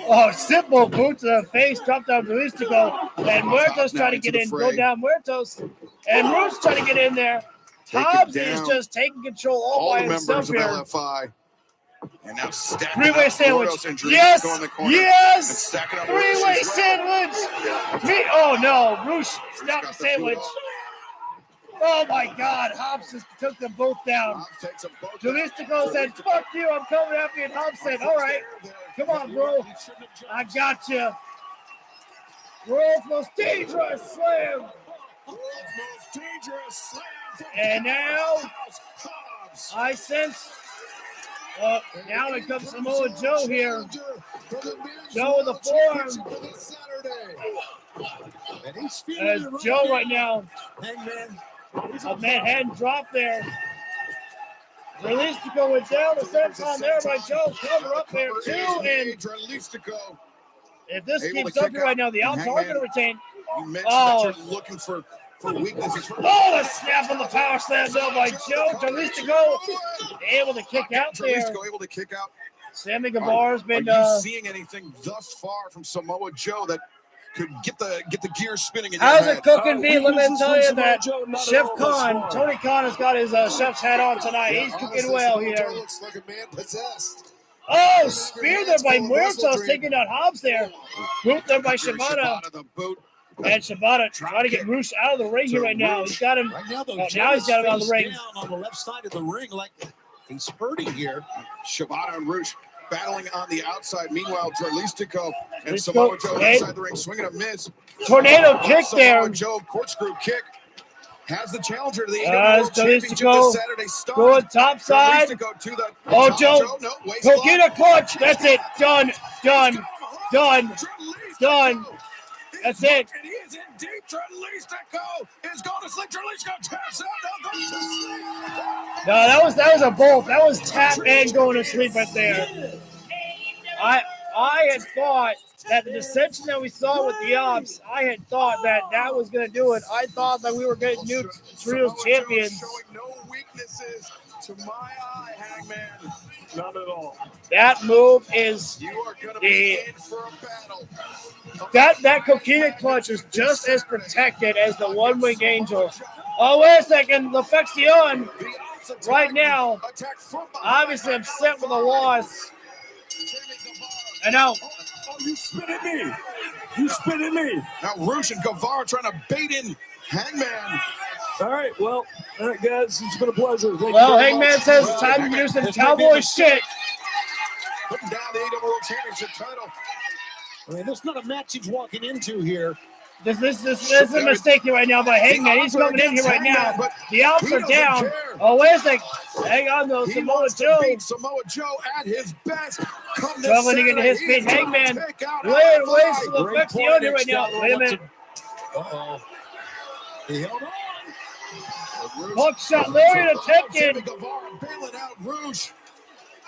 Oh, simple boot to the face, drop down Dralistico, and Muertos trying to get in, go down Muertos, and Roosh trying to get in there. Hobbs is just taking control all by the himself members here. of LFI. And now stacking Three-way up sandwich. Muertos and Dralistico Yes, in the corner. And yes. stacking up Three-way Roosh as well. sandwich. Oh no, Roosh stopped the sandwich. Oh my God, Hobbs just took them both down. Dralistico said, "Fuck you, I'm coming after you." And Hobbs said, "All right, come on, bro, I got you." World's most dangerous slam. And now I sense. Now it comes Samoa Joe here. Joe with the forearm. As Joe right now. A Manhattan drop there. Dralistico went down the center time there by Joe. Cover up there too. And if this keeps up right now, the outs are going to retain. You mentioned that you're looking for weaknesses. Oh, a snap on the power slam though by Joe. Dralistico able to kick out there. Dralistico able to kick out. Sammy Guevara's been. Are you seeing anything thus far from Samoa Joe that could get the gears spinning in your How's head? it cooking, V? Let me tell you that Chef Khan, Tony Khan has got his chef's hat on tonight. He's cooking well here. Looks like a man possessed. Oh, spear there by Muertos, taking out Hobbs there. Boot there by Shibata. And Shibata trying to get Roosh out of the ring here right now. He's got him. Right now, though, Now he's got him out of the ring. down on the left side of the ring, like he's hurting here. Shibata and Roosh battling on the outside. Meanwhile, Dralistico and Let's Samoa go. Joe Hey. inside the ring, swinging a miss. Tornado kick there. Samoa Joe, corkscrew kick. Has the challenger to the AEW World Championship Dralistico this Saturday. Started. going top side. Dralistico to the Oh, top. Joe. No, waist Coquina lock. clutch. That's it. Done. Done. Done. Done. That's it. And he is in deep. Dralistico is going to sleep. Dralistico taps out. Now goes to sleep. No, that was a bolt. That was tap and going to sleep right there. I had thought that the dissension that we saw with the Ops, I had thought that was going to do it. I thought that we were getting new trios champions. Showing no weaknesses to my eye, Hangman. Not at all. That move is You are going to be in for a battle. that Coquina clutch is just as protected as the one-wing angel. Oh, wait a second. L'Affection right now, obviously upset with a loss. And now, Oh, you spit at me. You spit at me. Now Roosh and Guevara trying to bait in Hangman. All right, well, all right, guys, it's been a pleasure. Thank well, you very Hangman much. says it's time to do some cowboy shit. Putting down the AEW World Championship title. I mean, there's not a match he's walking into here. This is a mistake here right now by Hangman. He's coming in here right now. The Alps are down. Oh, wait a sec. Hang on, though. Samoa Joe. Samoa Joe at his best. Struggling to get to his feet. Hangman. Wait, L'Affection here right now. Wait a minute. Uh-oh. He held on. Hook shot. Lariat attempted. Guevara bailing out Roosh.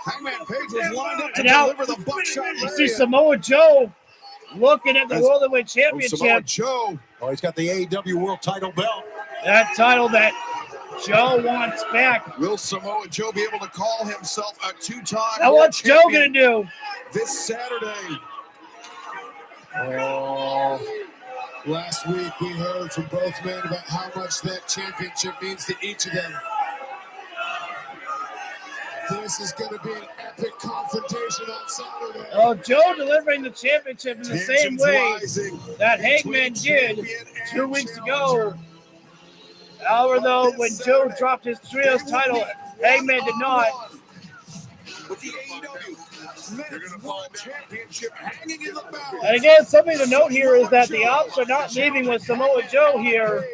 Hangman Page was lined up to And now, deliver the buckshot. you see Samoa Joe looking at the World Heavyweight Samoa Championship. Joe. Oh, he's got the AEW World title belt. That title that Joe wants back. Will Samoa Joe be able to call himself a two-time Now world what's Joe champion going to do? this Saturday? Oh, last week we heard from both men about how much that championship means to each of them. This is going to be an epic confrontation on Saturday. Oh, Joe delivering the championship in the same way that Hangman did 2 weeks ago. However, though, when Joe dropped his trios title, Hangman did not. With the AEW Men's World Championship hanging in the balance. And again, something to note here is that the Ops are not leaving with Samoa Joe here.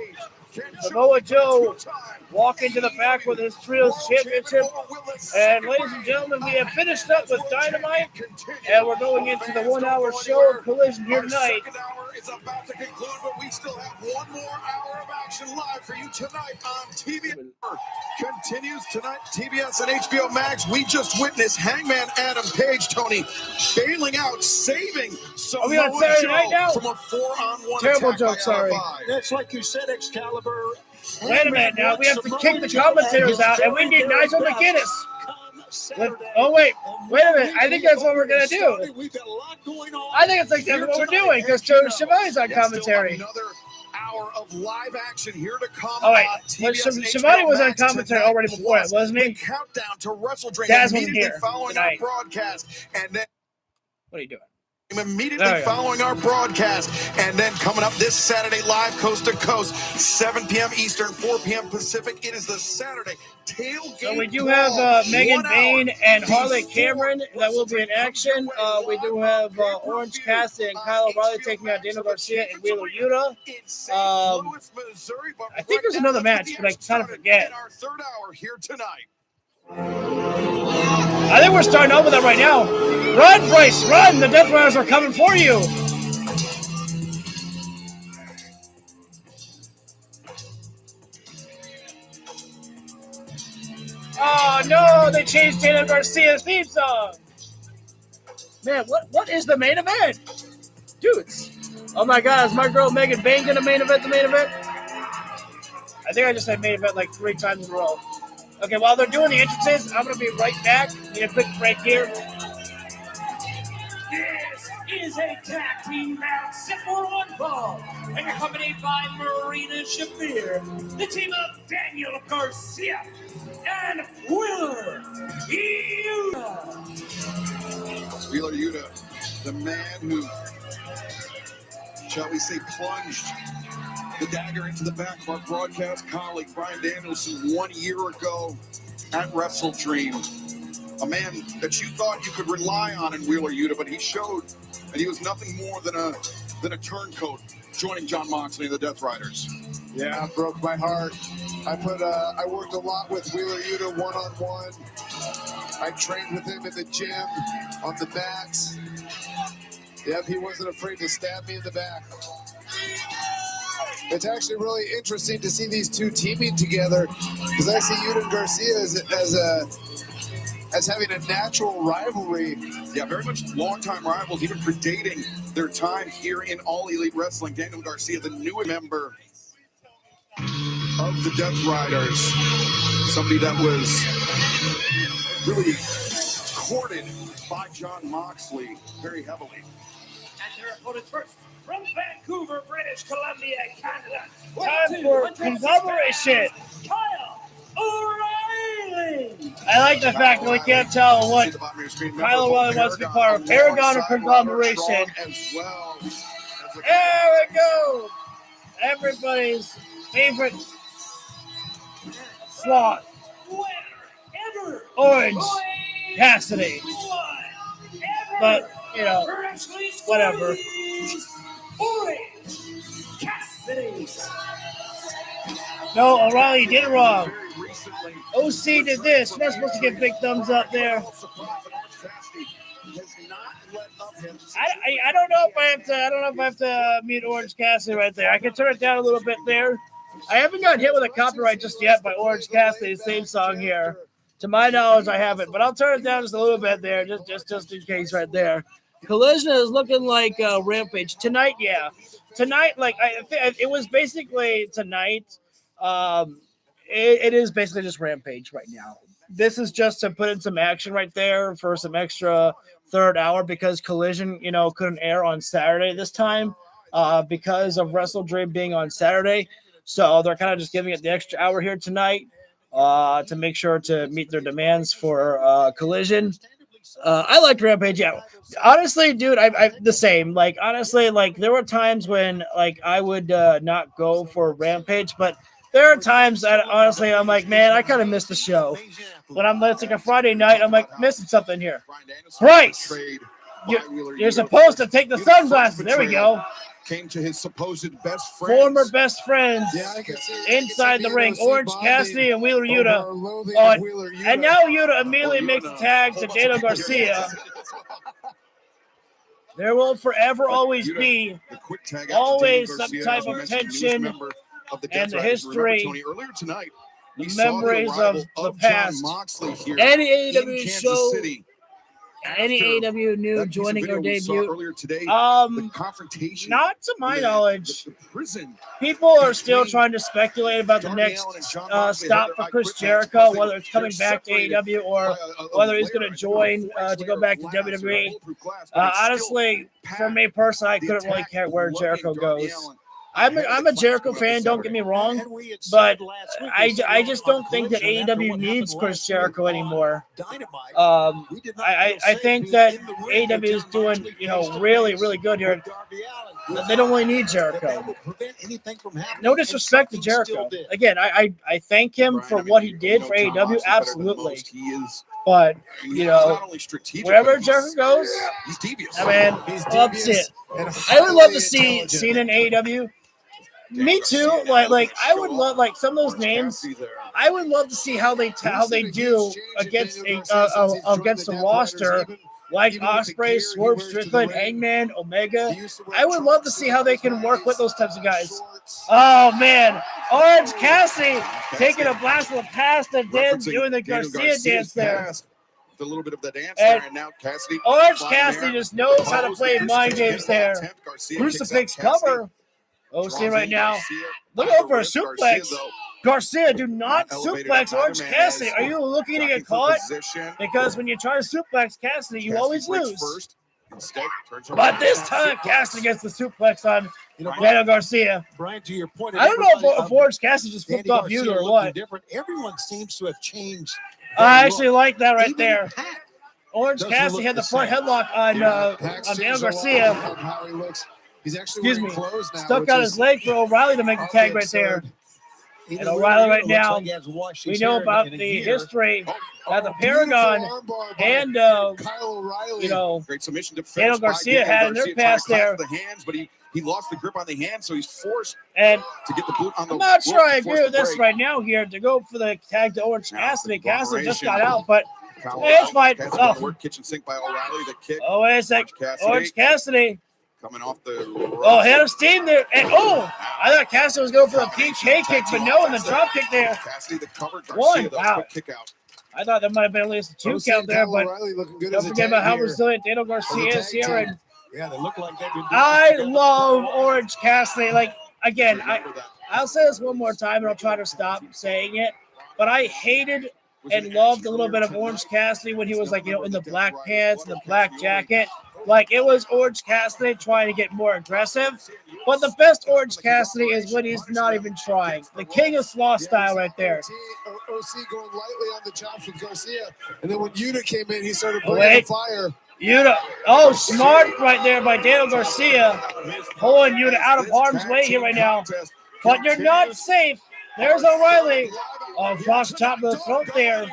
Samoa Joe walking to the back with his trios championship. And ladies and gentlemen, we have finished up with Dynamite, and we're going into the 1 hour show of Collision here tonight. Second hour is about to conclude, but we still have one more hour of action live for you tonight on TBS. Continues tonight, TBS and HBO Max. We just witnessed Hangman Adam Page, Tony, bailing out, saving Are we on Samoa Saturday Joe night now? from a 4-on-1 Terrible attack joke, by sorry. Out-of-5. That's like you said, Excalibur. Wait a minute now. We have to kick the commentators out, and we need Nigel McGuinness. Oh, wait a minute. I think that's what we're going to do. We've got a lot going on. I think it's like that's what we're doing because Shivani's on commentary. Another hour of live action here to come. Oh, wait. on But TBS and Shivani HBO was on Max commentary tonight, already before it, plus wasn't he? the countdown to WrestleDream Taz wasn't immediately here following tonight. our broadcast, and then What are you doing? immediately There we go. following our broadcast, and then coming up this Saturday live coast to coast, 7 p.m. Eastern, 4 p.m. Pacific. It is the Saturday tailgate. So we do have Megan Bain and Harley Cameron that will be in action. We do have Orange Cassidy and Kyle O'Reilly taking on Daniel Garcia and Wheeler Yuta. I think there's another match, but I kind of forget. Our third hour here tonight. I think we're starting off with that right now. Run, Bryce, run! The Death Riders are coming for you. Oh no! They changed Daniel Garcia's theme song. Man, what is the main event, dudes? Oh my God, is my girl Megan Bain gonna main event the main event? I think I just said main event like 3 times in a row. Okay, while they're doing the entrances, I'm going to be right back. Need a quick break here. This is a tag team match set for one fall, and accompanied by Marina Shafir, the team of Daniel Garcia and Wheeler Yuta. Wheeler Yuta, the man who, shall we say, plunged the dagger into the back of our broadcast colleague Bryan Danielson 1 year ago at WrestleDream. a man that you thought you could rely on in Wheeler Yuta, but he showed that he was nothing more than a turncoat joining Jon Moxley and the Death Riders. Yeah, it broke my heart. I worked a lot with Wheeler Yuta one-on-one. I trained with him in the gym, on the mats. Yep, he wasn't afraid to stab me in the back. It's actually really interesting to see these two teaming together because I see Yuta and Garcia as having a natural rivalry. Yeah, very much longtime rivals, even predating their time here in All Elite Wrestling. Daniel Garcia, the new member of the Death Riders, somebody that was really courted by Jon Moxley very heavily. And their opponents first, from Vancouver, British Columbia, Canada. Time for conglomeration. Kyle O'Reilly. I like the fact that we can't tell what Kyle O'Reilly wants to be part of. Paragon or conglomeration. There we go. Everybody's favorite sloth. Orange Cassidy. But, you know, whatever. No, O'Reilly did it wrong. OC did this. You're not supposed to get big thumbs up there. I don't know if I have to mute Orange Cassidy right there. I can turn it down a little bit there. I haven't gotten hit with a copyright just yet by Orange Cassidy's theme song here. To my knowledge, I haven't, but I'll turn it down just a little bit there, just in case right there. Collision is looking like Rampage tonight. Yeah, tonight, like it was basically tonight. It is basically just Rampage right now. This is just to put in some action right there for some extra third hour because Collision, couldn't air on Saturday this time because of Wrestle Dream being on Saturday. So they're kind of just giving it the extra hour here tonight to make sure to meet their demands for Collision. I liked Rampage. Yeah, honestly, dude, I the same. Like honestly, like there were times when like I would not go for Rampage, but there are times that honestly I'm like, man, I kind of missed the show. When it's like a Friday night, I'm like missing something here. Bryce, you're supposed to take the sunglasses. There we go. Came to his supposed best friends. Former best friends inside the ring. Orange Cassidy and Wheeler Yuta. And now Yuta immediately makes a tag to Daniel Garcia. There will forever always be always some type of tension and the history, the memories of the past. Any AEW show, any AEW new joining or debut, not to my knowledge. People are still trying to speculate about the next stop for Chris Jericho, whether it's coming back to AEW or whether he's going to join to go back to WWE. Honestly, for me personally, I couldn't really care where Jericho goes. I'm a Jericho fan, don't get me wrong, but I just don't think that AEW needs Chris Jericho anymore. I think that AEW is doing, really, really good here. They don't really need Jericho. No disrespect to Jericho. Again, I thank him for what he did for AEW, absolutely. But, wherever Jericho goes, I love to see it. I would love to see Cena in AEW. Me too. Like I would love some of those names. I would love to see how they do against the roster, like Ospreay, Swerve Strickland, Hangman, Omega. I would love to see how they can work with those types of guys. Oh man, Orange Cassidy taking a blast of the past and doing the Garcia dance there. A little bit of the dance there, and now Cassidy. Orange Cassidy just knows how to play mind games there. Crucifix cover. OC right now. Look out for a suplex. Garcia, do not suplex Orange Cassidy. Are you looking to get caught? Because when you try to suplex Cassidy, you always lose. But this time, Cassidy gets the suplex on Daniel Garcia. Brian, to your point, I don't know if Orange Cassidy just flipped off you or what. Everyone seems to have changed. I actually like that right there. Orange Cassidy had the front headlock on Daniel Garcia. He's actually clothes now, stuck out his leg for O'Reilly to make the tag right there. And O'Reilly right now, we know about the history that the Paragon and, great submission defense Daniel Garcia had in their past there. The hands, but he lost the grip on the hand, so he's forced and to get the boot on the I'm not sure I rope to agree force with the this break. right now here to go for the tag to Orange Cassidy. Cassidy just got out, but hey, it's fine. Work kitchen sink by O'Reilly. The kick. Oh, wait a sec. Orange Cassidy. Coming off the head of steam there. And I thought Cassidy was going for the PK kick, but no, and the drop kick there. Cassidy the cover. One. Wow. Kick out. I thought that might have been at least a 2 count there, but don't forget about how resilient Daniel Garcia is here. And yeah, they look like they've been. I love Orange Cassidy. Like, again, I'll say this one more time, and I'll try to stop saying it, but I hated and loved a little bit of Orange Cassidy when he was, like, in the black pants and the black jacket. Like, it was Orange Cassidy trying to get more aggressive. But the best Orange Cassidy is when he's not even trying. The King of Slaw style right there. OC going lightly on the chops with Garcia. And then when Yuta came in, he started bringing the fire. Yuta. Smart right there by Daniel Garcia. Pulling Yuta out of harm's way here right now. But you're not safe. There's O'Reilly. Cross top of the throat there.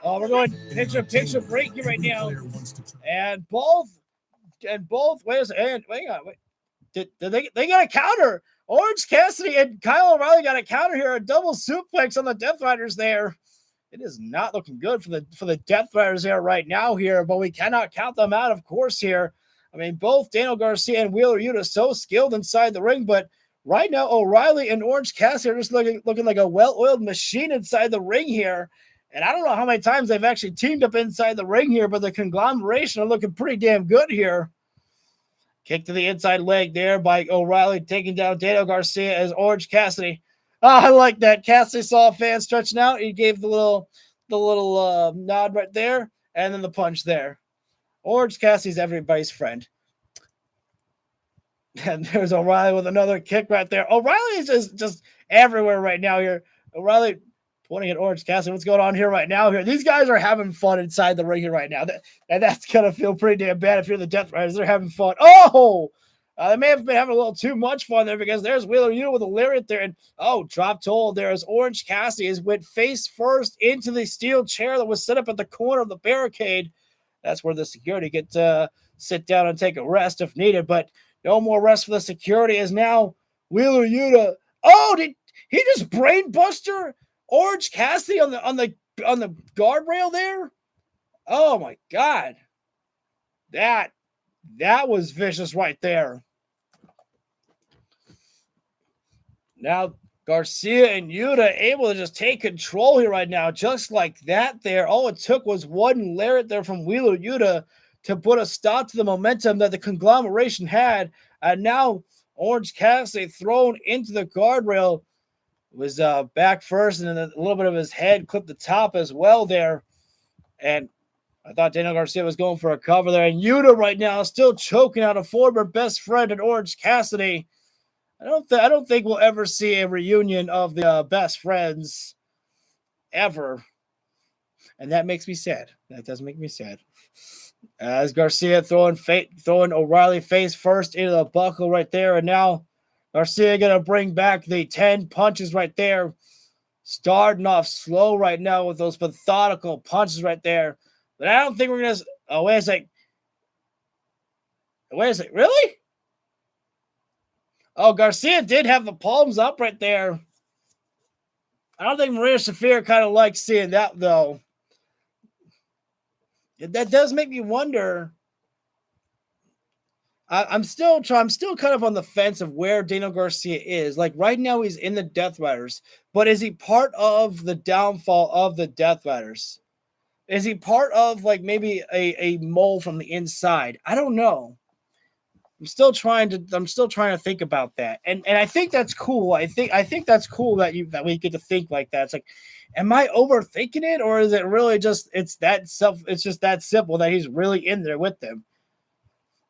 We're going picture break here right now. And both, wait a second, hang on, wait. They got a counter. Orange Cassidy and Kyle O'Reilly got a counter here, a double suplex on the Death Riders there. It is not looking good for the Death Riders here right now here, but we cannot count them out, of course, here. I mean, both Daniel Garcia and Wheeler Yuta so skilled inside the ring, but right now O'Reilly and Orange Cassidy are just looking like a well-oiled machine inside the ring here. And I don't know how many times they've actually teamed up inside the ring here, but the conglomeration are looking pretty damn good here. Kick to the inside leg there by O'Reilly, taking down Daniel Garcia as Orange Cassidy. I like that. Cassidy saw a fan stretching out. He gave the little nod right there, and then the punch there. Orange Cassidy's everybody's friend. And there's O'Reilly with another kick right there. O'Reilly is just everywhere right now here. O'Reilly pointing at Orange Cassidy. What's going on here right now? Here, these guys are having fun inside the ring here right now. That's gonna feel pretty damn bad if you're the Death Riders. They're having fun. They may have been having a little too much fun there because there's Wheeler Yuta with a lariat there, and drop toe. There's Orange Cassidy as went face first into the steel chair that was set up at the corner of the barricade. That's where the security get to sit down and take a rest if needed, but no more rest for the security. As now Wheeler Yuta. Did he just brain buster Orange Cassidy on the guardrail there? Oh my God. That was vicious right there. Now Garcia and Yuta able to just take control here right now, just like that there. All it took was one lariat there from Wheeler Yuta to put a stop to the momentum that the conglomeration had. And now Orange Cassidy thrown into the guardrail. Was back first, and then a little bit of his head clipped the top as well there. And I thought Daniel Garcia was going for a cover there. And Yuta right now is still choking out a former best friend in Orange Cassidy. I don't think we'll ever see a reunion of the best friends ever. And that makes me sad. That does make me sad. As Garcia throwing O'Reilly face first into the buckle right there. And now Garcia going to bring back the 10 punches right there. Starting off slow right now with those methodical punches right there. But I don't think we're going to... Oh, wait a second. Really? Garcia did have the palms up right there. I don't think Marina Shafir kind of likes seeing that, though. That does make me wonder... I'm still kind of on the fence of where Daniel Garcia is. Like right now he's in the Death Riders, but is he part of the downfall of the Death Riders? Is he part of like maybe a mole from the inside? I don't know. I'm still trying to think about that. And I think that's cool. I think that's cool that we get to think like that. It's like, am I overthinking it, or is it really just it's just that simple that he's really in there with them?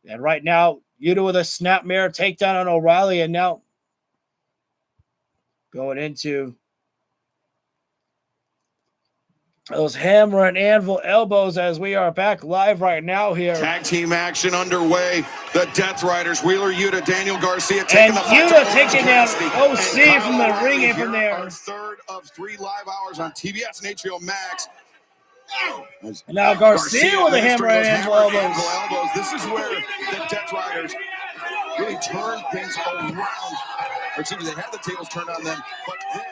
And right now, Yuta with a snap mirror takedown on O'Reilly, and now going into Those hammer and anvil elbows as we are back live right now here. Tag team action underway. The Death Riders, Wheeler Yuta, Daniel Garcia And taking the fight Yuta to taking down Cassidy. OC from the ring apron there. Our third of 3 live hours on TBS and HBO Max. And now Garcia with a hammer and anvil elbows. This is where the Death Riders really turned things around. Or excuse me, they had the tables turned on them, but then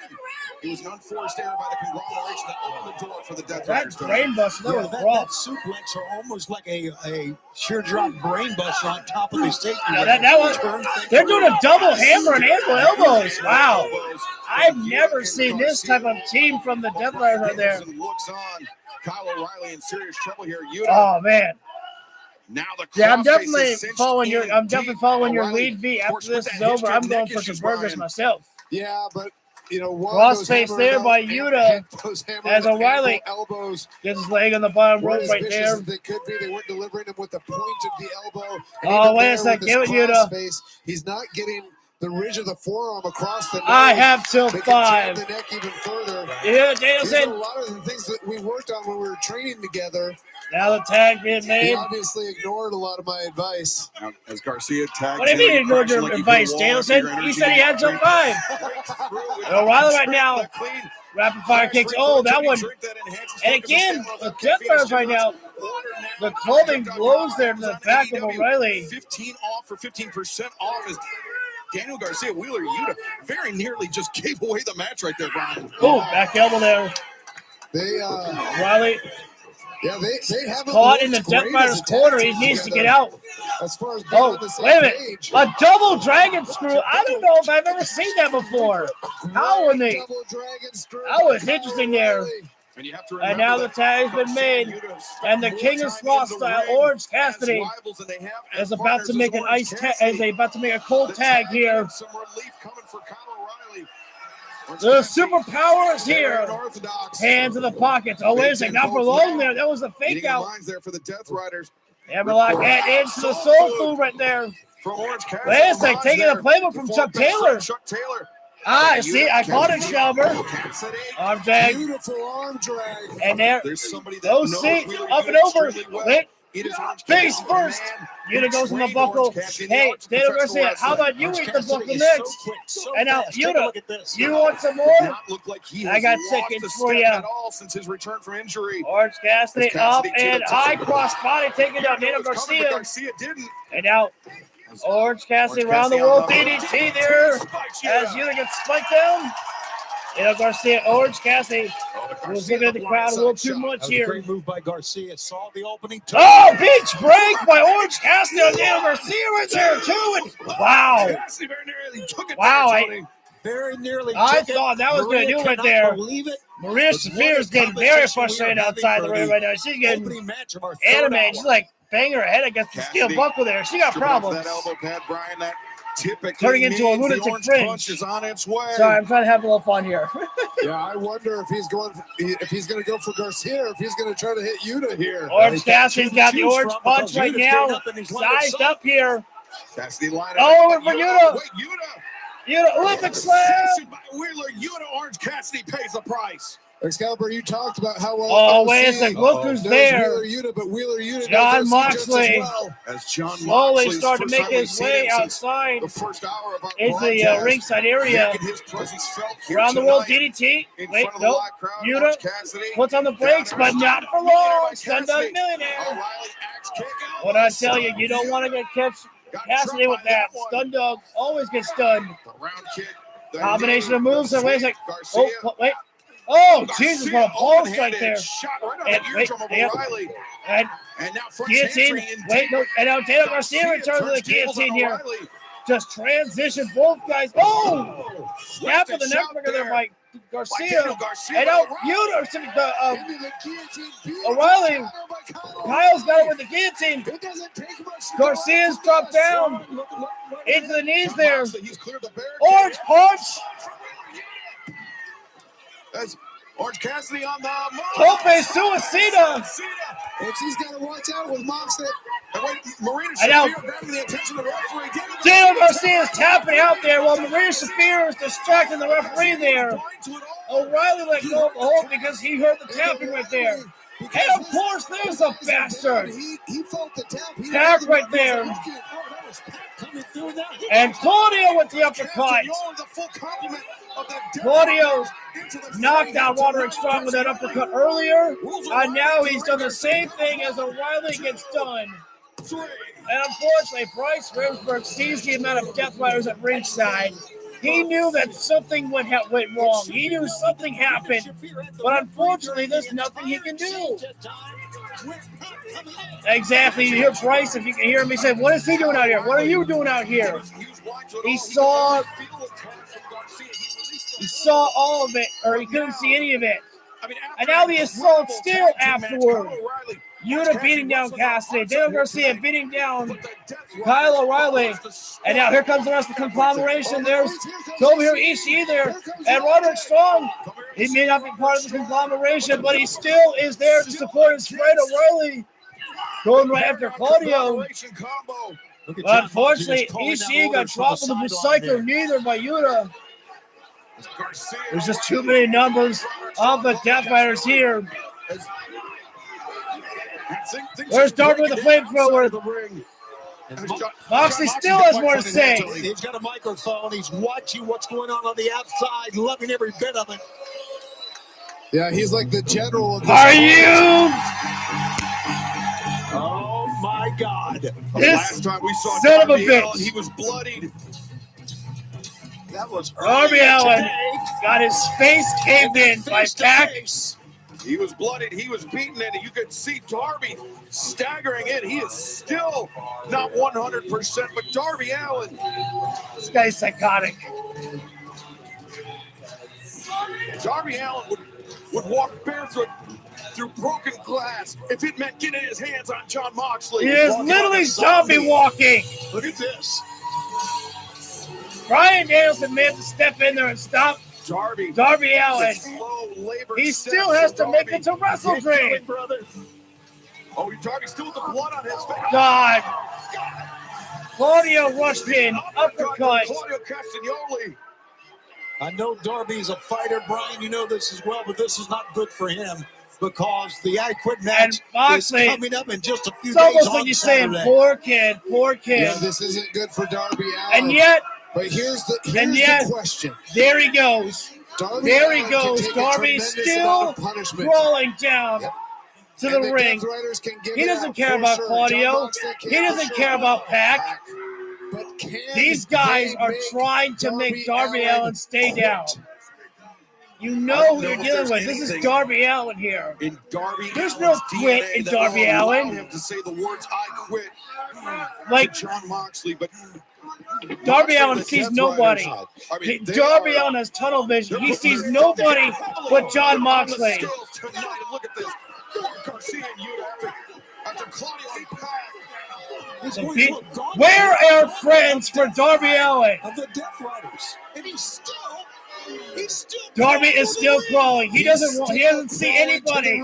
it was an unforced error by the conglomeration that opened the door for the Death Riders. That brain buster, that was that rough. suplex are almost like a sheer drop brain buster on top of his safety. Yeah, that was, they're doing a double hammer and anvil elbows. Wow. I've never seen this type of team from the Death Riders right there. Looks on. Kyle O'Reilly in serious trouble here. Oh man. Now the yeah, I'm definitely following your lead, V. After this is over, I'm going for some burgers myself. Yeah, but you know, crossface there by Yuta as O'Reilly elbows gets his leg on the bottom rope right there. They could be. They weren't delivering him with the point of the elbow. Oh, wait a second. Give it, Yuta. He's not getting the ridge of the forearm across the neck. I have till 5. The neck even further. Yeah, Danielson. A lot of the things that we worked on when we were training together. Now the tag being made. He obviously ignored a lot of my advice. Now, as Garcia tagged. What do you mean ignored your advice, Danielson? He said he had till 5. O'Reilly right now. Rapid fire kicks. Oh, that one. And again, the Death Riders right now. The clubbing blows there to the back of O'Reilly. 15 off for 15% off as Daniel Garcia, Wheeler Yuta very nearly just gave away the match right there, Brian. Oh, back elbow there. They Riley. Yeah, they haven't caught in the Death Riders corner. He needs to get out. As far as wait a minute. A double dragon screw. I don't know if I've ever seen that before. How when they? That was interesting there. And now the tag has been made, and the King of Sloth style Orange Cassidy is about to make about to make a cold tag here. The superpower is here. Hands in the pockets. Oh, wait a second. Not for long there. That was a fake out. There for the Death Riders. Hammerlock and into the soul food right there. Wait a second. Taking the playbook from Chuck Taylor. Ah, see, I caught it, Shelber. Arm drag. Beautiful arm drag. And there, those seats up and over. Wait, face first. Yuta goes in the buckle. Hey, Daniel Garcia, how about you eat the buckle next? And now, Yuta, you want some more? I got tickets for you. Since his return from injury. Orange Cassidy up and high cross body taking down Daniel Garcia. And now, Orange Cassidy around the world DDT there as Yuta gets spiked down. Daniel Garcia, Orange Cassidy was looking at the crowd a little too much here. Great move by Garcia. Saw the opening. Oh, beach break by Orange Cassidy on Daniel Garcia right there too. And wow. Very nearly. I thought that was going to do it there. Maria Shafir is getting very frustrated outside the ring right now. She's getting animated. She's like banging her head against the steel buckle there. She got problems. Turning into a lunatic fringe. Sorry, I'm trying to have a little fun here. Yeah, I wonder if he's going to go for Garcia or if he's going to try to hit Yuta here. Orange Cassidy's got the orange punch right now. Sized up here. Cassidy line over for Yuta. Yuta, Olympic slam. Wheeler Yuta, Orange Cassidy pays the price. Excalibur, you talked about how well. Oh, wait a second. Look who's there. Wheeler Yuta, but Wheeler Yuta Jon Moxley. As Jon slowly starting to make his way outside into the ringside area. Around the world DDT. Wait, nope. Yuta puts on the brakes, but not for long. Stundog Millionaire. What I tell you, you don't want to get catch Cassidy with that. Stundog always gets stunned. Combination of moves. And wait a second. Oh, wait. Oh, Jesus, what a pole strike there. And wait, and guillotine. Wait, no, and now Daniel Garcia returns to the guillotine here. Just transition both guys. Oh! Snap of the neckbreaker there by Garcia. And now Yuta, O'Reilly. Kyle's got it with the guillotine. Garcia's dropped down into the knees there. Orange punch. Orange Cassidy on the move. Tope Suicida. He's got to watch out with Moxley. And wait, Marina I know. Shafir grabbing the attention of the referee. Daniel Garcia is tapping out there while Maria Shafir is distracting the referee there. O'Reilly let go of the hold because he heard the tapping right there. And of course, there's a bastard. He felt the tap. Tap right there. And Claudio with the uppercut. Claudio knocked out Roderick Strong with that uppercut earlier. And now he's done the same thing as O'Reilly gets done. And unfortunately, Bryce Remsburg sees the amount of Death Riders at ringside. He knew that something went wrong. He knew something happened. But unfortunately, there's nothing he can do. Exactly. You hear Bryce, if you can hear him, he said, what is he doing out here? What are you doing out here? He saw all of it, or he couldn't see any of it. And now the assault still afterward. Yuta beating down Cassidy. Daniel Garcia beating down Kyle O'Reilly. And now here comes the rest of the conglomeration. There's Tomohiro Ishii there. And Roderick Strong. He may not be part of the conglomeration, but he still is there to support his friend O'Reilly. Going right after Claudio. But unfortunately, Ishii got dropped with the Psycho neither by Yuta. There's just too many numbers of the Death Riders here. Where's Darby with the flamethrower? Moxley still has more to say. He's got a microphone. He's watching what's going on the outside, loving every bit of it. Yeah, he's like the general of this. Are you? Oh my God! This last time we saw son of a Darby bitch. Allin, he was bloodied. That was Darby Allin got his face caved in by Pac. He was bloodied. He was beaten, and you could see Darby staggering in. He is still not 100%, but Darby Allin. This guy's psychotic. Darby Allin would walk barefoot through broken glass if it meant getting his hands on Jon Moxley. He is literally zombie walking. Look at this. Bryan Danielson may have to step in there and stop Darby Allin. He still has to make it to WrestleDream. Oh, Darby's still with the blood on his face. God. Claudio rushed in, uppercut. Claudio Castagnoli. I know Darby's a fighter, Brian. You know this as well, but this is not good for him because the I Quit match is coming up in just a few days. It's almost like you're saying, poor kid. Yeah, this isn't good for Darby Allin. And yet, but here's the question. There he goes. Darby There he Allin goes. can take a Darby's tremendous still amount of punishment. crawling down to the And ring. Death Riders can give He it doesn't out care for about sure. Claudio. Jon Moxley He can doesn't for care sure about hold Pac. back. But can These guys they are make trying to make Darby Allin Allin stay quit? down. You know who you're dealing with. This is Darby Allin here. In Darby There's no quit in Darby Allin. Him to say the words "I quit" Like Jon Moxley, but Darby Allin sees nobody. Darby Allin has tunnel vision. He sees nobody but Jon Moxley. Look at this. Garcia and Yuta after Claudio and Pac. Where are friends for Darby Allin? Of the Death Riders, and he's still Darby is still crawling. He doesn't see anybody.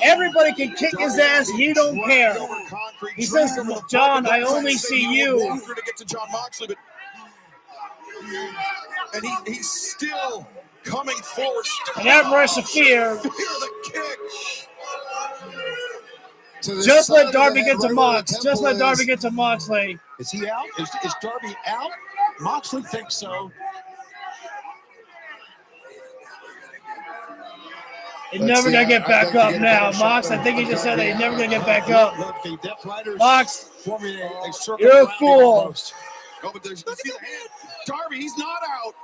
Everybody can kick his ass. He don't care. He says, John, I only see you. To get to Jon Moxley, and he's still coming forward. And that rush of fear. The kick. Just let Darby get to Mox. Just let Darby get to Moxley. Is he out? Is Darby out? Moxley thinks so. He's never going to get back up now. Mox, I think he just said that he's never going to get back up. Mox, you're a fool. No, but there's, see the hand. Darby, he's not out.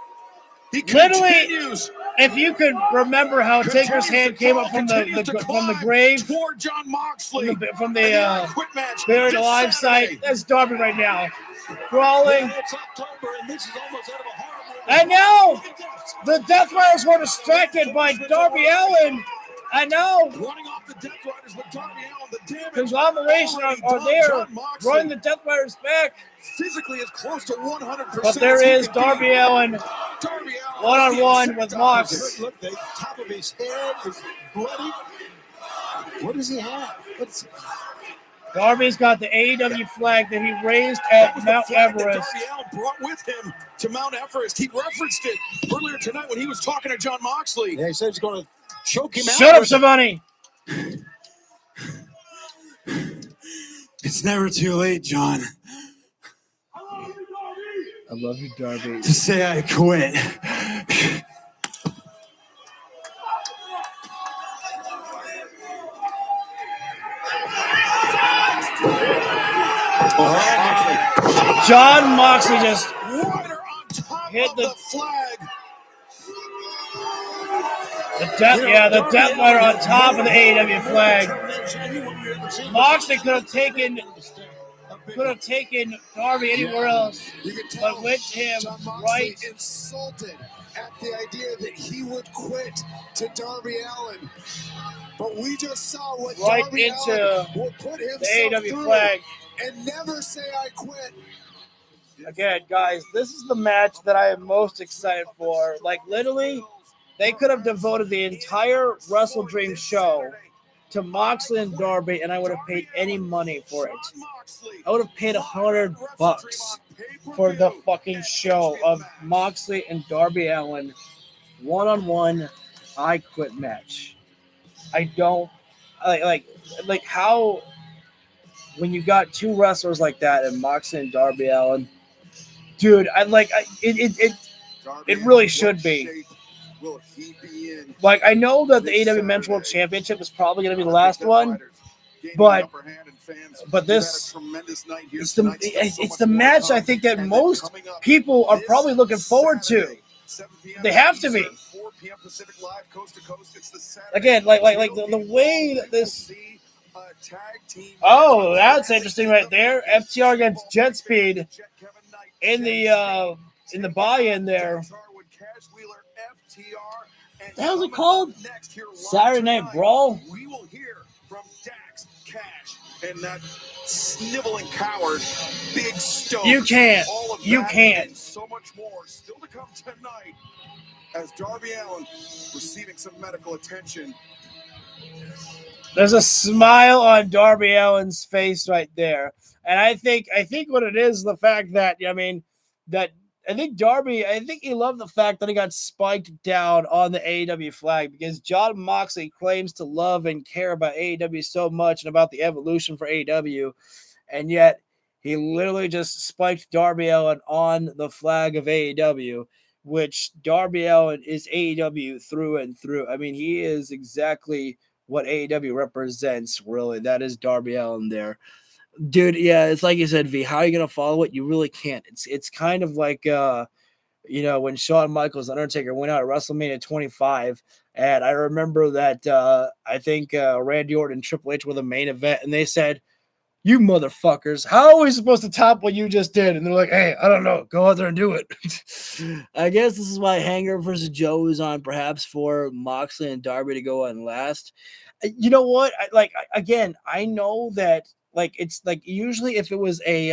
He Literally, continues. if you could remember how Taker's hand came up from the grave, toward Jon Moxley, from the buried alive site, that's Darby right now. Crawling. And now the Death Riders were distracted by Darby Allin I know. Running off the Death Riders with Darby Allin. The damage Conglomeration are there, running the Death Riders back. Physically as close to 100%. But there is Darby Allin one-on-one with Mox. Look, the top of his head is bloody. What does he have? Darby's got the AEW flag that he raised at Mount Everest. Darby Allin brought with him to Mount Everest. He referenced it earlier tonight when he was talking to Jon Moxley. Yeah, he said he's going to choke him out. Shut up, Savani. It's never too late, John. I love you, Darby. To say I quit. Jon Moxley just hit the flag. The Death Rider on top of the AEW flag. Moxley could have taken Darby anywhere else, but went to him right. Insulted at the idea that he would quit to Darby Allin, but we just saw what Right Darby into Allin will put himself the AEW through flag. and never say I quit. Again, guys, this is the match that I am most excited for. Like, literally, they could have devoted the entire Wrestle Dream show to Moxley and Darby, and I would have paid any money for it. I would have paid $100 for the fucking show of Moxley and Darby Allin one-on-one I Quit match. I don't like how when you got two wrestlers like that and Moxley and Darby Allin, dude, it really should be. Like, I know that the AEW Men's World Championship is probably going to be the last one, but this it's the match I think that most people are probably looking forward to. They have to be. Again, like the way that this. Oh, that's interesting right there. FTR against Jet Speed in the buy-in there. What the hell is it called? Saturday Night Brawl? We will hear from Dax, Cash, and that sniveling coward, Big Stone. You can't. All of You that can't. and so much more still to come tonight as Darby Allin receiving some medical attention. There's a smile on Darby Allin's face right there. And I think what it is the fact that, I think Darby, he loved the fact that he got spiked down on the AEW flag because Jon Moxley claims to love and care about AEW so much and about the evolution for AEW. And yet he literally just spiked Darby Allin on the flag of AEW, which Darby Allin is AEW through and through. I mean, he is exactly what AEW represents, really. That is Darby Allin there. Dude, yeah, it's like you said, V. How are you gonna follow it? You really can't. It's kind of like when Shawn Michaels and Undertaker went out at WrestleMania 25, and I remember that I think Randy Orton and Triple H were the main event, and they said, "You motherfuckers, how are we supposed to top what you just did?" And they're like, "Hey, I don't know, go out there and do it." I guess this is why Hanger versus Joe is on, perhaps for Moxley and Darby to go on last. You know what? I know that. Like, it's like usually if it was a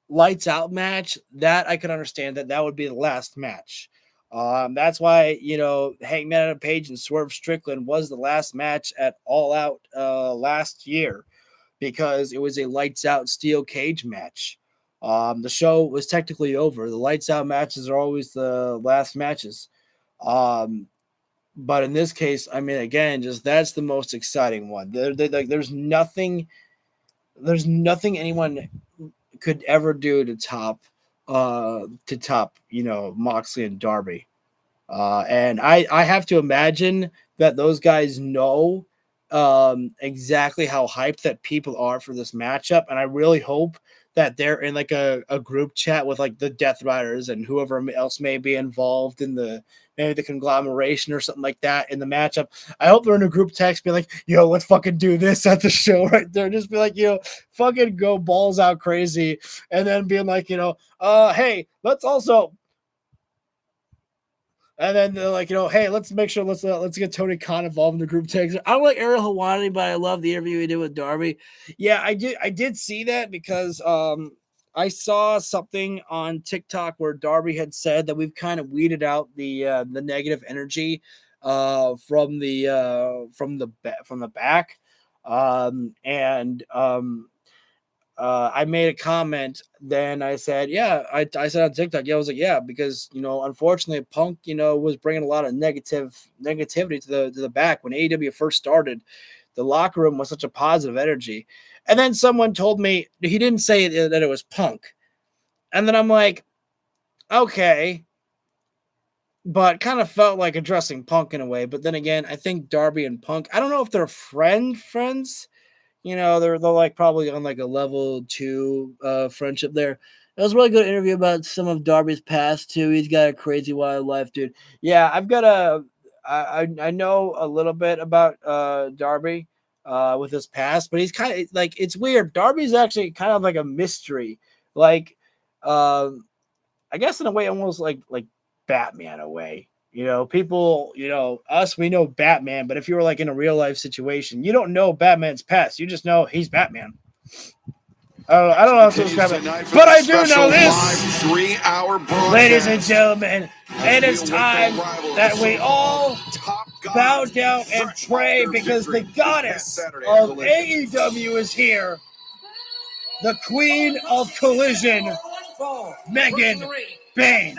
lights out match, that I could understand that would be the last match. That's why, Hangman Adam Page and Swerve Strickland was the last match at All Out last year because it was a lights out steel cage match. The show was technically over. The lights out matches are always the last matches. But in this case, I mean, again, just that's the most exciting one. There's nothing anyone could ever do to top, Moxley and Darby. And I have to imagine that those guys know exactly how hyped that people are for this matchup. And I really hope that they're in like a group chat with like the Death Riders and whoever else may be involved in maybe the conglomeration or something like that in the matchup. I hope they're in a group text be like, "Yo, let's fucking do this at the show right there." Just be like, fucking go balls out crazy. And then being like, hey, let's also And then they're like, hey, let's make sure let's get Tony Khan involved in the group text. I don't like Ariel Helwani, but I love the interview he did with Darby. Yeah, I did see that because I saw something on TikTok where Darby had said that we've kind of weeded out the negative energy from the back. I made a comment. Then I said, yeah, I said on TikTok, yeah, I was like, yeah, because unfortunately, Punk, was bringing a lot of negativity to the back when AEW first started. The locker room was such a positive energy, and then someone told me he didn't say that it was Punk, and then I'm like, okay, but kind of felt like addressing Punk in a way. But then again, I think Darby and Punk, I don't know if they're friends. They're like probably on like a level 2 friendship there. It was a really good interview about some of Darby's past too. He's got a crazy wild life, dude. Yeah, I know a little bit about Darby with his past, but he's kind of like, it's weird. Darby's actually kind of like a mystery. Like I guess in a way almost like Batman a way. People, us, we know Batman, but if you were like in a real life situation, you don't know Batman's past. You just know he's Batman. I don't know how to describe it, but I do know this. 3-hour broadcast. Ladies and gentlemen, it is time that we all bow down and pray because the goddess of AEW is here. The queen of collision, Megan Bayne.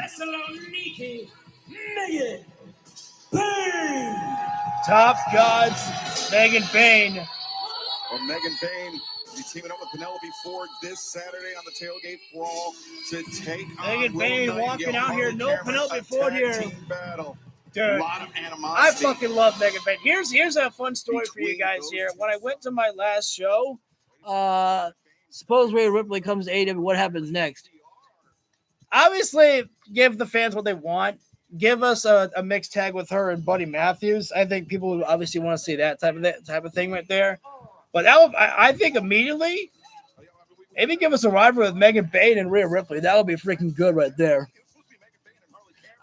Megan Bayne. Top gods, Megan Bayne. Well, Megan Bayne will be teaming up with Penelope Ford this Saturday on the Tailgate Brawl to take Megan on Bayne Willow walking Nightingale, out here. Harley No Cameron, Penelope a Ford tag here. team battle. Dude, a lot of I animosity. fucking love Megan Bayne. Here's a fun story for you guys here. When I went to my last show, suppose Rhea Ripley comes to AEW, what happens next? Obviously, give the fans what they want. Give us a mixed tag with her and Buddy Matthews. I think people would obviously want to see that type of thing right there. But that would, I think immediately, maybe give us a rivalry with Megan Bayne and Rhea Ripley. That would be freaking good right there.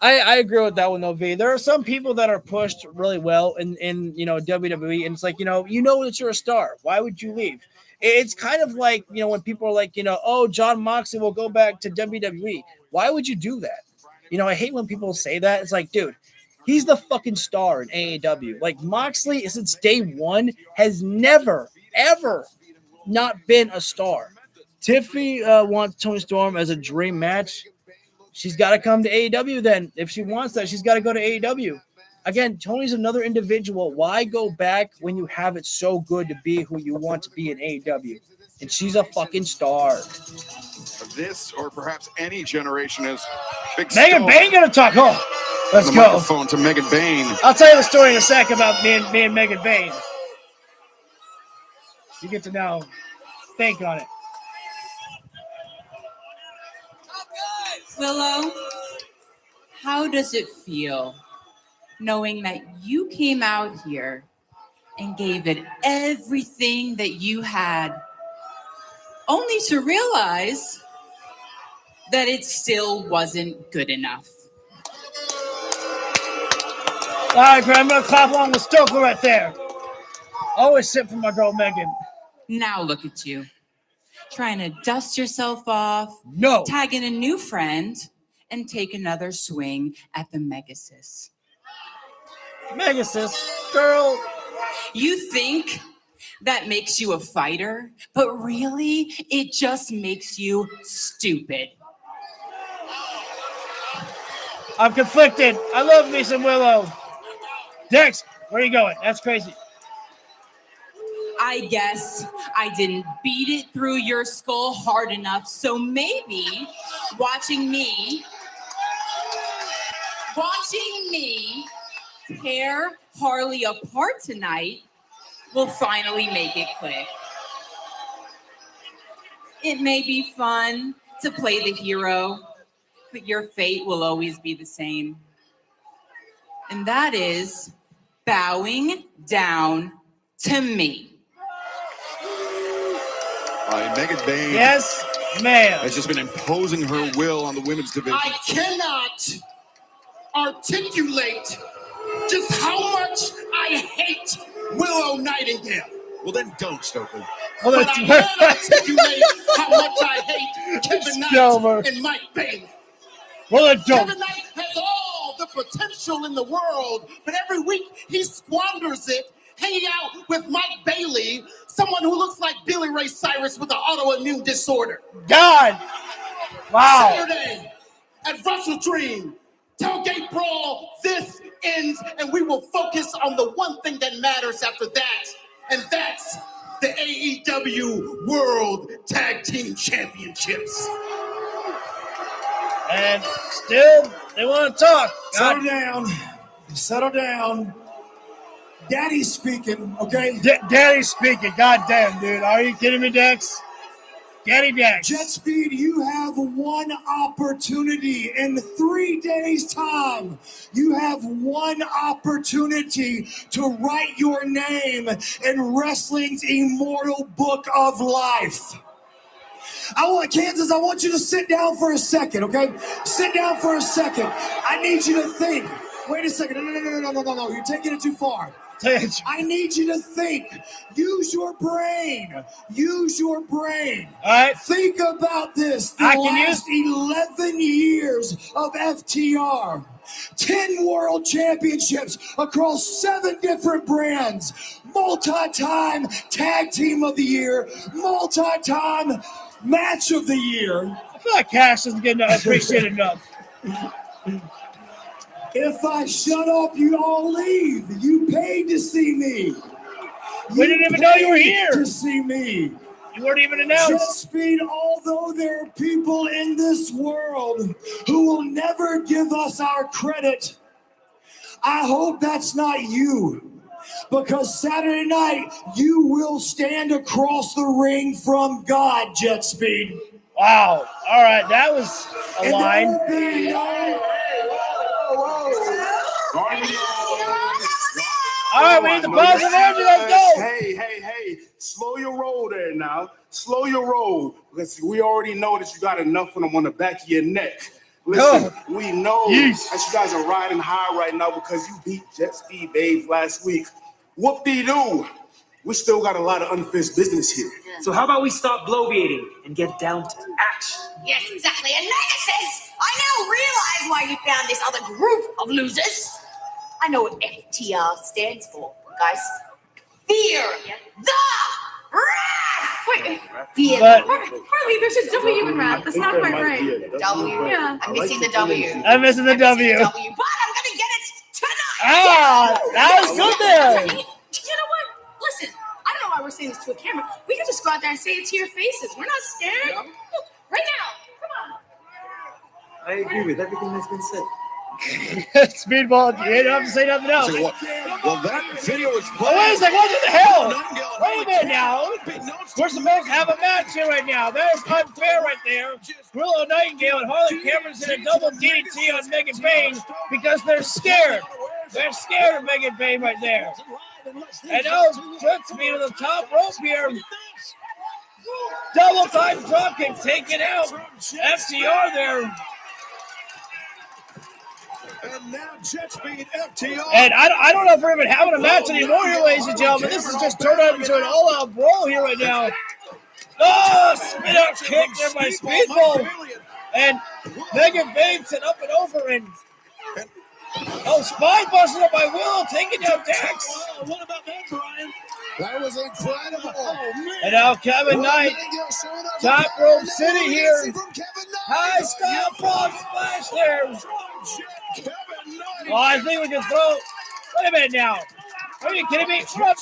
I agree with that one though, V. There are some people that are pushed really well in WWE, and it's like, that you're a star. Why would you leave? It's kind of like, when people are like, oh, Jon Moxley will go back to WWE. Why would you do that? I hate when people say that. It's like, dude, he's the fucking star in AEW. Like, Moxley, since day one, has never, ever not been a star. Tiffany wants Toni Storm as a dream match. She's got to come to AEW then. If she wants that, she's got to go to AEW. Again, Tony's another individual. Why go back when you have it so good to be who you want to be in AEW? And she's a fucking star. This, or perhaps any generation, is big. Megan Bayne gonna talk. Oh, let's go. Microphone to Megan Bayne. I'll tell you the story in a sec about me and Megan Bayne. You get to now think on it. Willow, how does it feel knowing that you came out here and gave it everything that you had, only to realize that it still wasn't good enough? All right, Graham, I'm going to clap along with Stoker right there. Always sit for my girl, Megan. Now look at you, trying to dust yourself off, tag in a new friend, and take another swing at the Megasis. Megasis, girl. You think that makes you a fighter, but really, it just makes you stupid. I'm conflicted. I love me some Willow. Dex, where are you going? That's crazy. I guess I didn't beat it through your skull hard enough, so maybe watching me tear Harley apart tonight will finally make it click. It may be fun to play the hero, but your fate will always be the same. And that is bowing down to me. Megan Bayne. Yes, ma'am. Has just been imposing her will on the women's division. I cannot articulate just how much I hate Willow Nightingale. Well, then don't, Stokely. But I can articulate how much I hate Kevin Knight and Mike Bailey. Well, then don't. Kevin Knight has all the potential in the world, but every week he squanders it hanging out with Mike Bailey, someone who looks like Billy Ray Cyrus with an autoimmune disorder. God! Wow. Saturday at Wrestle Dream, Tailgate Brawl, this ends, and we will focus on the one thing that matters after that, and that's the AEW World Tag Team Championships. And still, they want to talk. Settle down. Settle down. Daddy's speaking, okay? Daddy's speaking. God damn, dude. Are you kidding me, Dex? Daddy Dex. Jet Speed, you have one opportunity in 3 days' time. You have one opportunity to write your name in wrestling's immortal book of life. I want you to sit down for a second, okay? Sit down for a second. I need you to think. Wait a second. No. You're taking it too far. I need you to think. Use your brain. Use your brain. All right. Think about this. The last 11 years of FTR. 10 world championships across 7 different brands. Multi-time tag team of the year. Multi-time match of the year. I feel like Cash doesn't get appreciated enough. If I shut up, you all leave. You paid to see me. We didn't even know you were here. To see me. You weren't even announced. Jet Speed, although there are people in this world who will never give us our credit, I hope that's not you. Because Saturday night, you will stand across the ring from God, Jet Speed. Wow. All right, that was a line. All right, we need the positive energy. Let's go. Hey. Slow your roll there now. Slow your roll. Because we already know that you got enough of them on the back of your neck. Listen, we know that you guys are riding high right now because you beat Jet Speed Babe last week. Whoop-de-doo. We still got a lot of unfinished business here. So how about we stop bloviating and get down to action? Yes, exactly. And Nemesis, I now realize why you found this other group of losers. I know what FTR stands for, guys. Fear the Wrath! Wait, Fear but, the Wrath. Harley, there's a W in Wrath. That's not quite right. W. Yeah. I'm missing the W. I'm missing the W. But I'm going to get it tonight. Ah, that was good there. You know what? Listen, I don't know why we're saying this to a camera. We can just go out there and say it to your faces. We're not scared. Right now. Come on. I agree with everything that's been said. Speedball, you don't have to say nothing else. Well, that video is playing. Wait a second, what the hell? Wait a minute now. We're supposed to have a match here right now. That is unfair right there. Willow Nightingale and Harley Cameron's in a double DDT on Megan Payne because they're scared. They're scared of Megan Payne right there. And now Jet Speed on the top rope here. Double time dropkick taken out. FTR there. And now Jet Speed FTR. And I don't know if we're even having a match anymore here, ladies and gentlemen. This is just turned out into an all-out brawl here right now. Oh, spin out kick there by Speedball. And Megan Bates and up and over. And spine busted up by Willow, taking down Dax. What about that, Brian? That was incredible. And now Kevin Knight, top rope city here. High Sky Frog Splash there. Oh, I think we can throw. Wait a minute now. Are you kidding me? We're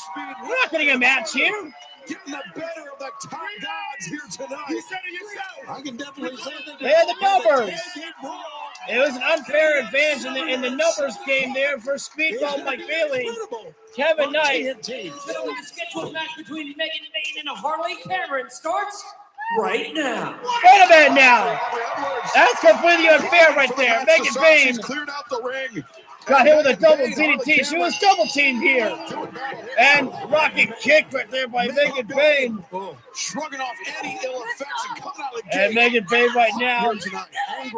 not getting a match here. Getting the better of the top gods here tonight. You said it yourself. I can definitely say that. They had the numbers. It was an unfair advantage in the numbers game there for Speedball Mike Bailey. Kevin Knight. Gentlemen, the scheduled match between Megan Payne and Harley Cameron starts right now. Wait a minute now. That's completely unfair right there. Megan Payne. Cleared out the ring. Got hit with a double DDT. She was double teamed here. And rocket kick right there by Megan Bayne. Shrugging off any ill effects and coming out of the gate. And Megan Bayne right now.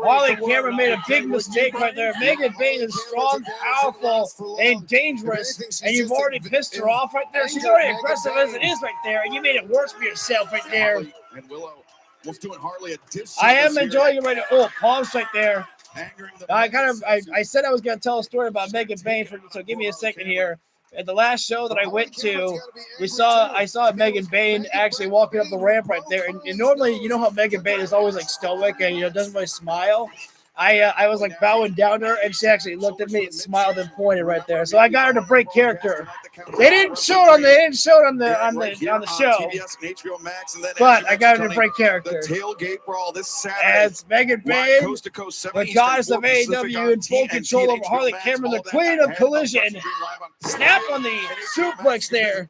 Harley Cameron made a big mistake right there. Megan Bayne is strong, powerful, and dangerous. And you've already pissed her off right there. She's already aggressive as it is right there. And you made it worse for yourself right there. And Willow was doing Harley a disservice. I am enjoying it right now. Oh, palms right there. I said I was going to tell a story about Megan Bayne, so give me a second here. At the last show that I went to, I saw Megan Bayne actually walking up the ramp right there. And normally, you know how Megan Bayne is always like stoic and doesn't really smile. I was like bowing down to her, and she actually looked at me and smiled and pointed right there. So I got her to break character. They didn't show it on the show, but I got her to break character. The tailgate brawl this Saturday. As Megan Bayne, the goddess of AEW, in full control over Harley Cameron, the queen of collision, snap on the suplex there.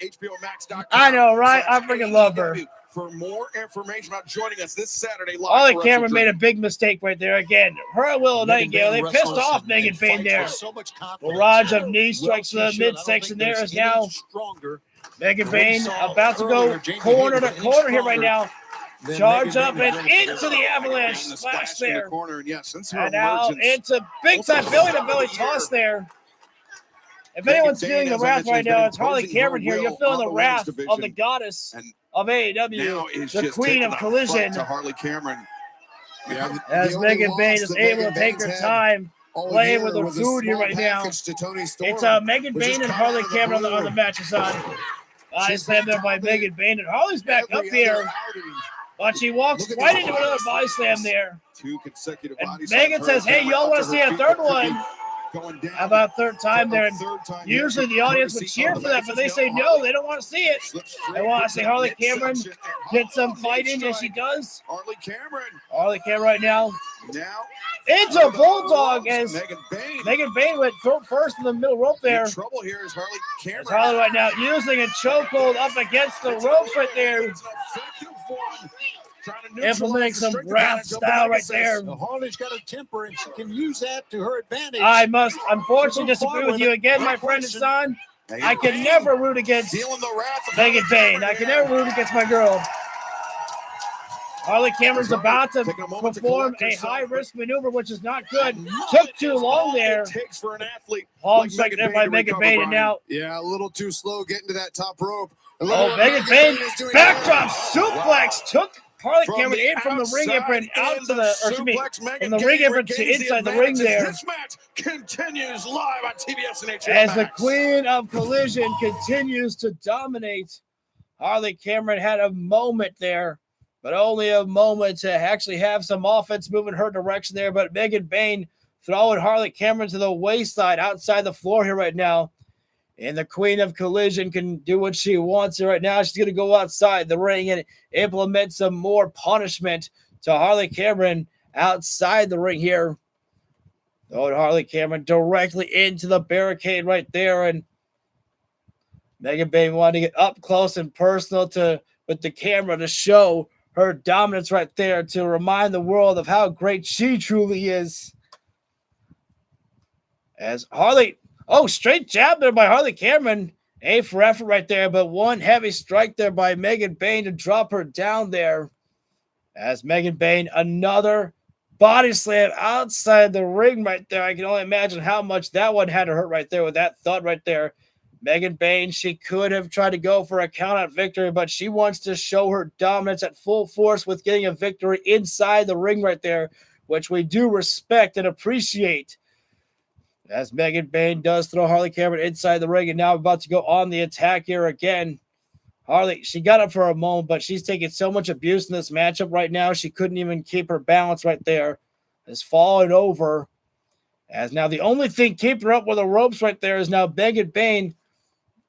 I know, right? I freaking love her. For more information about joining us this Saturday live. Harley Cameron made a big mistake right there again. Her and Willow Nightingale, they pissed off Megan Bayne there. Barrage of knee strikes to the midsection there is now Megan Bayne about to go corner to corner here right now. Charge up and into the avalanche splash there. And now into big time belly to belly toss there. If anyone's feeling the wrath right now, it's Harley Cameron here. You're feeling the wrath of the goddess of AEW, the queen of collision. To Harley Cameron. As Megan Bayne is able to take her time playing with her food here right now. It's Megan Bayne and Harley Cameron on the match is on. Body slam there by Megan Bayne, and Harley's back up here. But she walks right into another body slam there. Two consecutive and body Megan says, hey, y'all want to see a third one? How about third time there? And usually the audience would cheer for that, but they say no, they don't want to see it. They want to see Harley Cameron get some fighting, and she does. Harley Cameron right now. Into Bulldog as Megan Bayne went first in the middle rope there. Trouble here is Harley Cameron. Harley right now using a chokehold up against the ropes right there. Implementing some wrath style right there. Harley's got a temper, and she can use that to her advantage. I must unfortunately disagree with you again, my friend and son. I can never root against Megan Bayne. I can never root against my girl. Harley Cameron's about to perform a high-risk maneuver, which is not good. Took too long there. Palm strike there by Megan Bayne, and now. Yeah, a little too slow getting to that top rope. Megan Bayne, backdrop suplex took Harley Cameron in from the ring apron out to the, from the ring apron to inside the ring there. This match continues live on TBS and HBO As the Max. queen of collision continues to dominate, Harley Cameron had a moment there, but only a moment to actually have some offense moving her direction there. But Megan Bayne throwing Harley Cameron to the wayside outside the floor here right now. And the queen of collision can do what she wants right now. She's going to go outside the ring and implement some more punishment to Harley Cameron outside the ring here. Throwing Harley Cameron directly into the barricade right there. And Megan Bayne wanted to get up close and personal with the camera to show her dominance right there, to remind the world of how great she truly is. As Harley... Oh, straight jab there by Harley Cameron. A for effort right there, but one heavy strike there by Megan Bayne to drop her down there. As Megan Bayne, another body slam outside the ring right there. I can only imagine how much that one had to hurt right there with that thud right there. Megan Bayne, she could have tried to go for a count-out victory, but she wants to show her dominance at full force with getting a victory inside the ring right there, which we do respect and appreciate. As Megan Bayne does throw Harley Cameron inside the ring, and now about to go on the attack here again. Harley, she got up for a moment, but she's taking so much abuse in this matchup right now, she couldn't even keep her balance right there. Is falling over. As now the only thing keeping her up with the ropes right there is now Megan Bayne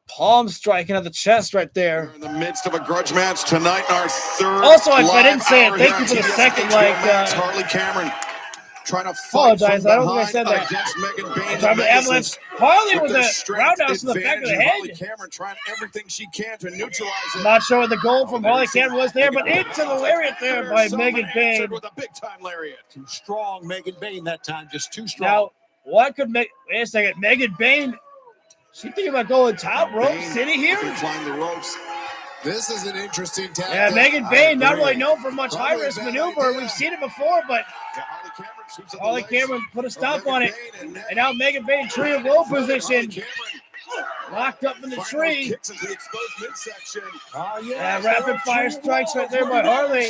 palm striking at the chest right there. In the midst of a grudge match tonight, our third. Also, if I didn't say it, thank you for the second. Harley Cameron trying to fight apologize. from I don't think I said that. against Megan Bayne. The avalanche. Harley with a roundhouse to the back of the head. Harley Cameron trying everything she can to neutralize it. Not sure what the goal from Harley Cameron was there, but into the lariat there by Megan Bayne. With a big time lariat. Too strong, Megan Bayne that time, just too strong. Now, What could make? Wait a second, Megan Bain. She thinking about going top rope city here? Climb the ropes. This is an interesting tactic. Yeah, Megan Bain, not really known for much high-risk maneuver. We've seen it before, but Harley Cameron put a stop on it. And now Megan Bain, tree of low position. Locked up in the tree. Rapid fire strikes right there by Harley.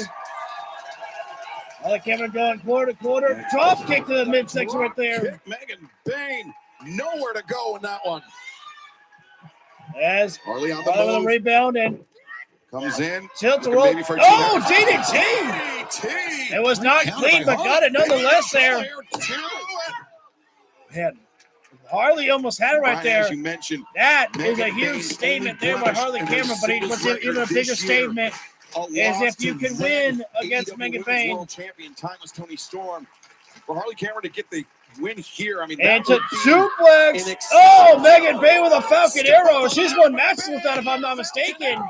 Harley Cameron going quarter to quarter. Drop kick to the midsection right there. Megan Bain, nowhere to go in that one. As Harley on the rebound and comes in. Tilt the rope. Oh, DDT! It was not clean, but got it nonetheless there. Man, Harley almost had it right there. As you mentioned, that is a huge statement there by Harley Cameron, but what's even a bigger statement is if you can win against Megan Bain. World champion, timeless Tony Storm. For Harley Cameron to get the win here, I mean, and to suplex. Oh, Megan Bain with a Falcon Arrow. She's won matches with that, if I'm not mistaken.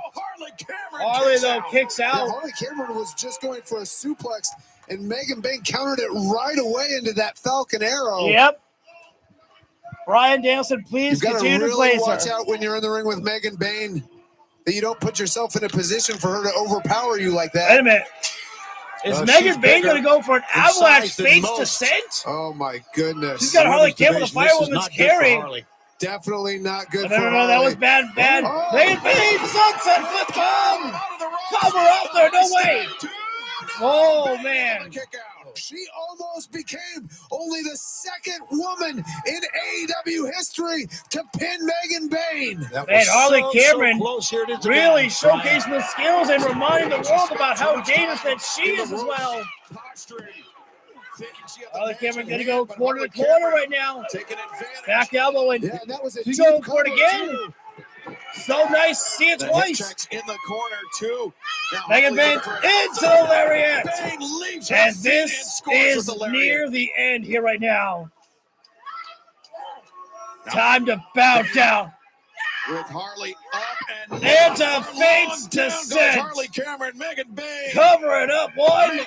Harley, though, kicks out. Yeah, Harley Cameron was just going for a suplex, and Megan Bain countered it right away into that Falcon Arrow. Yep. Brian Danielson, please continue to really place her. watch out when you're in the ring with Megan Bain that you don't put yourself in a position for her to overpower you like that. Wait a minute. Is Megan Bain going to go for an avalanche face descent? Oh, my goodness. She's got Harley Cameron with a firewoman's carry. Definitely not good for No, Harley. that was bad. Oh. Megan Bain, sunset flip bomb. Cover out there, no way. Oh, man. She almost became only the second woman in AEW history to pin Megan Bain. And Harley Cameron really showcasing the skills and reminding the world about how dangerous that she is as well. Harley Cameron going to go quarter to quarter right now. Back elbow and she's going for it again. So nice to see it twice. In the corner, too. Megan Bain into the lariat. And this is near the end here right now. Time to bow down. With Harley up and a face descent. Harley Cameron, Megan Bain. Cover it up. 1,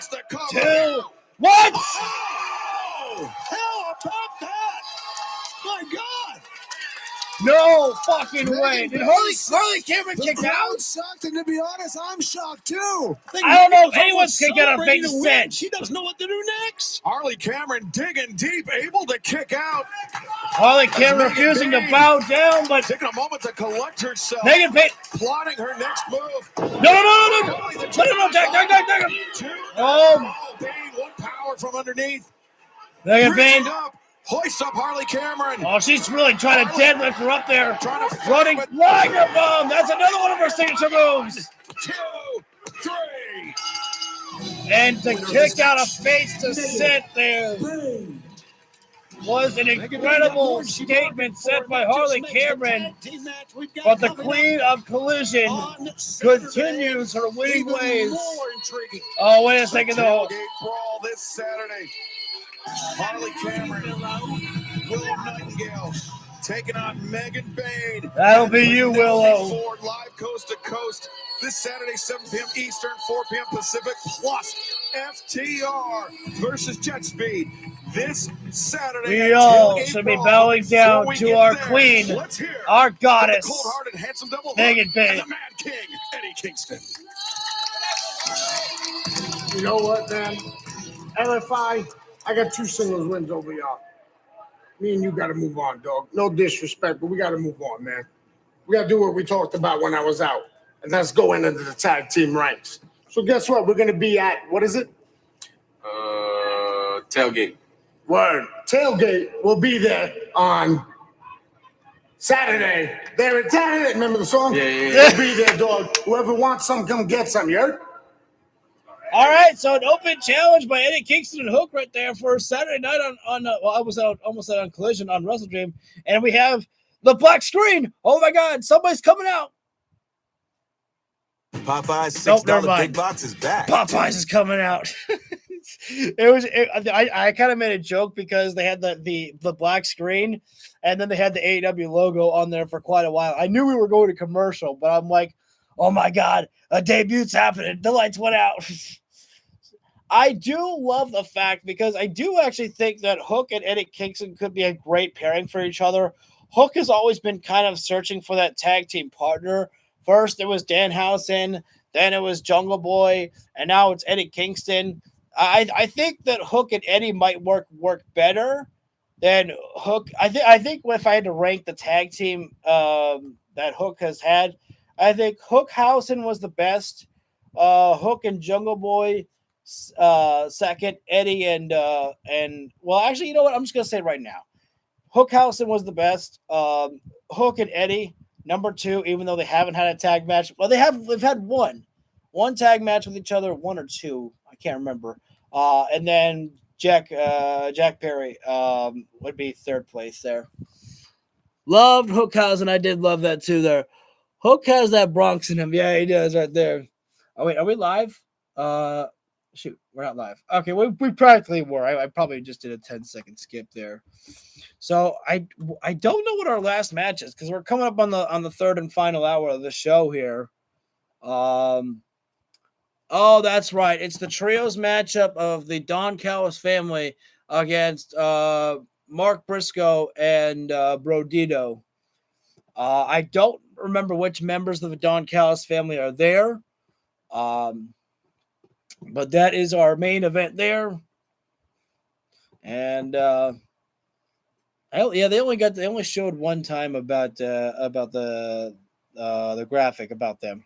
2, what? Oh, how about that? My God. No fucking way. Did Harley Cameron kick out? I'm shocked, and to be honest, I'm shocked too. I don't know if anyone's kicked out a fake descent. She doesn't know what to do next. Harley Cameron digging deep, able to kick out. Harley Cameron refusing to bow down, but taking a moment to collect herself. Megan Bain plotting her next move. No, Jack. Oh, Bain, one power from underneath. Megan Bain. Hoist up Harley Cameron. Oh, she's really trying to deadlift her up there. Running Liger Bomb. That's another one of her signature moves. 2, 3. And to kick out a face to sit there was an incredible statement set by Harley Cameron. But the Queen of Collision continues her winning ways. Oh, wait a second, though. Brawl this Saturday. Harley Cameron, Willow Nightingale, taking on Megan Bain. That'll be you, Willow. Forward live coast to coast this Saturday, 7 p.m. Eastern, 4 p.m. Pacific, plus FTR versus Jet Speed this Saturday. We all should be bowing down to our queen, our goddess, cold-hearted, handsome double Megan Bain. and the Mad King, Eddie Kingston. You know what, man? LFI, I got 2 singles wins over y'all. Me and you got to move on, dog. No disrespect, but we got to move on, man. We got to do what we talked about when I was out, and that's go into the tag team ranks. So guess what? We're going to be at, what is it? Tailgate. Word. Tailgate will be there on Saturday. There at Saturday. Remember the song? Yeah. We'll be there, dog. Whoever wants some, come get some, you heard? All right, so an open challenge by Eddie Kingston and Hook right there for Saturday night on I was almost on Collision on WrestleDream, and we have the black screen. Oh my God, somebody's coming out. Popeye's $6 big box is back. Popeyes is coming out. I kind of made a joke because they had the black screen, and then they had the AEW logo on there for quite a while. I knew we were going to commercial, but I'm like, oh my God, a debut's happening. The lights went out. I do love the fact because I do actually think that Hook and Eddie Kingston could be a great pairing for each other. Hook has always been kind of searching for that tag team partner. First, it was Danhausen, then it was Jungle Boy, and now it's Eddie Kingston. I think that Hook and Eddie might work better than Hook. I think if I had to rank the tag team that Hook has had, I think Hookhausen was the best. Hook and Jungle Boy second, Eddie and well, actually, you know what? I'm just gonna say it right now. Hookhausen was the best. Hook and Eddie number 2, even though they haven't had a tag match. Well, they've had one tag match with each other, 1 or 2, I can't remember. And then Jack Perry would be 3rd place there. Loved Hookhausen. I did love that too there. Hook has that Bronx in him. Yeah, he does right there. Oh wait, are we live? Shoot, we're not live. Okay, we practically were. I probably just did a 10-second skip there. So I don't know what our last match is because we're coming up on the 3rd and final hour of the show here. Oh, that's right. It's the trios matchup of the Don Callis family against Mark Briscoe and Brodito. I don't remember which members of the Don Callis family are there. But that is our main event there. And they only showed one time about the graphic about them.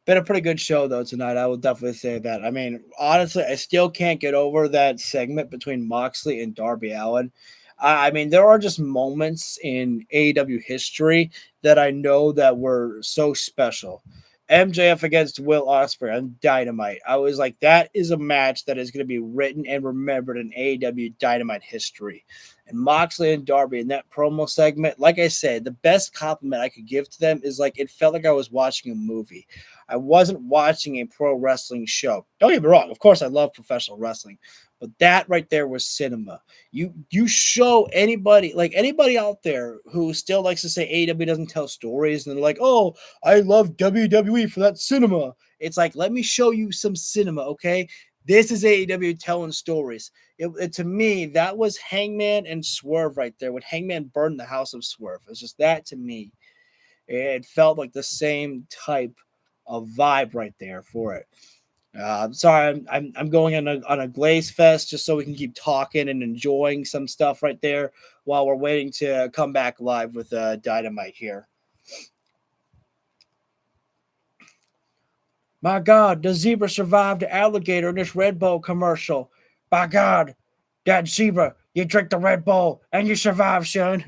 Been a pretty good show though tonight. I will definitely say that. I mean, honestly, I still can't get over that segment between Moxley and Darby Allin. I mean, there are just moments in AEW history that I know that were so special. MJF against Will Ospreay on Dynamite. I was like, that is a match that is going to be written and remembered in AEW Dynamite history. And Moxley and Darby in that promo segment, like I said, the best compliment I could give to them is like it felt like I was watching a movie. I wasn't watching a pro wrestling show. Don't get me wrong. Of course, I love professional wrestling. But that right there was cinema. You show anybody out there who still likes to say AEW doesn't tell stories and they're like, oh, I love WWE for that cinema. It's like, let me show you some cinema, okay? This is AEW telling stories. To me, that was Hangman and Swerve right there. When Hangman burned the house of Swerve. It's just that to me. It felt like the same type of vibe right there for it. Sorry, I'm going on a glaze fest just so we can keep talking and enjoying some stuff right there while we're waiting to come back live with Dynamite here. My God, the zebra survived the alligator in this Red Bull commercial. By God, that zebra, you drink the Red Bull and you survive, son.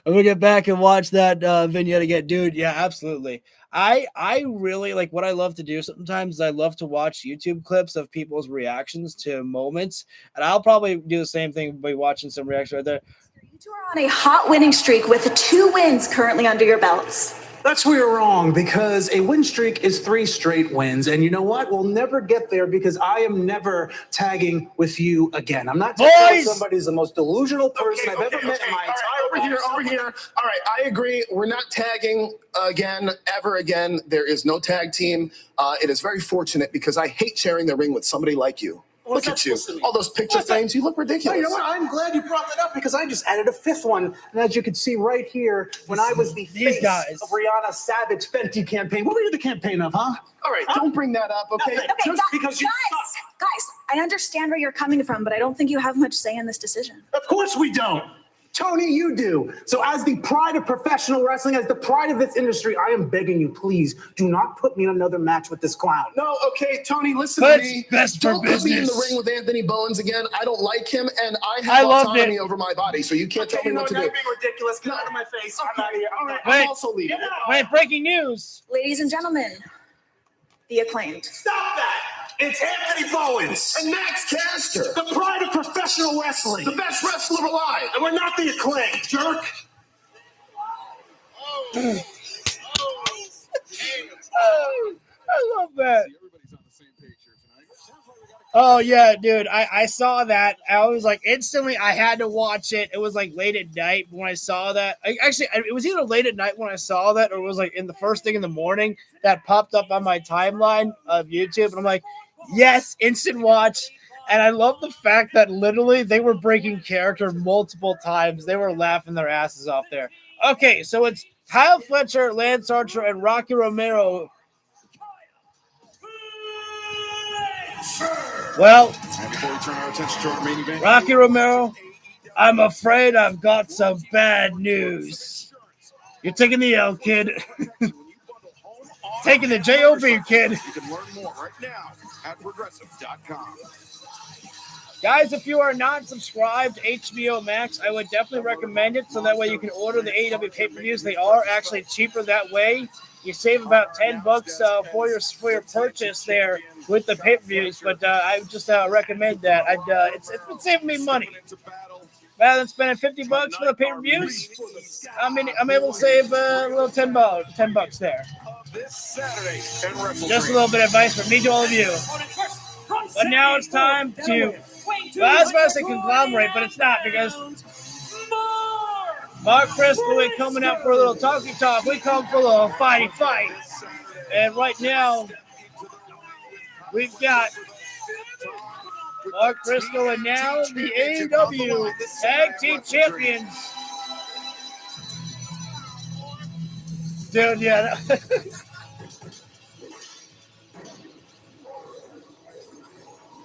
I'm gonna get back and watch that vignette again, dude. Yeah, absolutely. I really like what I love to do sometimes is I love to watch YouTube clips of people's reactions to moments, and I'll probably do the same thing by watching some reactions right there. You two are on a hot winning streak with 2 wins currently under your belts. That's where you're wrong, because a win streak is 3 straight wins. And you know what? We'll never get there because I am never tagging with you again. I'm not tagging with somebody who's the most delusional person I've ever met in my entire life. Over here. All right, I agree. We're not tagging ever again. There is no tag team. It is very fortunate because I hate sharing the ring with somebody like you. Look at you. All those picture frames. You look ridiculous. You know what? I'm glad you brought that up because I just added a 5th one. And as you can see right here, when I was the face of Rihanna Savage Fenty campaign. What were you the campaign of, huh? All right, don't bring that up, okay? Just because you guys, I understand where you're coming from, but I don't think you have much say in this decision. Of course we don't. Tony, you do. So as the pride of professional wrestling, as the pride of this industry, I am begging you, please do not put me in another match with this clown. No, okay, Tony, listen to me. Don't put me in the ring with Anthony Bowens again. I don't like him, and I have autonomy over my body, so you can't tell me what to do. You're being ridiculous. Get out of my face. I'm out of here. I'm also leaving. Wait, breaking news. Ladies and gentlemen, the Acclaimed. Stop that! It's Anthony Bowens and Max Caster, the pride of professional wrestling, the best wrestler alive, and we're not the Acclaimed, jerk. I love that. Oh yeah, dude. I saw that. I was like instantly I had to watch it. It was like late at night when I saw that. It was either late at night when I saw that or it was like in the first thing in the morning that popped up on my timeline of YouTube. And I'm like, Yes, instant watch. And I love the fact that literally they were breaking character multiple times. They were laughing their asses off there. Okay, so it's Kyle Fletcher, Lance Archer, and Rocky Romero. Well, before we turn our attention to our main event, Rocky Romero, I'm afraid I've got some bad news. You're taking the L, kid. Taking the J-O-B, kid. you can learn more right now at progressive.com. Guys, if you are not subscribed to HBO Max, I would definitely recommend it so that way you can order the AEW pay-per-views. They are actually cheaper that way. You save about $10 for your purchase there with the pay-per-views, but I would just recommend that. It's been saving me money. Rather than spending $50 for the pay-per-views, I'm able to save a little $10 there. This Saturday at WrestleDream. Just a little bit of advice from me to all of you. But now it's time to, well, I was about to say conglomerate, but it's not because Mark Briscoe ain't coming out for a little talky talk. We come for a little fighty fight. And right now, we've got Mark Briscoe and now the AEW Tag Team Champions. Dude, yeah.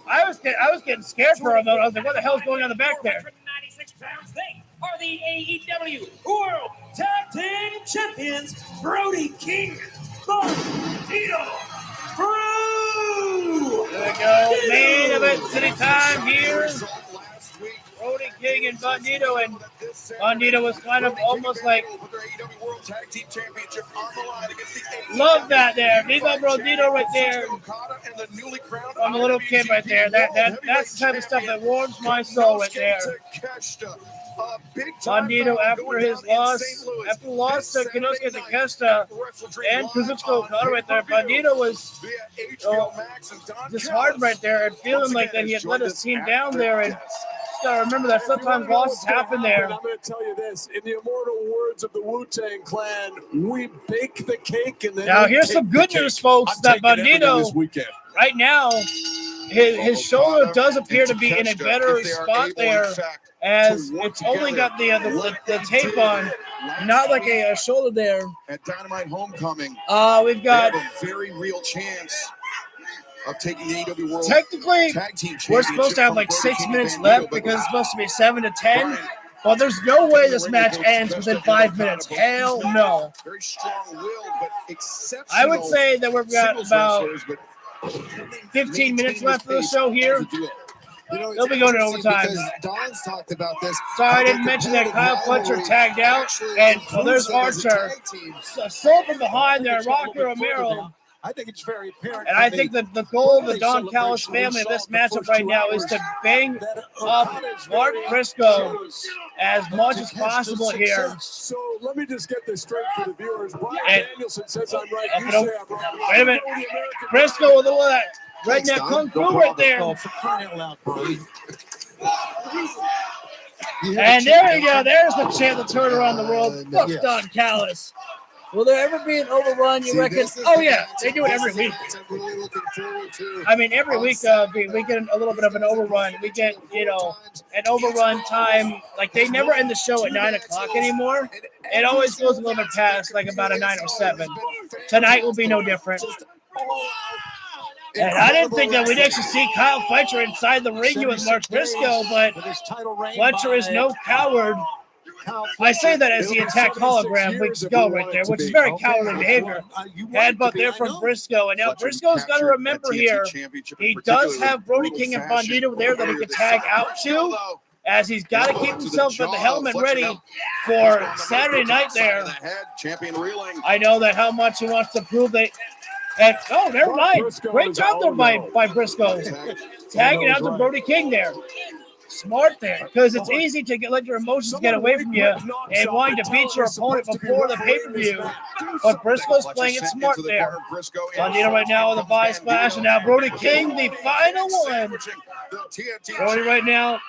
I was getting scared for a moment. I was like, what the hell's going on in the back there? 96 pounds. They are the AEW World Tag Team Champions, Brody King, Bandito, Brew. There we go. Main event city time here. Brody King and Bandito, and Bandito was kind of almost like, love that there. Viva Bandito right there. I'm a little kid right there. That's the type of stuff that warms my soul right there. Bandito, after his loss, after the loss to Konosuke Takeshita and Kazuchika Okada right there, Bandito was disheartened right there and feeling like that he had let his team down there. And gotta remember that sometimes losses happen there. I'm going to tell you this: in the immortal words of the Wu-Tang Clan, we bake the cake and then. Now here's some good news, folks. That Bandito right now, his shoulder does appear to be in a better spot there, as it's only got the tape on, not like a shoulder there. At Dynamite Homecoming, we've got a very real chance of taking the AEW World technically, Tag Team we're supposed to have like 6 minutes left because it's supposed to be 7 to 10. Well, there's no way this match ends within 5 minutes. Hell no. Very strong-willed, but exceptional. I would say that we've got about 15 minutes left for the show here. They'll be going to overtime. Don's talked about this. Sorry, I didn't mention that Kyle Fletcher tagged out, and there's Archer. So from behind there, Rocky Romero. I think it's very apparent. And I think that the goal of the Don Callis family in this matchup right now is to bang up Mark Briscoe as much as possible here. So let me just get this straight for the viewers. Brian Danielson says I'm right. You say I'm wrong. Wait a minute. Briscoe with a little of that redneck kung fu right there. And there you go. There's the chant to turn around the world. Fuck Don Callis. Will there ever be an overrun, you reckon? Oh, yeah. They do it every week. I mean, every week we get a little bit of an overrun. We get, an overrun time. Like, they never end the show at 9 o'clock anymore. It always goes a little bit past, like, about a 9 or 7. Tonight will be no different. And I didn't think that we'd actually see Kyle Fletcher inside the ring with Mark Briscoe, but Fletcher is no coward. I say that as he attacked Hologram weeks ago right there, which is very cowardly behavior. Headbutt there from Briscoe. And now Briscoe's got to remember here, he does have Brody King and Bandito there that he can tag out to, as he's got to keep himself at the helmet ready for Saturday night there. I know that how much he wants to prove that. And, oh, never mind. Great job there by Briscoe. Tagging out to Brody King there. Smart there, because it's easy to let your emotions get away from you and wanting to beat your opponent before the pay-per-view. But Briscoe's playing it smart there. Bandito right now with a body splash, and now Brody King, the final one. Brody right now.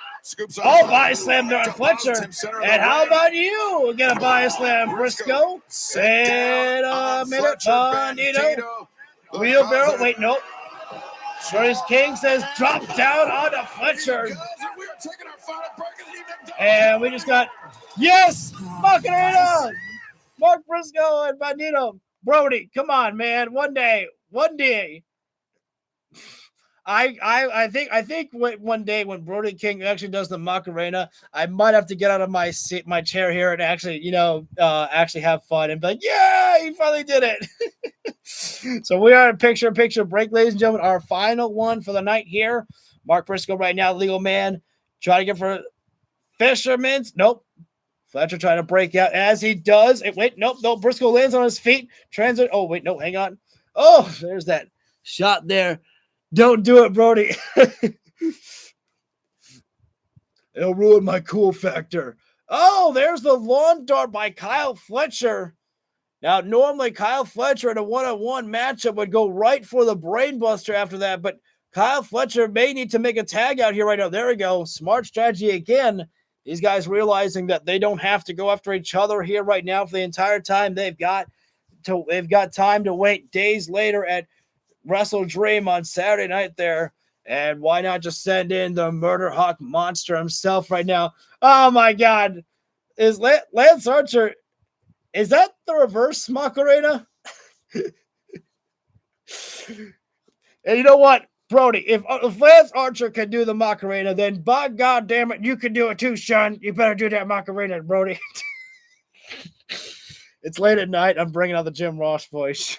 Oh, body slam there on Fletcher. And how about you? Get a body slam, Briscoe. Wait a minute, Bandito. Wheelbarrow. Wait, nope. Shorty's King says drop down on the Fletcher. And we just got, yes, Macarena, Mark Briscoe and Bandito. Brody, come on, man. One day. I think one day when Brody King actually does the Macarena, I might have to get out of my seat, my chair here, and actually, actually have fun and be like, yeah, he finally did it. So we are in picture break, ladies and gentlemen. Our final one for the night here. Mark Briscoe right now, legal man, trying to get for Fisherman's. Nope. Fletcher trying to break out as he does. Nope. Briscoe lands on his feet. Transit. Oh, wait, no, hang on. Oh, there's that shot there. Don't do it, Brody. It'll ruin my cool factor. Oh, there's the lawn dart by Kyle Fletcher. Now, normally Kyle Fletcher in a one-on-one matchup would go right for the brainbuster after that, but Kyle Fletcher may need to make a tag out here right now. There we go. Smart strategy again. These guys realizing that they don't have to go after each other here right now for the entire time. They've got time to wait days later at Wrestle Dream on Saturday night there. And why not just send in the Murder Hawk monster himself right now? Oh my God. Is Lance Archer, is that the reverse Macarena? And you know what, Brody, if Lance Archer can do the Macarena, then by God damn it, you can do it too, Sean. You better do that Macarena, Brody. It's late at night. I'm bringing out the Jim Ross voice.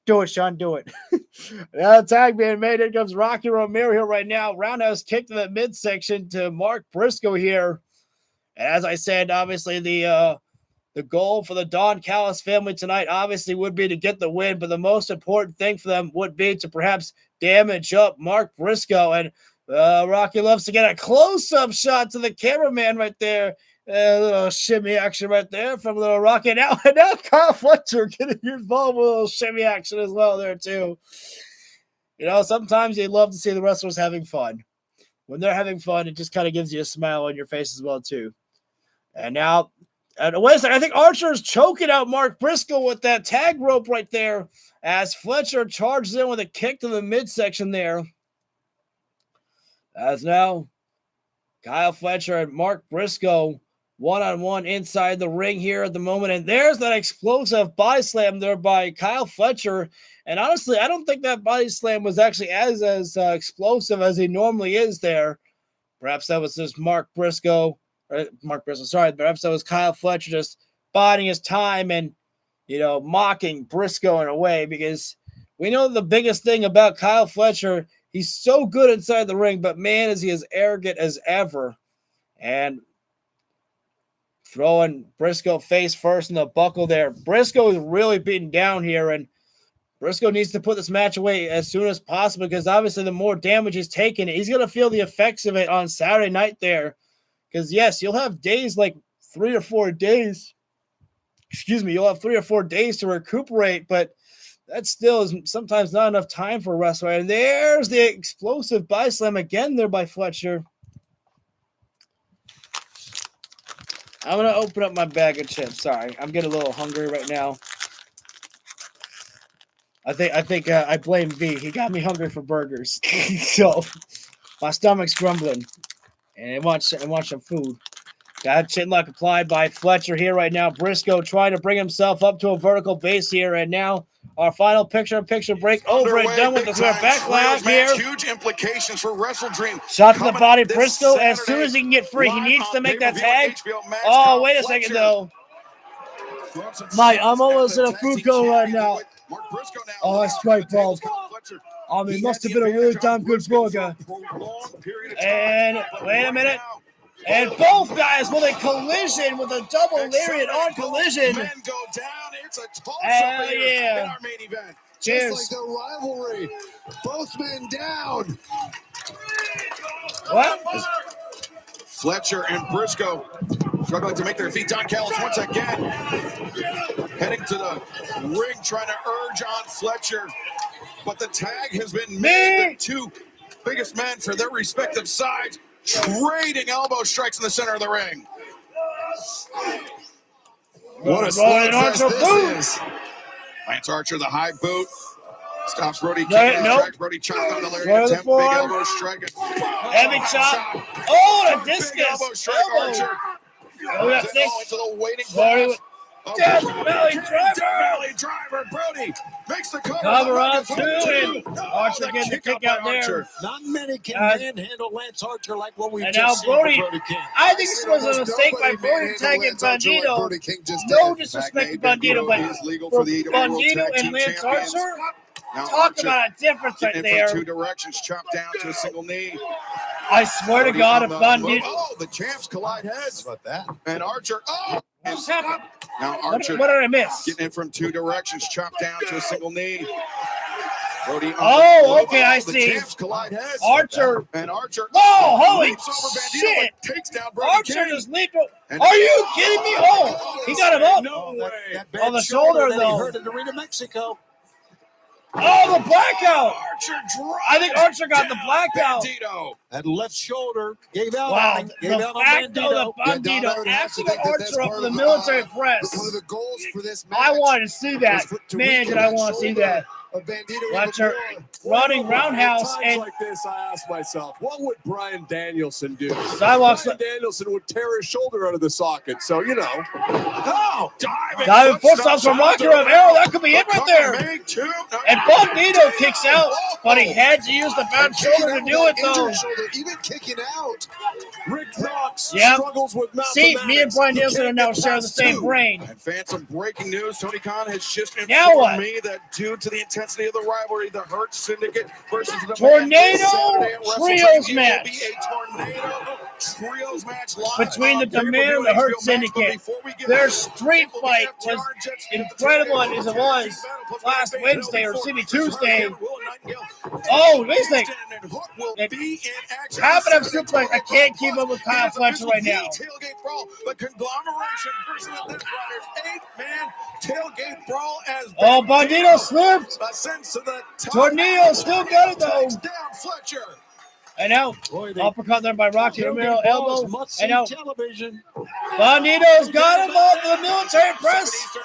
Do it, Sean. Do it. Now the tag being made. Here comes Rocky Romero here right now. Roundhouse kick to the midsection to Mark Briscoe here. And as I said, obviously the goal for the Don Callis family tonight obviously would be to get the win, but the most important thing for them would be to perhaps damage up Mark Briscoe. And Rocky loves to get a close-up shot to the cameraman right there. A little shimmy action right there from little Rocky. Now Kyle Fletcher getting involved with a little shimmy action as well there too. Sometimes you love to see the wrestlers having fun. When they're having fun, it just kind of gives you a smile on your face as well too. And now, wait a second, I think Archer's choking out Mark Briscoe with that tag rope right there as Fletcher charges in with a kick to the midsection there. As now, Kyle Fletcher and Mark Briscoe one-on-one inside the ring here at the moment. And there's that explosive body slam there by Kyle Fletcher. And honestly, I don't think that body slam was actually as explosive as he normally is there. Perhaps that was just perhaps that was Kyle Fletcher just biding his time and, mocking Briscoe in a way, because we know the biggest thing about Kyle Fletcher, he's so good inside the ring, but man, is he as arrogant as ever. And throwing Briscoe face first in the buckle there. Briscoe is really beaten down here, and Briscoe needs to put this match away as soon as possible, because obviously the more damage he's taken, he's going to feel the effects of it on Saturday night there. Because, yes, you'll have days like 3 or 4 days. You'll have 3 or 4 days to recuperate, but that still is sometimes not enough time for a wrestler. And there's the explosive body slam again there by Fletcher. I'm going to open up my bag of chips. Sorry, I'm getting a little hungry right now. I think I blame V. He got me hungry for burgers. So my stomach's grumbling. And I want some food. Got chin lock applied by Fletcher here right now. Briscoe trying to bring himself up to a vertical base here. And now our final picture-in-picture break over and done with the backlash here. Huge implications for Wrestle Dream. Shot to the body. Briscoe, as soon as he can get free, he needs to make that tag. Oh, wait a second, though. Mate, I'm almost in a food coma right now. Oh, that's straight balls. I mean, it must have been a really damn good burger. And wait a minute. And both guys with a collision, with a double lariat on collision. Men go down. It's a toss-up yeah. in our main event. Cheers. Just like the rivalry. Both men down. What? Fletcher and Briscoe struggling to make their feet. Don Callis once again heading to the ring, trying to urge on Fletcher. But the tag has been made. The two biggest men for their respective sides trading elbow strikes in the center of the ring. What a slugfest this is. Lance Archer, the high boot. Stops Brody King. Right, nope. Strikes Brody chopped on the Right lariat. of the Big forearm. elbow strike. Heavy chop. Oh, the discus. Elbow strike. Archer. Oh, we got six. Into the waiting Brody class. with Death Valley Driver. Death Valley Driver. Brody makes the cover. Cover on two, and Archer getting the kick out there. Not many can manhandle Lance Archer like what we've And now just seen Brody, from Brody King. I think this was a mistake by Brody tagging Bandito. No disrespect to Bandito, but for Bandito and Lance Archer, talk about a difference right there. From two directions, chopped down to a single knee. I swear to God, if Bandito. Oh, the champs collide heads. How about that? And Archer. Oh, what just happened? Now Archer. What did I miss? Getting in from two directions, chopped down to a single knee. Brody. Oh, okay, I the see. Champs collide heads. Archer. And Archer. Oh, holy leaps over Bandito, shit! but takes down Brody Archer King. just leaped. Are you kidding me? Oh, he got him up. No way. That On the shoulder, that though. He hurt in Arena, Mexico. Oh, the blackout. Archer drops I think Archer got the blackout. Bandito. That left shoulder gave out. Wow, on, gave the out on fact Bandito. of the Bandito after the Archer up for the military press. One of the goals for this match. I wanted to see that. Man, did I want to see that. Archer running roundhouse Times and like this, I ask myself, what would Bryan Danielson do? Sidewalks. Bryan Danielson would tear his shoulder out of the socket. So, you know. Oh, diving footsteps from Rocky Romero. That could be it right there. And Bandito kicks out, but he had to use the bad shoulder to do it, though. Even kicking out. Rick Knox Yep. struggles with See, mathematics. me and Bryan You Danielson are can't now get sharing the past same two. brain. And fans, some breaking news. Tony Khan has just Now informed what? me that due to the intensity of the rivalry, the Hurt Syndicate versus the Tornado Saturday at WrestleTraining, Trios it will match. be a tornado trios match live Between the on pay-per-view Demand and the Hurt HBO Max. But Syndicate. before we get Their there, street fight was incredible as it was last Wednesday or Tuesday. Oh, wait a second. Half of suplex. I can't keep up with Kyle Fletcher right now. Tailgate brawl, the conglomeration versus the Lift Riders, 8-man tailgate brawl as Oh, Bandito slipped. ascends to the top. Tornado still got it, though. Takes down Fletcher. And out. Uppercut there by Rocky Romero. Elbow. Must-see And out. television. Bandito's got him off the military press.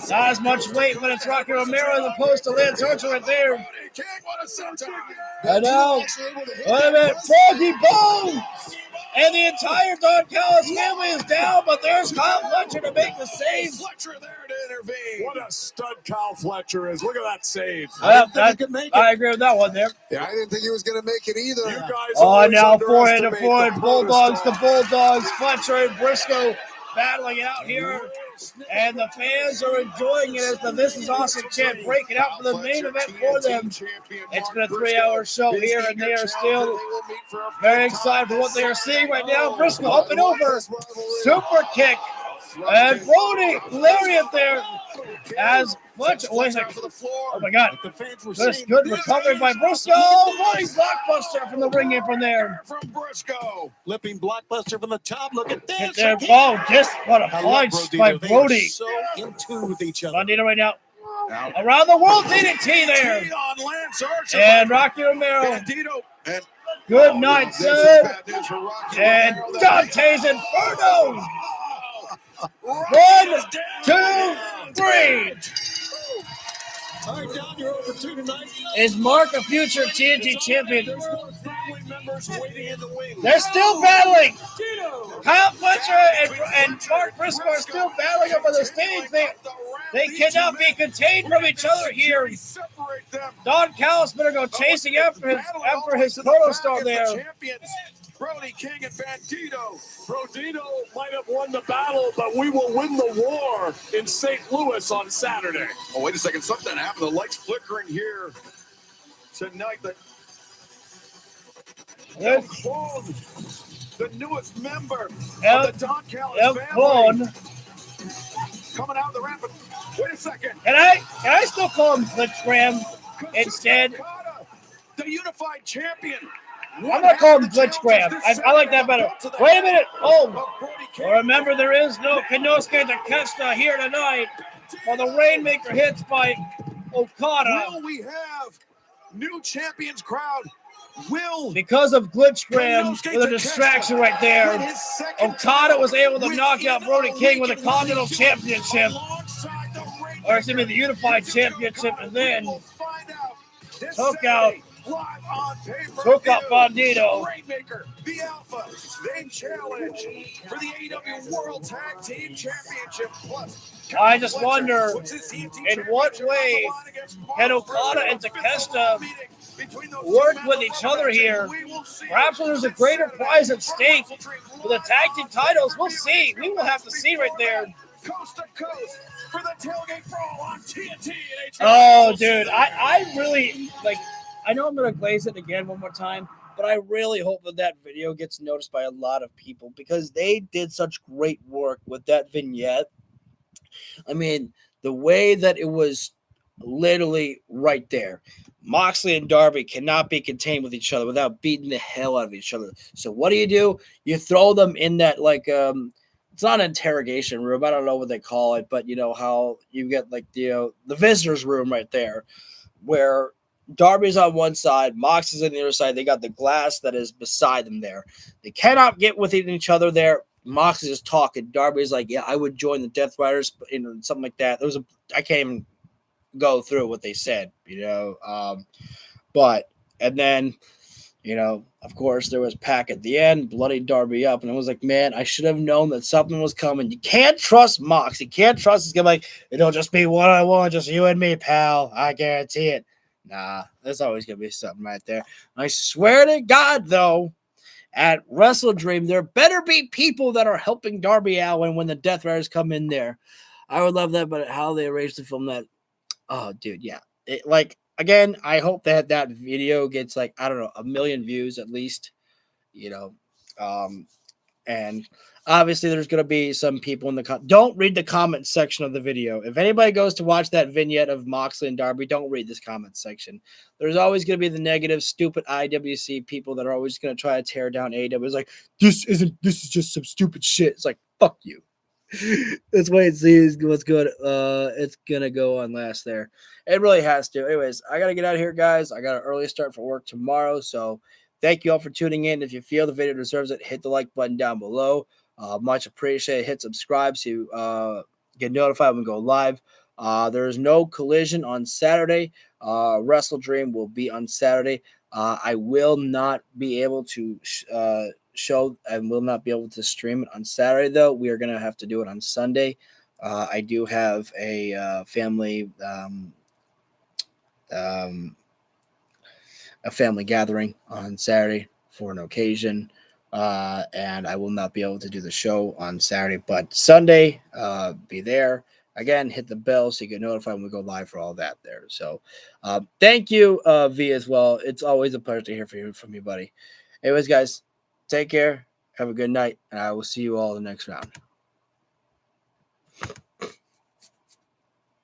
Not as much weight, but it's Rocky Romero as opposed to Lance Archer right there. King, what a senton. And out. Wait a minute. Froggy Bone. And the entire Don Callis family is down, but there's Kyle Fletcher to make the save. Fletcher there to intervene. What a stud Kyle Fletcher is. Look at that save. I agree with that one there. Yeah, I didn't think he was going to make it either. You guys Oh, always now forehead to underestimate forehead. the Bulldogs to protostar. Bulldogs. Fletcher and Briscoe battling out here. And the fans are enjoying it as the This Is Awesome chant breaking out for the main event for them. It's been a 3-hour show here, and they are still very excited for what they are seeing right now. Briscoe up and over. Super kick. And Brody lariat there as Fletcher. Wait a second. Oh my God. Good recovery by Briscoe. Running blockbuster from the ring apron there. From Briscoe. Flipping blockbuster from the top. Look at this. There. Oh, just what a punch by They are Brody. so in tune with each other. Bandito right now. Around the world DDT there. On Lance Archer. And Rocky Romero. Bandito. And Good night, this is son. bad news for Rocky And Romero. Dante's Inferno. 1, 2, 3. All right, Don, you're over 2 tonight. Is Mark a future TNT champion? There's more family members waiting in the wings. They're still battling. Kyle Fletcher and Mark Briscoe are still battling up on the stage. They cannot be contained from each other here. Don Callis better go chasing after his protostar there. Champions, Brody King and Bandito. Bandito might have won the battle, but we will win the war in St. Louis on Saturday. Oh, wait a second. Something happened. The lights flickering here tonight. The newest member of the Don Callis family. Coming out of the ramp. Wait a second. Can I still call him Blitzgram instead? The unified champion. I'm going to call him Blitzgram. I like that better. Wait a minute. Oh, remember there is no Kenosuke Takeshita here tonight. While the Rainmaker hits by Okada. Will we have new champions crowd? Because of Glitchgram with a distraction right there, Okada was able to knock out Brody King with a Continental Championship. or excuse me, the Unified Championship, and then took out Bandito. Rainmaker, the Alpha, they challenge for the AEW World Tag Team Championship. Plus, I just wonder in what way can Okada and Takeshita work with each other here. Perhaps when there's a greater prize at stake for the tag team titles. We'll see. We will have to see right there. Coast to coast for the tailgate brawl on TNT. Oh, dude, I really like. I know I'm gonna glaze it again one more time, but I really hope that video gets noticed by a lot of people because they did such great work with that vignette. I mean, the way that it was literally right there. Moxley and Darby cannot be contained with each other without beating the hell out of each other. So what do? You throw them in that it's not an interrogation room. I don't know what they call it, but you know how you get like the visitors room right there where Darby's on one side, Mox is on the other side. They got the glass that is beside them there. They cannot get within each other there. Mox is just talking. Darby's like, yeah, I would join the Death Riders, something like that. I can't even go through what they said, but and then, of course, there was Pac at the end, bloody Darby up, and I was like, man, I should have known that something was coming. You can't trust Mox. You can't trust. He's gonna be like, it'll just be one-on-one, just you and me, pal. I guarantee it. Nah, there's always going to be something right there. I swear to God, though, at Wrestle Dream, there better be people that are helping Darby Allin when the Death Riders come in there. I would love that, but how they arranged to film that. Oh, dude, yeah. Again, I hope that video gets, 1 million views at least, and obviously there's going to be some people in the don't read the comment section of the video. If anybody goes to watch that vignette of Moxley and Darby, don't read this comment section. There's always going to be the negative, stupid IWC people that are always going to try to tear down AEW. It's like, this is just some stupid shit. It's like, fuck you. Let's wait and see what's good. It's going to go on last there. It really has to. Anyways, I got to get out of here, guys. I got an early start for work tomorrow, so thank you all for tuning in. If you feel the video deserves it, hit the like button down below. Much appreciated. Hit subscribe so you get notified when we go live. There is no Collision on Saturday. Wrestle Dream will be on Saturday. I will not be able to show and will not be able to stream it on Saturday, though. We are going to have to do it on Sunday. I do have a family gathering on Saturday for an occasion. And I will not be able to do the show on Saturday, but Sunday, be there. Again, hit the bell so you get notified when we go live for all that there. So thank you, V, as well. It's always a pleasure to hear from you, buddy. Anyways, guys, take care. Have a good night, and I will see you all in the next round.